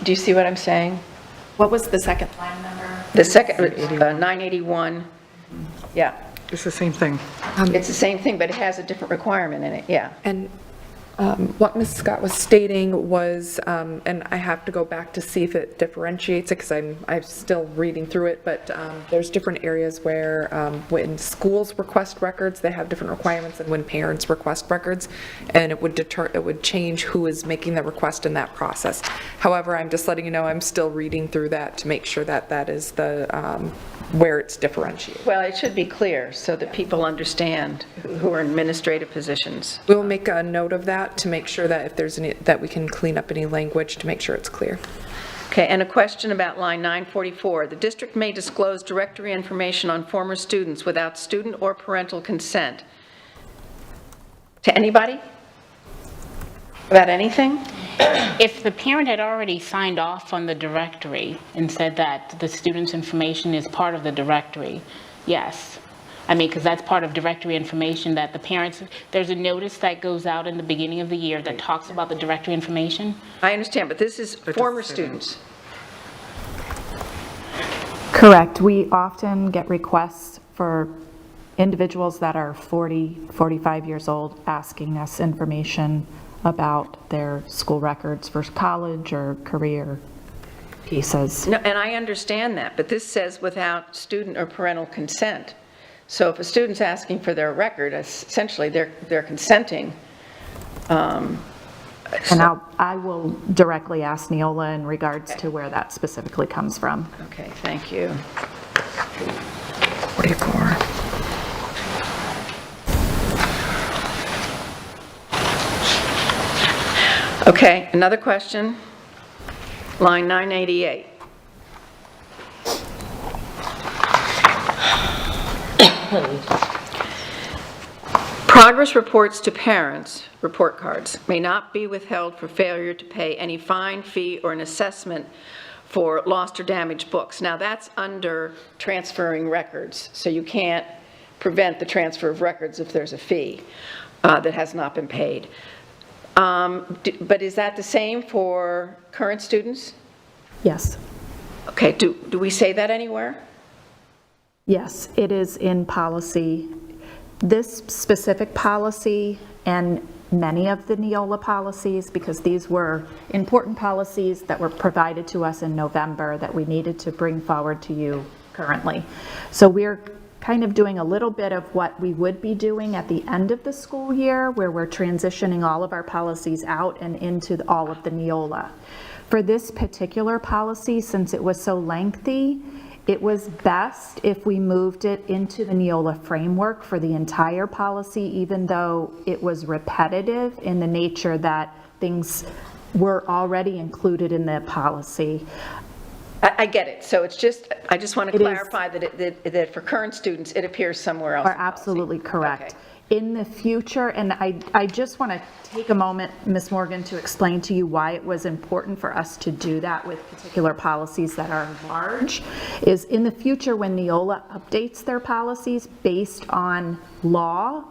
Do you see what I'm saying? What was the second line number? The second, 981, yeah. It's the same thing. It's the same thing, but it has a different requirement in it, yeah. And what Ms. Scott was stating was, and I have to go back to see if it differentiates it because I'm still reading through it, but there's different areas where when schools request records, they have different requirements than when parents request records, and it would change who is making the request in that process. However, I'm just letting you know I'm still reading through that to make sure that that is the where it's differentiated. Well, it should be clear so that people understand who are in administrative positions. We'll make a note of that to make sure that if there's any, that we can clean up any language to make sure it's clear. Okay, and a question about line 944. The district may disclose directory information on former students without student or parental consent. To anybody? About anything? If the parent had already signed off on the directory and said that the student's information is part of the directory, yes. I mean, because that's part of directory information that the parents, there's a notice that goes out in the beginning of the year that talks about the directory information. I understand, but this is former students. Correct. We often get requests for individuals that are 40, 45 years old asking us information about their school records for college or career pieces. No, and I understand that, but this says without student or parental consent. So if a student's asking for their record, essentially they're consenting. And I will directly ask Neola in regards to where that specifically comes from. Okay, thank you. 44. Okay, another question. Line 988. Progress reports to parents, report cards, may not be withheld for failure to pay any fine, fee, or an assessment for lost or damaged books. Now, that's under transferring records, so you can't prevent the transfer of records if there's a fee that has not been paid. But is that the same for current students? Yes. Okay, do we say that anywhere? Yes, it is in policy. This specific policy and many of the Neola policies, because these were important policies that were provided to us in November that we needed to bring forward to you currently. So we're kind of doing a little bit of what we would be doing at the end of the school year, where we're transitioning all of our policies out and into all of the Neola. For this particular policy, since it was so lengthy, it was best if we moved it into the Neola framework for the entire policy, even though it was repetitive in the nature that things were already included in the policy. I get it. So it's just, I just want to clarify that for current students, it appears somewhere else. Are absolutely correct. In the future, and I just want to take a moment, Ms. Morgan, to explain to you why it was important for us to do that with particular policies that are large, is in the future when Neola updates their policies based on law,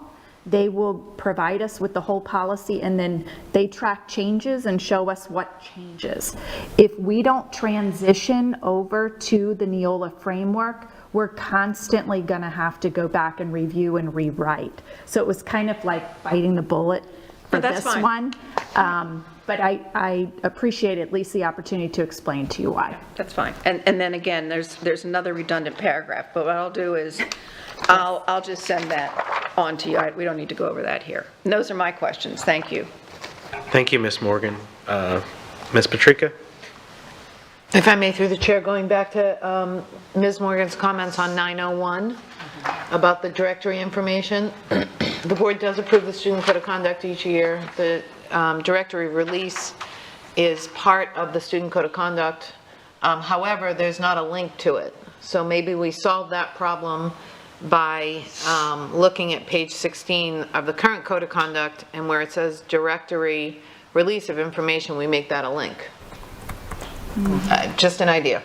they will provide us with the whole policy and then they track changes and show us what changes. If we don't transition over to the Neola framework, we're constantly going to have to go back and review and rewrite. So it was kind of like biting the bullet for this one. But I appreciate at least the opportunity to explain to you why. That's fine. And then again, there's another redundant paragraph, but what I'll do is I'll just send that on to you. We don't need to go over that here. And those are my questions. Thank you. Thank you, Ms. Morgan. Ms. Patrica? If I may, through the chair, going back to Ms. Morgan's comments on 901 about the directory information, the board does approve the student code of conduct each year. The directory release is part of the student code of conduct. However, there's not a link to it. So maybe we solve that problem by looking at page 16 of the current code of conduct, and where it says directory release of information, we make that a link. Just an idea.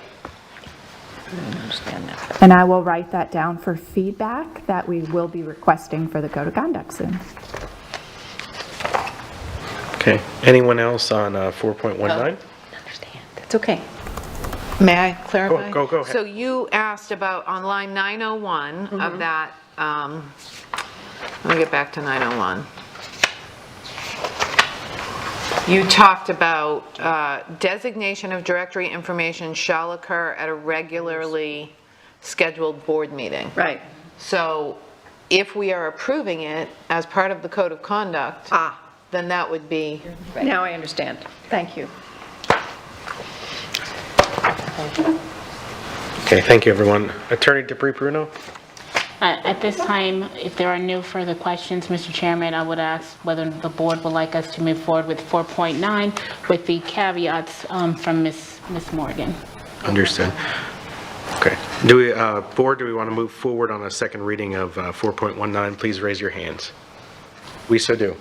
And I will write that down for feedback that we will be requesting for the code of conduct soon. Okay. Anyone else on 4.19? It's okay. May I clarify? Go ahead. So you asked about on line 901 of that, let me get back to 901. You talked about designation of directory information shall occur at a regularly scheduled board meeting. Right. So if we are approving it as part of the code of conduct, then that would be. Now I understand. Thank you. Okay, thank you, everyone. Attorney Dupree Bruno? At this time, if there are no further questions, Mr. Chairman, I would ask whether the board would like us to move forward with 4.9 with the caveats from Ms. Morgan. Understood. Okay. Board, do we want to move forward on a second reading of 4.19? Please raise your hands. We so do.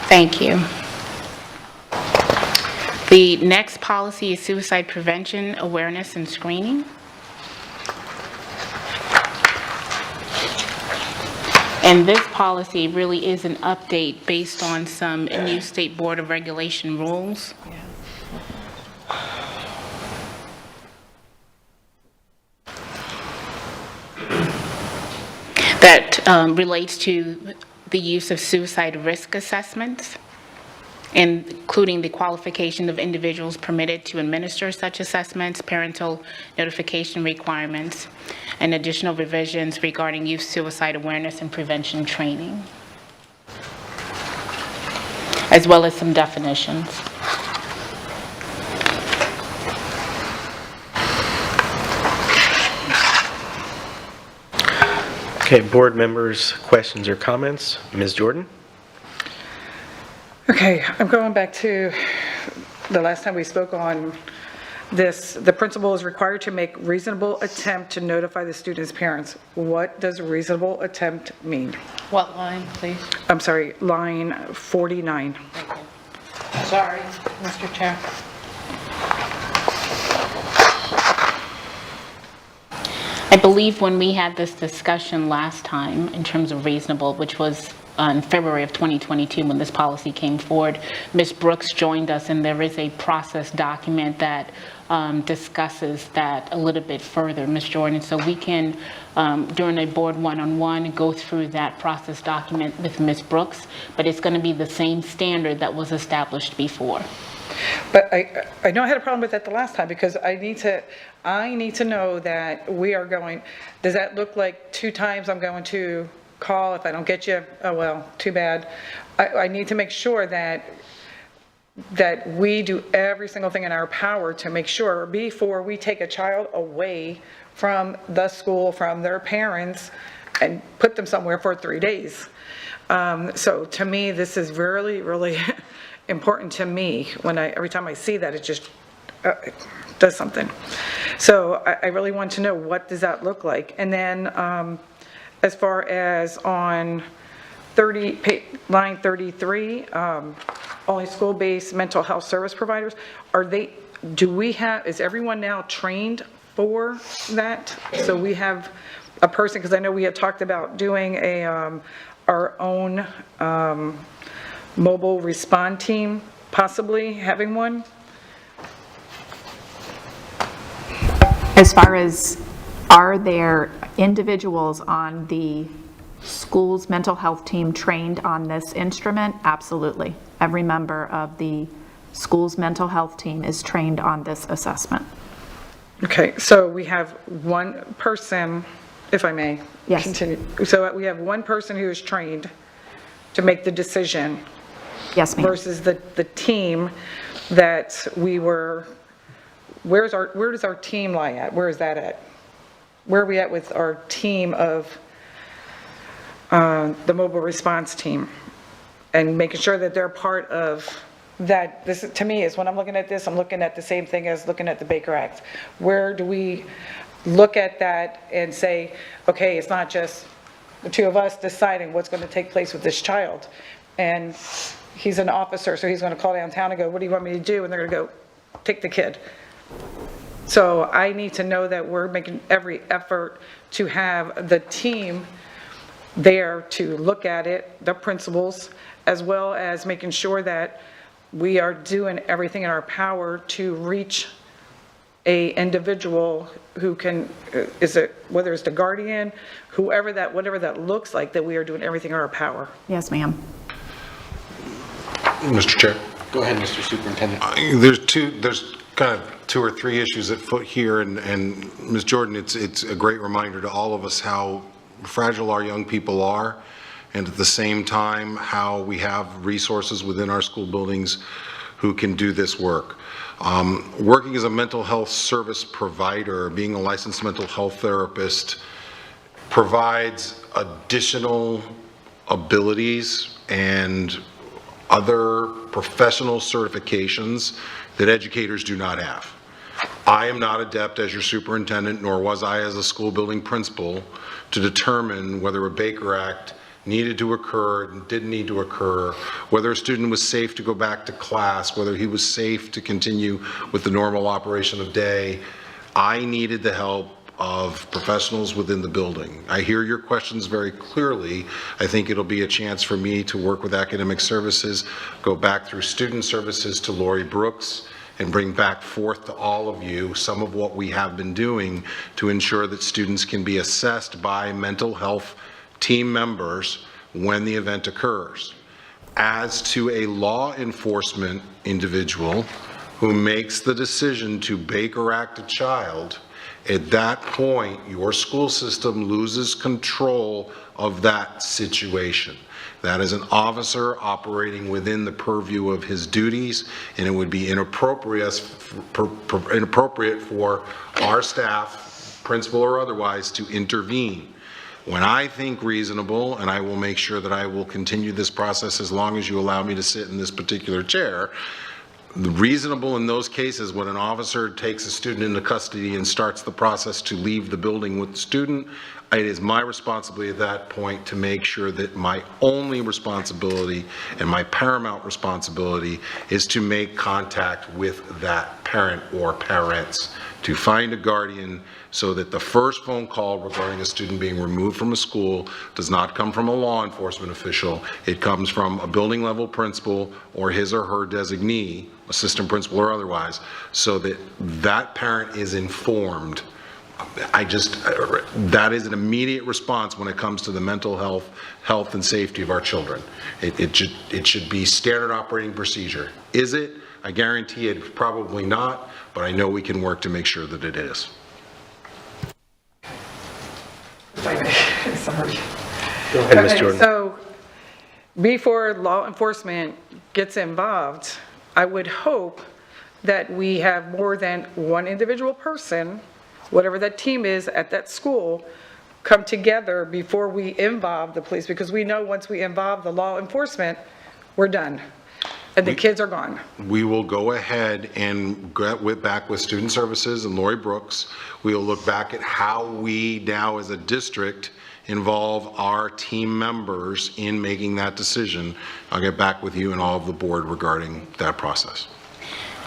Thank you. The next policy is suicide prevention, awareness, and screening. And this policy really is an update based on some new State Board of Regulation rules. relates to the use of suicide risk assessments, including the qualification of individuals permitted to administer such assessments, parental notification requirements, and additional revisions regarding youth suicide awareness and prevention training, as well as some definitions. Okay, board members, questions or comments? Ms. Jordan? Okay, I'm going back to the last time we spoke on this. The principal is required to make reasonable attempt to notify the student's parents. What does reasonable attempt mean? What line, please? I'm sorry, line 49. Sorry, Mr. Chair. I believe when we had this discussion last time in terms of reasonable, which was in February of 2022 when this policy came forward, Ms. Brooks joined us, and there is a process document that discusses that a little bit further, Ms. Jordan. So we can, during a board one-on-one, go through that process document with Ms. Brooks, but it's going to be the same standard that was established before. But I know I had a problem with that the last time, because I need to know that we are going, does that look like 2 times I'm going to call? If I don't get you, oh well, too bad. I need to make sure that we do every single thing in our power to make sure before we take a child away from the school, from their parents, and put them somewhere for 3 days. So to me, this is really, really important to me. Every time I see that, it just it does something. So I really want to know, what does that look like? And then as far as on line 33, only school-based mental health service providers, is everyone now trained for that? So we have a person, because I know we had talked about doing our own mobile respond team, possibly having one? As far as, are there individuals on the school's mental health team trained on this instrument? Absolutely. Every member of the school's mental health team is trained on this assessment. Okay, so we have one person, if I may. Yes. Continue. So we have one person who is trained to make the decision. Yes, ma'am. Versus the team that we were, where does our team lie at? Where is that at? Where are we at with our team of the mobile response team? And making sure that they're part of that. This, to me, is when I'm looking at this, I'm looking at the same thing as looking at the Baker Act. Where do we look at that and say, okay, it's not just the 2 of us deciding what's going to take place with this child. And he's an officer, so he's going to call downtown and go, what do you want me to do? And they're going to go, take the kid. So I need to know that we're making every effort to have the team there to look at it, the principals, as well as making sure that we are doing everything in our power to reach a individual who can, whether it's the guardian, whatever that looks like, that we are doing everything in our power. Yes, ma'am. Mr. Chair. Go ahead, Mr. Superintendent. There's kind of 2 or 3 issues at foot here, and Ms. Jordan, it's a great reminder to all of us how fragile our young people are, and at the same time how we have resources within our school buildings who can do this work. Working as a mental health service provider, being a licensed mental health therapist, provides additional abilities and other professional certifications that educators do not have. I am not adept as your superintendent, nor was I as a school building principal, to determine whether a Baker Act needed to occur and didn't need to occur, whether a student was safe to go back to class, whether he was safe to continue with the normal operation of day. I needed the help of professionals within the building. I hear your questions very clearly. I think it'll be a chance for me to work with academic services, go back through student services to Lori Brooks, and bring back forth to all of you some of what we have been doing to ensure that students can be assessed by mental health team members when the event occurs. As to a law enforcement individual who makes the decision to bake or act a child, at that point, your school system loses control of that situation. That is an officer operating within the purview of his duties, and it would be inappropriate for our staff, principal or otherwise, to intervene. When I think reasonable, and I will make sure that I will continue this process as long as you allow me to sit in this particular chair, reasonable in those cases when an officer takes a student into custody and starts the process to leave the building with the student, it is my responsibility at that point to make sure that my only responsibility and my paramount responsibility is to make contact with that parent or parents, to find a guardian, so that the first phone call regarding a student being removed from a school does not come from a law enforcement official. It comes from a building level principal or his or her designee, assistant principal or otherwise, so that that parent is informed. That is an immediate response when it comes to the mental health and safety of our children. It should be standard operating procedure. Is it? I guarantee it's probably not, but I know we can work to make sure that it is. Sorry. Go ahead, Ms. Jordan. So before law enforcement gets involved, I would hope that we have more than one individual person, whatever that team is at that school, come together before we involve the police, because we know once we involve the law enforcement, we're done, and the kids are gone. We will go ahead and get back with Student Services and Lori Brooks. We will look back at how we now as a district involve our team members in making that decision. I'll get back with you and all of the board regarding that process.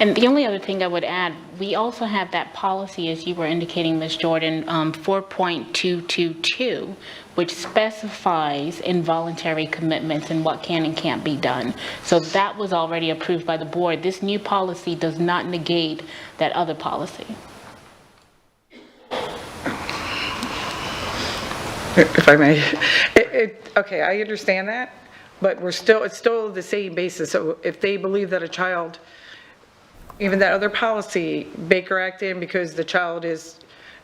And the only other thing I would add, we also have that policy, as you were indicating, Ms. Jordan, 4.222, which specifies involuntary commitments and what can and can't be done. So that was already approved by the board. This new policy does not negate that other policy. If I may, okay, I understand that, but it's still the same basis. So if they believe that a child, even that other policy, Baker Act in because the child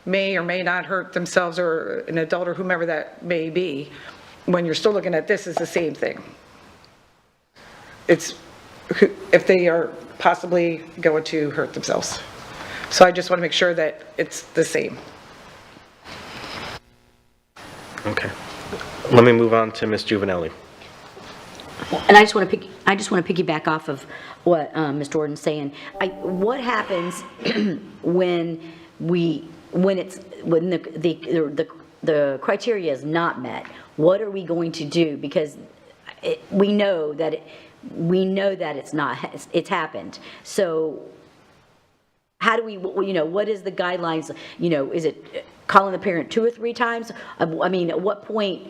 may or may not hurt themselves, or an adult or whomever that may be, when you're still looking at this, is the same thing. It's if they are possibly going to hurt themselves. So I just want to make sure that it's the same. Okay. Let me move on to Ms. Juvenelli. And I just want to piggyback off of what Ms. Jordan's saying. What happens when the criteria is not met? What are we going to do? Because we know that it's happened. So how do we, what is the guidelines? Is it calling the parent 2 or 3 times? I mean, at what point,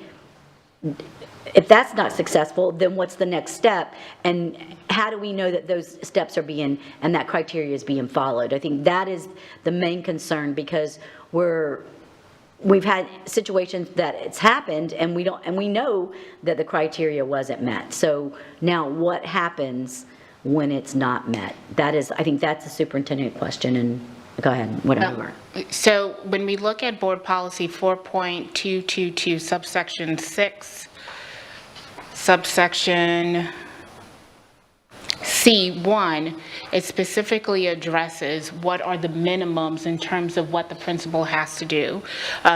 if that's not successful, then what's the next step? And how do we know that those steps are being, and that criteria is being followed? I think that is the main concern, because we've had situations that it's happened and we know that the criteria wasn't met. So now what happens when it's not met? I think that's a superintendent question, and go ahead, whatever. So when we look at board policy 4.222 subsection 6, subsection C1, it specifically addresses what are the minimums in terms of what the principal has to do.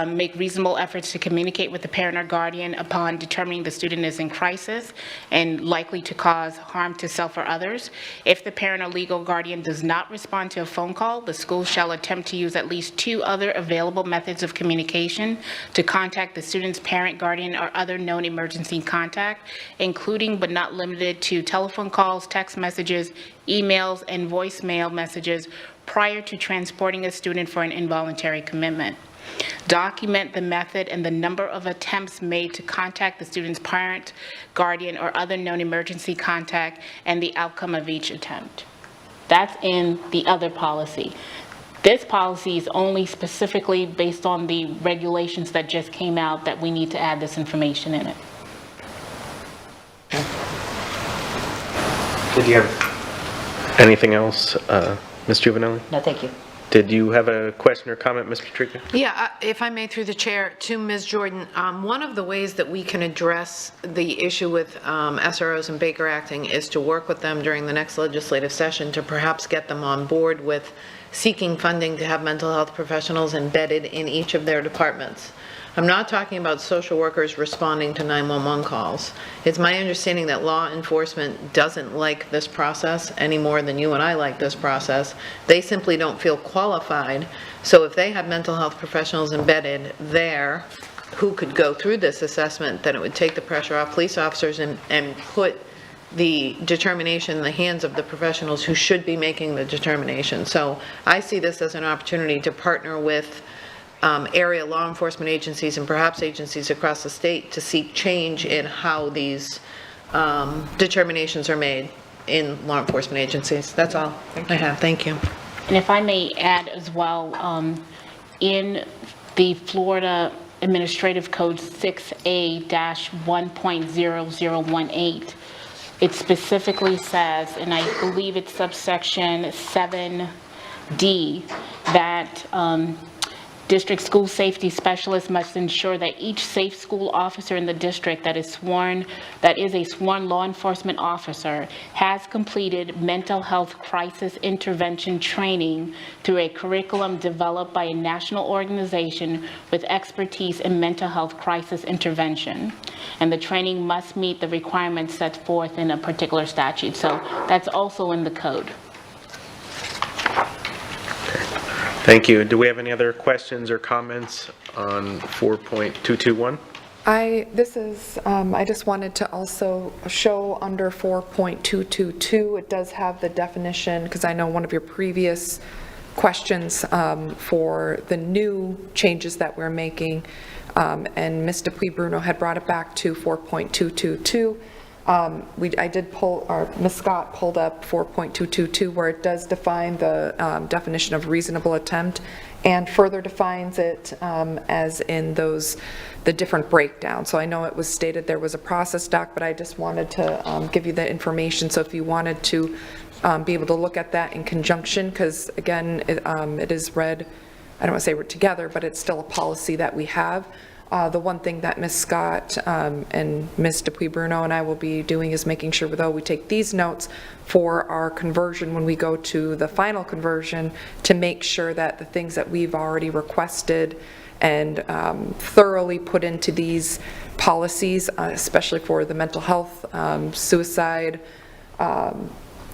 Make reasonable efforts to communicate with the parent or guardian upon determining the student is in crisis and likely to cause harm to self or others. If the parent or legal guardian does not respond to a phone call, the school shall attempt to use at least 2 other available methods of communication to contact the student's parent, guardian, or other known emergency contact, including but not limited to telephone calls, text messages, emails, and voicemail messages prior to transporting a student for an involuntary commitment. Document the method and the number of attempts made to contact the student's parent, guardian, or other known emergency contact, and the outcome of each attempt. That's in the other policy. This policy is only specifically based on the regulations that just came out that we need to add this information in it. Did you have anything else, Ms. Juvenelli? No, thank you. Did you have a question or comment, Ms. Patrica? Yeah, if I may, through the chair, to Ms. Jordan, one of the ways that we can address the issue with SROs and Baker acting is to work with them during the next legislative session to perhaps get them on board with seeking funding to have mental health professionals embedded in each of their departments. I'm not talking about social workers responding to 911 calls. It's my understanding that law enforcement doesn't like this process any more than you and I like this process. They simply don't feel qualified. So if they have mental health professionals embedded there who could go through this assessment, then it would take the pressure off police officers and put the determination in the hands of the professionals who should be making the determination. So I see this as an opportunity to partner with area law enforcement agencies and perhaps agencies across the state to seek change in how these determinations are made in law enforcement agencies. That's all I have. Thank you. And if I may add as well, in the Florida Administrative Code 6A-1.0018, it specifically says, and I believe it's subsection 7D, that district school safety specialists must ensure that each safe school officer in the district that is a sworn law enforcement officer has completed mental health crisis intervention training through a curriculum developed by a national organization with expertise in mental health crisis intervention. And the training must meet the requirements set forth in a particular statute. So that's also in the code. Thank you. Do we have any other questions or comments on 4.221? I just wanted to also show under 4.222, it does have the definition, because I know one of your previous questions for the new changes that we're making, and Ms. Dupuy-Bruno had brought it back to 4.222. I did pull, or Ms. Scott pulled up 4.222 where it does define the definition of reasonable attempt and further defines it as in the different breakdowns. So I know it was stated there was a process doc, but I just wanted to give you the information. So if you wanted to be able to look at that in conjunction, because again, it is read, I don't want to say we're together, but it's still a policy that we have. The one thing that Ms. Scott and Ms. Dupuy-Bruno and I will be doing is making sure, though, we take these notes for our conversion when we go to the final conversion to make sure that the things that we've already requested and thoroughly put into these policies, especially for the mental health, suicide,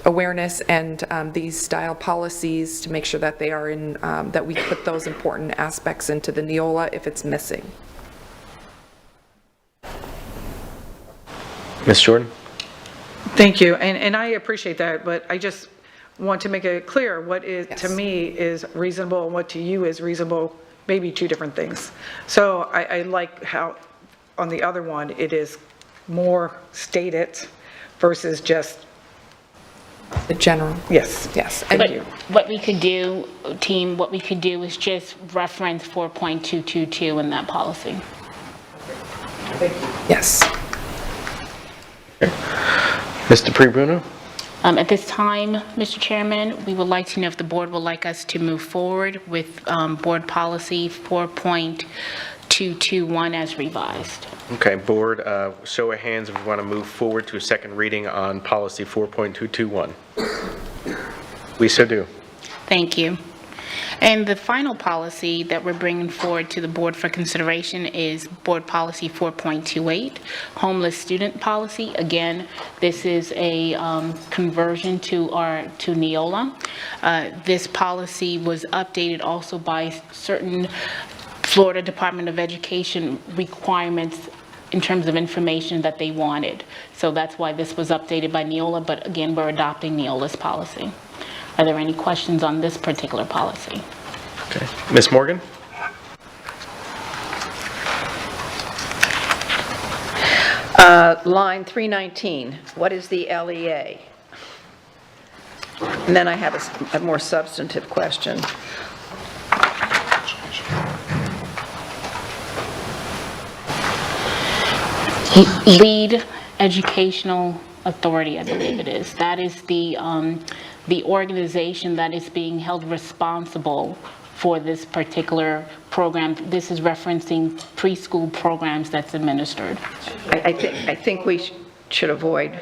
awareness, and these style policies, to make sure that they are in, that we put those important aspects into the Neola if it's missing. Ms. Jordan? Thank you, and I appreciate that, but I just want to make it clear what is, to me, is reasonable and what to you is reasonable, maybe two different things. So I like how, on the other one, it is more stated versus just the general. Yes. Yes, thank you. What we could do, team, what we could do is just reference 4.222 in that policy. Yes. Ms. Dupuy-Bruno? At this time, Mr. Chairman, we would like to know if the board would like us to move forward with board policy 4.221 as revised. Okay, board, show of hands if we want to move forward to a second reading on policy 4.221. We so do. Thank you. And the final policy that we're bringing forward to the board for consideration is Board Policy 4.28, Homeless Student Policy. Again, this is a conversion to Neola. This policy was updated also by certain Florida Department of Education requirements in terms of information that they wanted. So that's why this was updated by Neola, but again, we're adopting Neola's policy. Are there any questions on this particular policy? Okay. Ms. Morgan? Line 319, what is the LEA? And then I have a more substantive question. Lead Educational Authority, I believe it is. That is the organization that is being held responsible for this particular program. This is referencing preschool programs that's administered. I think we should avoid.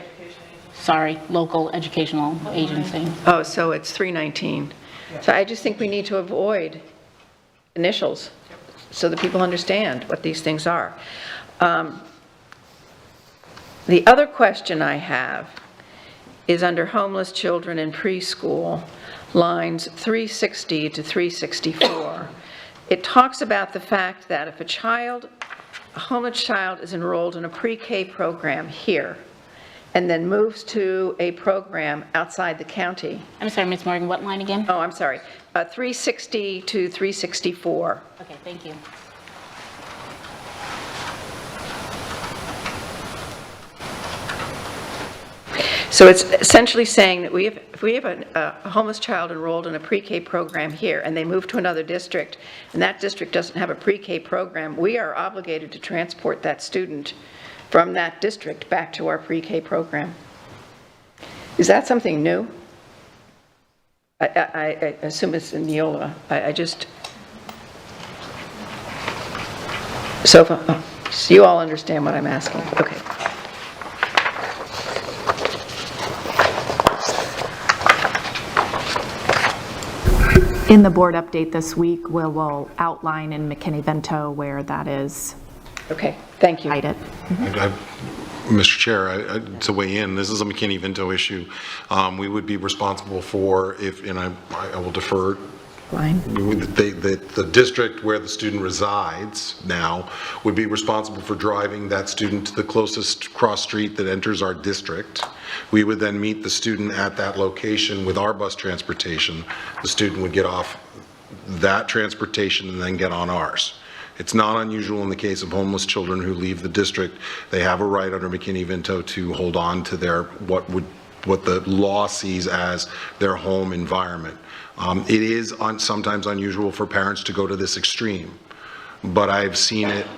Sorry, local educational agency. Oh, so it's 319. So I just think we need to avoid initials so that people understand what these things are. The other question I have is under homeless children in preschool, lines 360 to 364. It talks about the fact that if a homeless child is enrolled in a pre-K program here and then moves to a program outside the county. I'm sorry, Ms. Morgan, what line again? Oh, I'm sorry. 360 to 364. Okay, thank you. So it's essentially saying that if we have a homeless child enrolled in a pre-K program here and they move to another district and that district doesn't have a pre-K program, we are obligated to transport that student from that district back to our pre-K program. Is that something new? I assume it's in Neola. So you all understand what I'm asking? Okay. In the board update this week, we'll outline in McKinney-Vento where that is. Okay, thank you. Mr. Chair, to weigh in, this is a McKinney-Vento issue. We would be responsible for, and I will defer, the district where the student resides now would be responsible for driving that student to the closest cross street that enters our district. We would then meet the student at that location with our bus transportation. The student would get off that transportation and then get on ours. It's not unusual in the case of homeless children who leave the district. They have a right under McKinney-Vento to hold on to their what the law sees as their home environment. It is sometimes unusual for parents to go to this extreme, but I've seen it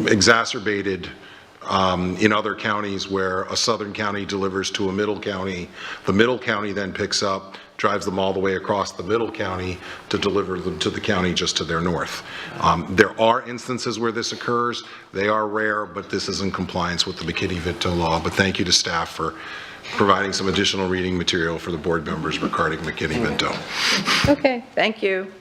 exacerbated in other counties where a southern county delivers to a middle county. The middle county then picks up, drives them all the way across the middle county to deliver them to the county just to their north. There are instances where this occurs. They are rare, but this is in compliance with the McKinney-Vento law. But thank you to staff for providing some additional reading material for the board members regarding McKinney-Vento. Okay, thank you.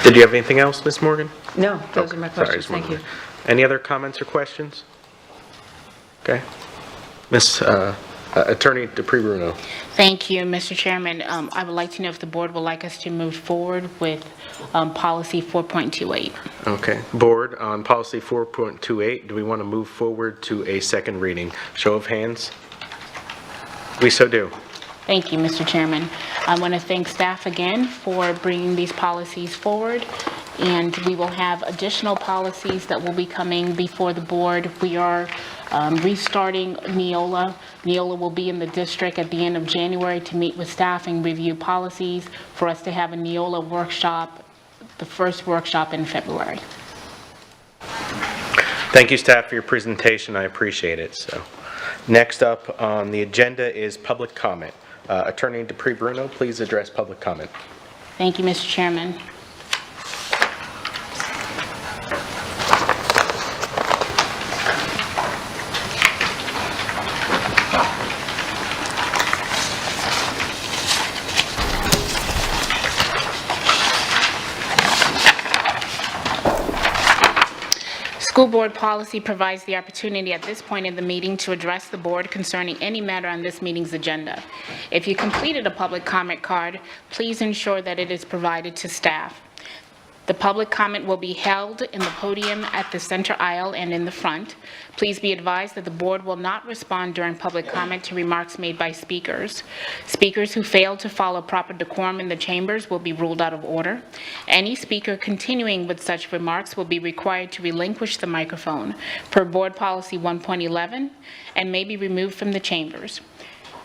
Did you have anything else, Ms. Morgan? No, those are my Sorry, questions. Thank you. Any other comments or questions? Okay. Ms. Attorney DePree-Bruno. Thank you, Mr. Chairman. I would like to know if the board would like us to move forward with policy 4.28. Okay. Board, on policy 4.28, do we want to move forward to a second reading? Show of hands? We so do. Thank you, Mr. Chairman. I want to thank staff again for bringing these policies forward, and we will have additional policies that will be coming before the board. We are restarting Neola. Neola will be in the district at the end of January to meet with staff and review policies for us to have a Neola workshop, the first workshop in February. Thank you, staff, for your presentation. I appreciate it. So, next up on the agenda is public comment. Attorney DePree-Bruno, please address public comment. Thank you, Mr. Chairman. School board policy provides the opportunity at this point in the meeting to address the board concerning any matter on this meeting's agenda. If you completed a public comment card, please ensure that it is provided to staff. The public comment will be held in the podium at the center aisle and in the front. Please be advised that the board will not respond during public comment to remarks made by speakers. Speakers who fail to follow proper decorum in the chambers will be ruled out of order. Any speaker continuing with such remarks will be required to relinquish the microphone per Board Policy 1.11 and may be removed from the chambers.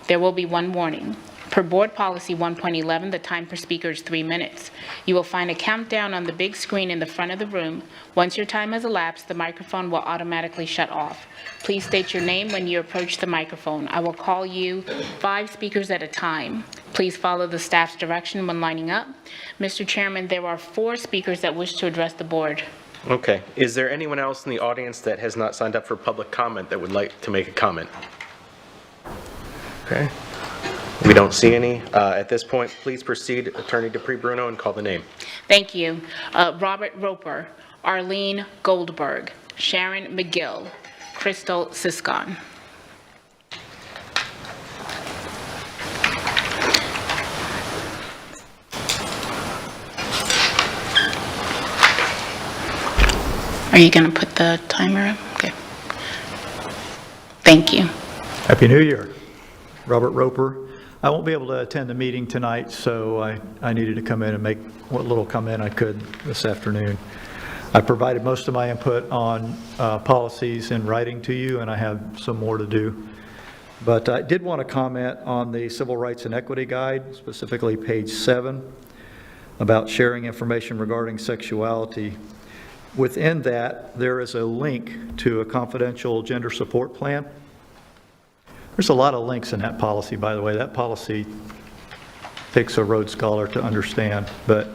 There will be one warning. Per Board Policy 1.11, the time per speaker is 3 minutes. You will find a countdown on the big screen in the front of the room. Once your time has elapsed, the microphone will automatically shut off. Please state your name when you approach the microphone. I will call you 5 speakers at a time. Please follow the staff's direction when lining up. Mr. Chairman, there are 4 speakers that wish to address the board. Okay. Is there anyone else in the audience that has not signed up for public comment that would like to make a comment? Okay. We don't see any. At this point, please proceed, Attorney Dupree Bruno, and call the name. Thank you. Robert Roper, Arlene Goldberg, Sharon McGill, Crystal Siscon. Are you going to put the timer up? Okay. Thank you. Happy New Year. Robert Roper. I won't be able to attend the meeting tonight, so I needed to come in and make what little comment I could this afternoon. I provided most of my input on policies in writing to you, and I have some more to do. But I did want to comment on the Civil Rights and Equity Guide, specifically page 7, about sharing information regarding sexuality. Within that, there is a link to a confidential gender support plan. There's a lot of links in that policy, by the way. That policy takes a Rhodes Scholar to understand. But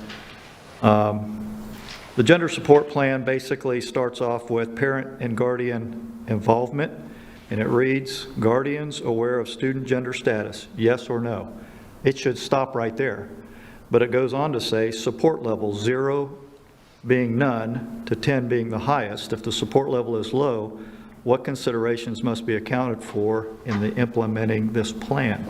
the gender support plan basically starts off with parent and guardian involvement, and it reads, guardians aware of student gender status, yes or no. It should stop right there. But it goes on to say support level 0 being none to 10 being the highest. If the support level is low, what considerations must be accounted for in the implementing this plan?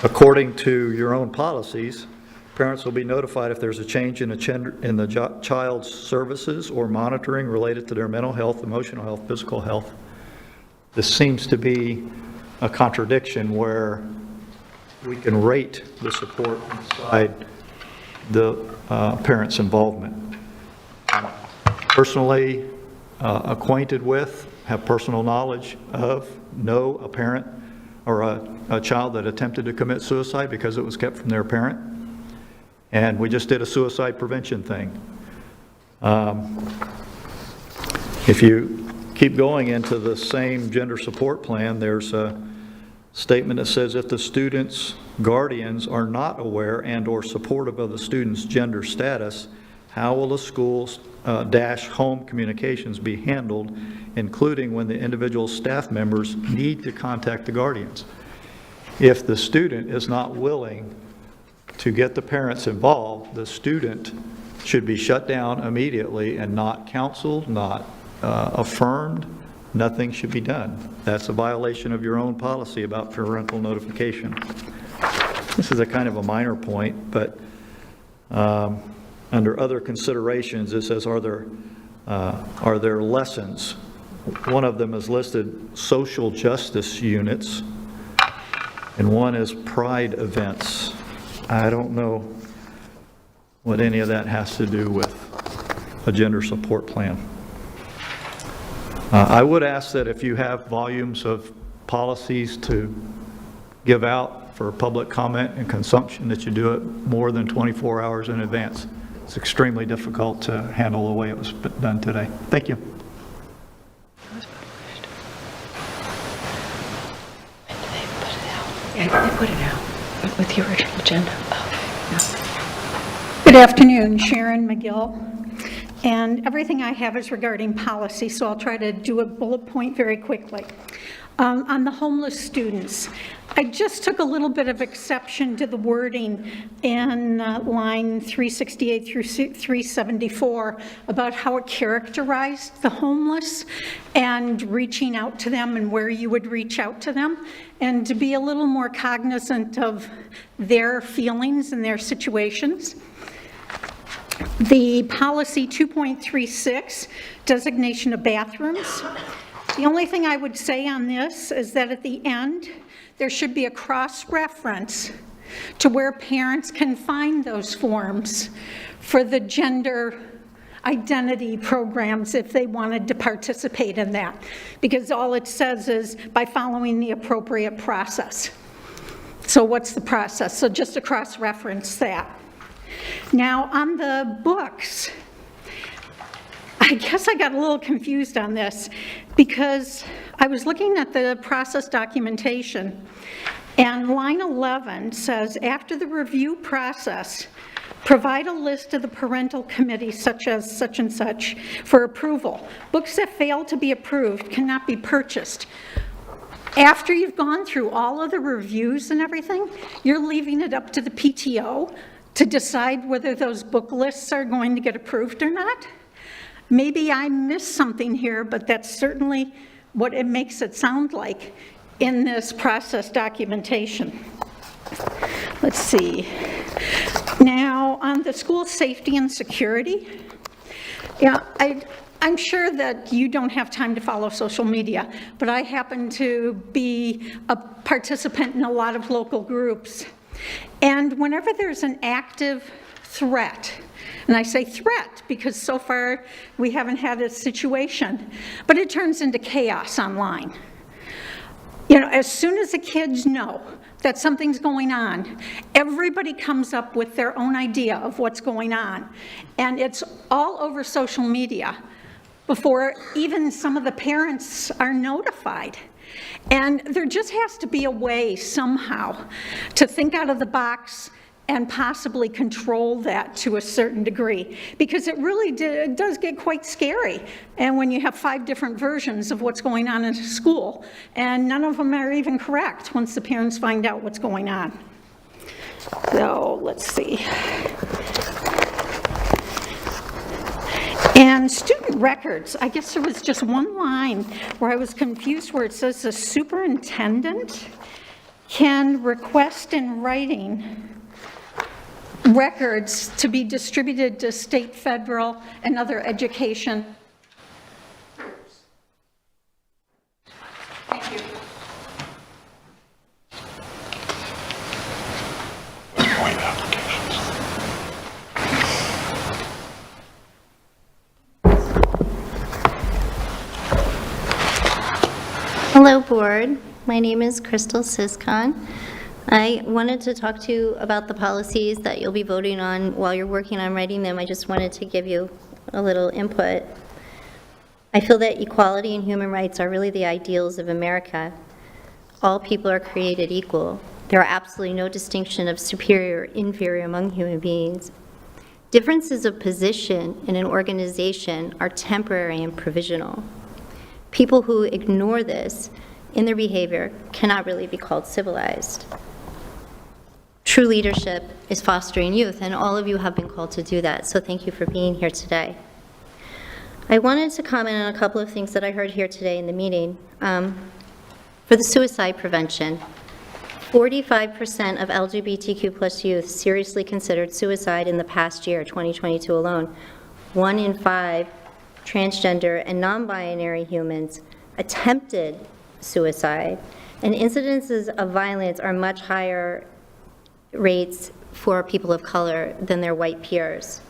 According to your own policies, parents will be notified if there's a change in the child's services or monitoring related to their mental health, emotional health, physical health. This seems to be a contradiction where we can rate the support inside the parent's involvement. Personally acquainted with, have personal knowledge of, know a parent or a child that attempted to commit suicide because it was kept from their parent. And we just did a suicide prevention thing. If you keep going into the same gender support plan, there's a statement that says if the student's guardians are not aware and or supportive of the student's gender status, how will the school's home communications be handled, including when the individual staff members need to contact the guardians? If the student is not willing to get the parents involved, the student should be shut down immediately and not counseled, not affirmed. Nothing should be done. That's a violation of your own policy about parental notification. This is a kind of a minor point, but under other considerations, it says, are there lessons? One of them is listed social justice units, and one is pride events. I don't know what any of that has to do with a gender support plan. I would ask that if you have volumes of policies to give out for public comment and consumption, that you do it more than 24 hours in advance. It's extremely difficult to handle the way it was done today. Thank you. Yeah, they put it out with the original agenda. Good afternoon, Sharon McGill. And everything I have is regarding policy, so I'll try to do a bullet point very quickly. On the homeless students, I just took a little bit of exception to the wording in line 368 through 374 about how it characterized the homeless and reaching out to them and where you would reach out to them, and to be a little more cognizant of their feelings and their situations. The policy 2.36, designation of bathrooms. The only thing I would say on this is that at the end, there should be a cross-reference to where parents can find those forms for the gender identity programs if they wanted to participate in that, because all it says is by following the appropriate process. So what's the process? So just to cross-reference that. Now, on the books, I guess I got a little confused on this because I was looking at the process documentation, and line 11 says, after the review process, provide a list of the parental committee such as such and such for approval. Books that fail to be approved cannot be purchased. After you've gone through all of the reviews and everything, you're leaving it up to the PTO to decide whether those book lists are going to get approved or not. Maybe I missed something here, but that's certainly what it makes it sound like in this process documentation. Let's see. Now, on the school safety and security, yeah, I'm sure that you don't have time to follow social media, but I happen to be a participant in a lot of local groups. And whenever there's an active threat, and I say threat because so far we haven't had a situation, but it turns into chaos online. You know, as soon as the kids know that something's going on, everybody comes up with their own idea of what's going on. And it's all over social media before even some of the parents are notified. And there just has to be a way somehow to think out of the box and possibly control that to a certain degree, because it really does get quite scary. And when you have 5 different versions of what's going on in a school, and none of them are even correct once the parents find out what's going on. So let's see. And student records, I guess there was just one line where I was confused where it says the superintendent can request in writing records to be distributed to state, federal, and other education. Thank you. Hello, board. My name is Crystal Siscon. I wanted to talk to you about the policies that you'll be voting on while you're working on writing them. I just wanted to give you a little input. I feel that equality and human rights are really the ideals of America. All people are created equal. There are absolutely no distinction of superior or inferior among human beings. Differences of position in an organization are temporary and provisional. People who ignore this in their behavior cannot really be called civilized. True leadership is fostering youth, and all of you have been called to do that, so thank you for being here today. I wanted to comment on a couple of things that I heard here today in the meeting. For the suicide prevention, 45% of LGBTQ plus youth seriously considered suicide in the past year, 2022 alone. 1 in 5 transgender and non-binary humans attempted suicide, and incidences of violence are much higher rates for people of color than their white peers.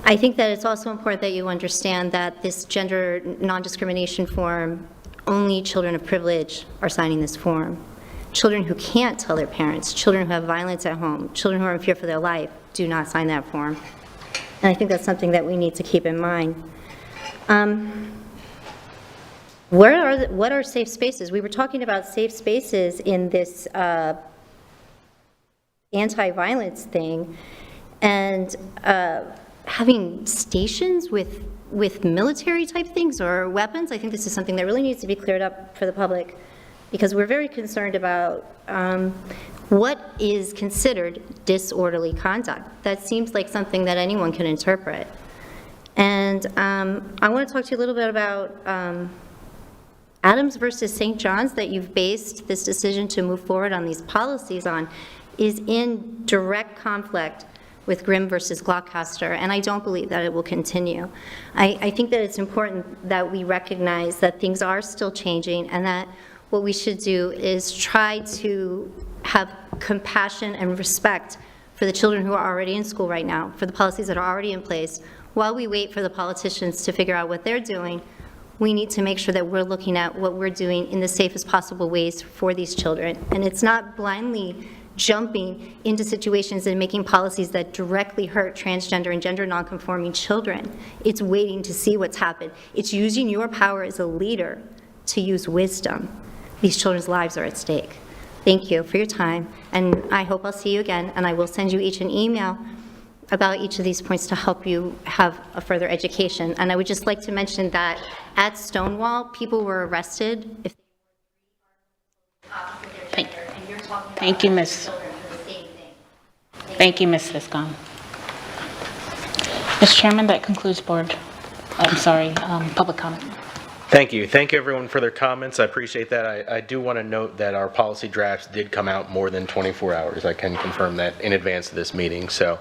I think that it's also important that you understand that this gender non-discrimination form, only children of privilege are signing this form. Children who can't tell their parents, children who have violence at home, children who are in fear for their life do not sign that form. And I think that's something that we need to keep in mind. What are safe spaces? We were talking about safe spaces in this anti-violence thing, and having stations with military type things or weapons. I think this is something that really needs to be cleared up for the public, because we're very concerned about what is considered disorderly conduct. That seems like something that anyone can interpret. And I want to talk to you a little bit about Adams versus St. John's, that you've based this decision to move forward on these policies on, is in direct conflict with Grimm versus Gloucester, and I don't believe that it will continue. I think that it's important that we recognize that things are still changing, and that what we should do is try to have compassion and respect for the children who are already in school right now, for the policies that are already in place. While we wait for the politicians to figure out what they're doing, we need to make sure that we're looking at what we're doing in the safest possible ways for these children. And it's not blindly jumping into situations and making policies that directly hurt transgender and gender nonconforming children. It's waiting to see what's happened. It's using your power as a leader to use wisdom. These children's lives are at stake. Thank you for your time, and I hope I'll see you again, and I will send you each an email about each of these points to help you have a further education. And I would just like to mention that at Stonewall, people were arrested if Thank you, Ms. Thank you, Ms. Siscon. Mr. Chairman, that concludes public comment. Thank you. Thank you, everyone, for their comments. I appreciate that. I do want to note that our policy drafts did come out more than 24 hours. I can confirm that in advance of this meeting. So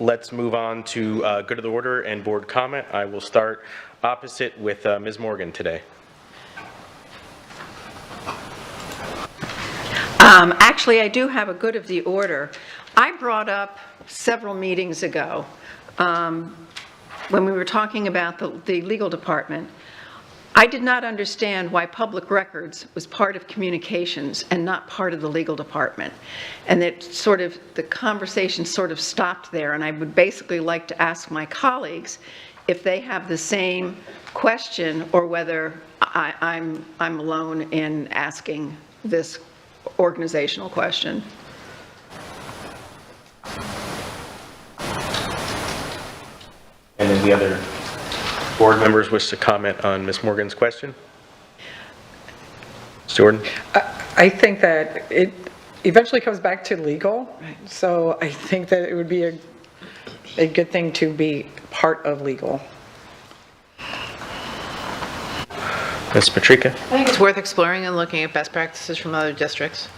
let's move on to good of the order and board comment. I will start opposite with Ms. Morgan today. Actually, I do have a good of the order. I brought up several meetings ago when we were talking about the legal department. I did not understand why public records was part of communications and not part of the legal department. And the conversation sort of stopped there, and I would basically like to ask my colleagues if they have the same question or whether I'm alone in asking this organizational question. And then the other board members wish to comment on Ms. Morgan's question? Ms. Jordan? I think that it eventually comes back to legal, so I think that it would be a good thing to be part of legal. Ms. Patrica? I think it's worth exploring and looking at best practices from other districts.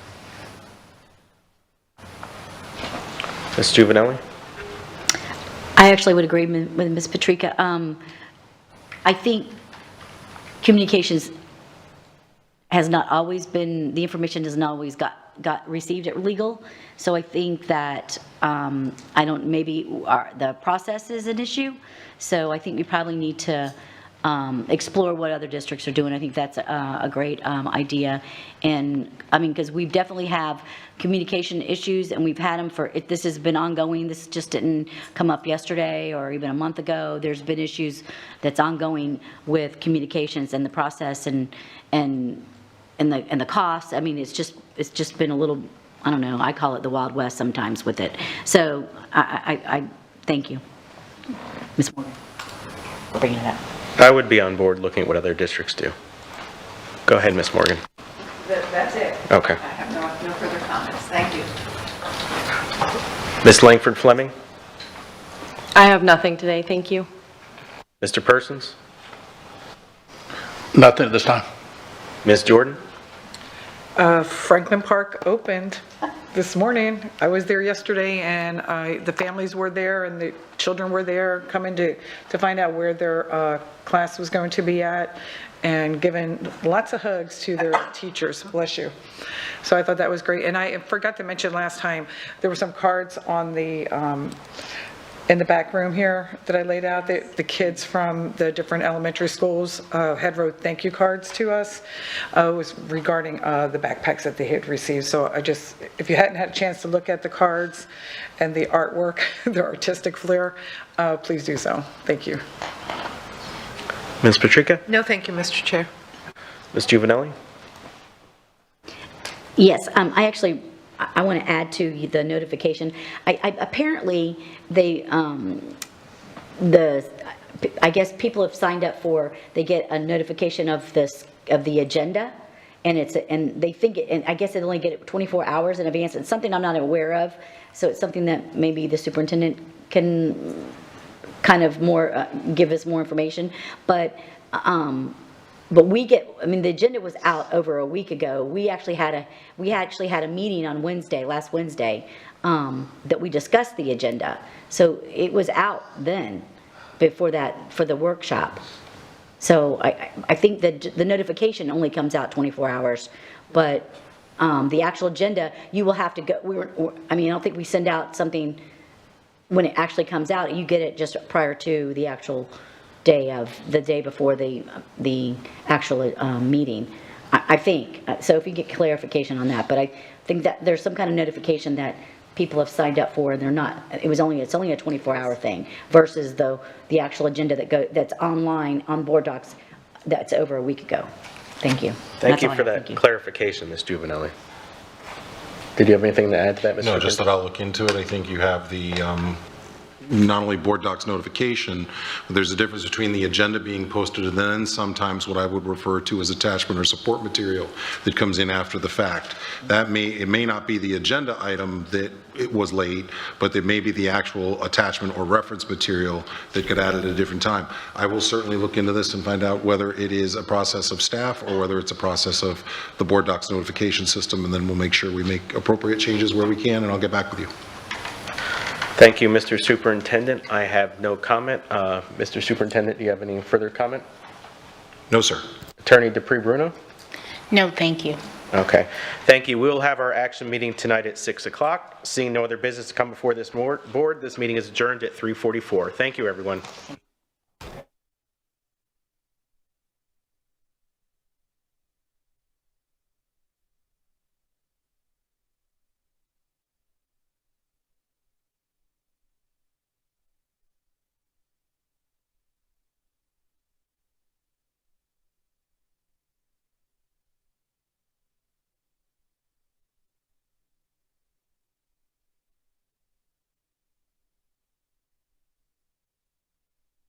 Ms. Juvenelli? I actually would agree with Ms. Patrica. I think communications has not always been, the information has not always got received at legal. So I think that, maybe the process is an issue. So I think we probably need to explore what other districts are doing. I think that's a great idea. And because we definitely have communication issues, and we've had them this has been ongoing. This just didn't come up yesterday or even a month ago. There's been issues that's ongoing with communications and the process and the costs. It's just been a little, I don't know, I call it the Wild West sometimes with it. So I thank you, Ms. Morgan, for bringing it up. I would be on board looking at what other districts do. Go ahead, Ms. Morgan. That's it. Okay. I have no further comments. Thank you. Ms. Langford Fleming? I have nothing today, thank you. Mr. Persons? Nothing at this time. Ms. Jordan? Franklin Park opened this morning. I was there yesterday, and the families were there and the children were there coming to find out where their class was going to be at, and giving lots of hugs to their teachers. Bless you. So I thought that was great. And I forgot to mention last time, there were some cards on the in the back room here that I laid out. The kids from the different elementary schools had wrote thank you cards to us. It was regarding the backpacks that they had received. So if you hadn't had a chance to look at the cards and the artwork, the artistic flair, please do so. Thank you. Ms. Patrica? No, thank you, Mr. Chair. Ms. Juvenelli? Yes, I want to add to the notification. Apparently, I guess people have signed up they get a notification of the agenda, and they think and I guess they only get it 24 hours in advance. It's something I'm not aware of, so it's something that maybe the superintendent can kind of give us more information. But but the agenda was out over a week ago. We actually had a meeting on last Wednesday, that we discussed the agenda. So it was out then, before that, for the workshop. So I think that the notification only comes out 24 hours, but the actual agenda, you will have to go, I don't think we send out something when it actually comes out. You get it just prior to the actual the day before the actual meeting, I think. So if you get clarification on that, but I think that there's some kind of notification that people have signed up for, and they're not, it's only a 24-hour thing versus the actual agenda that's online on Board Docs that's over a week ago. Thank you. Thank you for that clarification, Ms. Juvenelli. Did you have anything to add to that, Mr. No, just that I'll look into it. I think you have the, not only Board Docs notification, but there's a difference between the agenda being posted and then sometimes what I would refer to as attachment or support material that comes in after the fact. It may not be the agenda item that it was late, but there may be the actual attachment or reference material that could add at a different time. I will certainly look into this and find out whether it is a process of staff or whether it's a process of the Board Docs notification system, and then we'll make sure we make appropriate changes where we can, and I'll get back with you. Thank you, Mr. Superintendent. I have no comment. Mr. Superintendent, do you have any further comment? No, sir. Attorney Dupree Bruno? No, thank you. Okay. Thank you. We'll have our action meeting tonight at 6 o'clock. Seeing no other business to come before this board, this meeting is adjourned at 3:44. Thank you, everyone.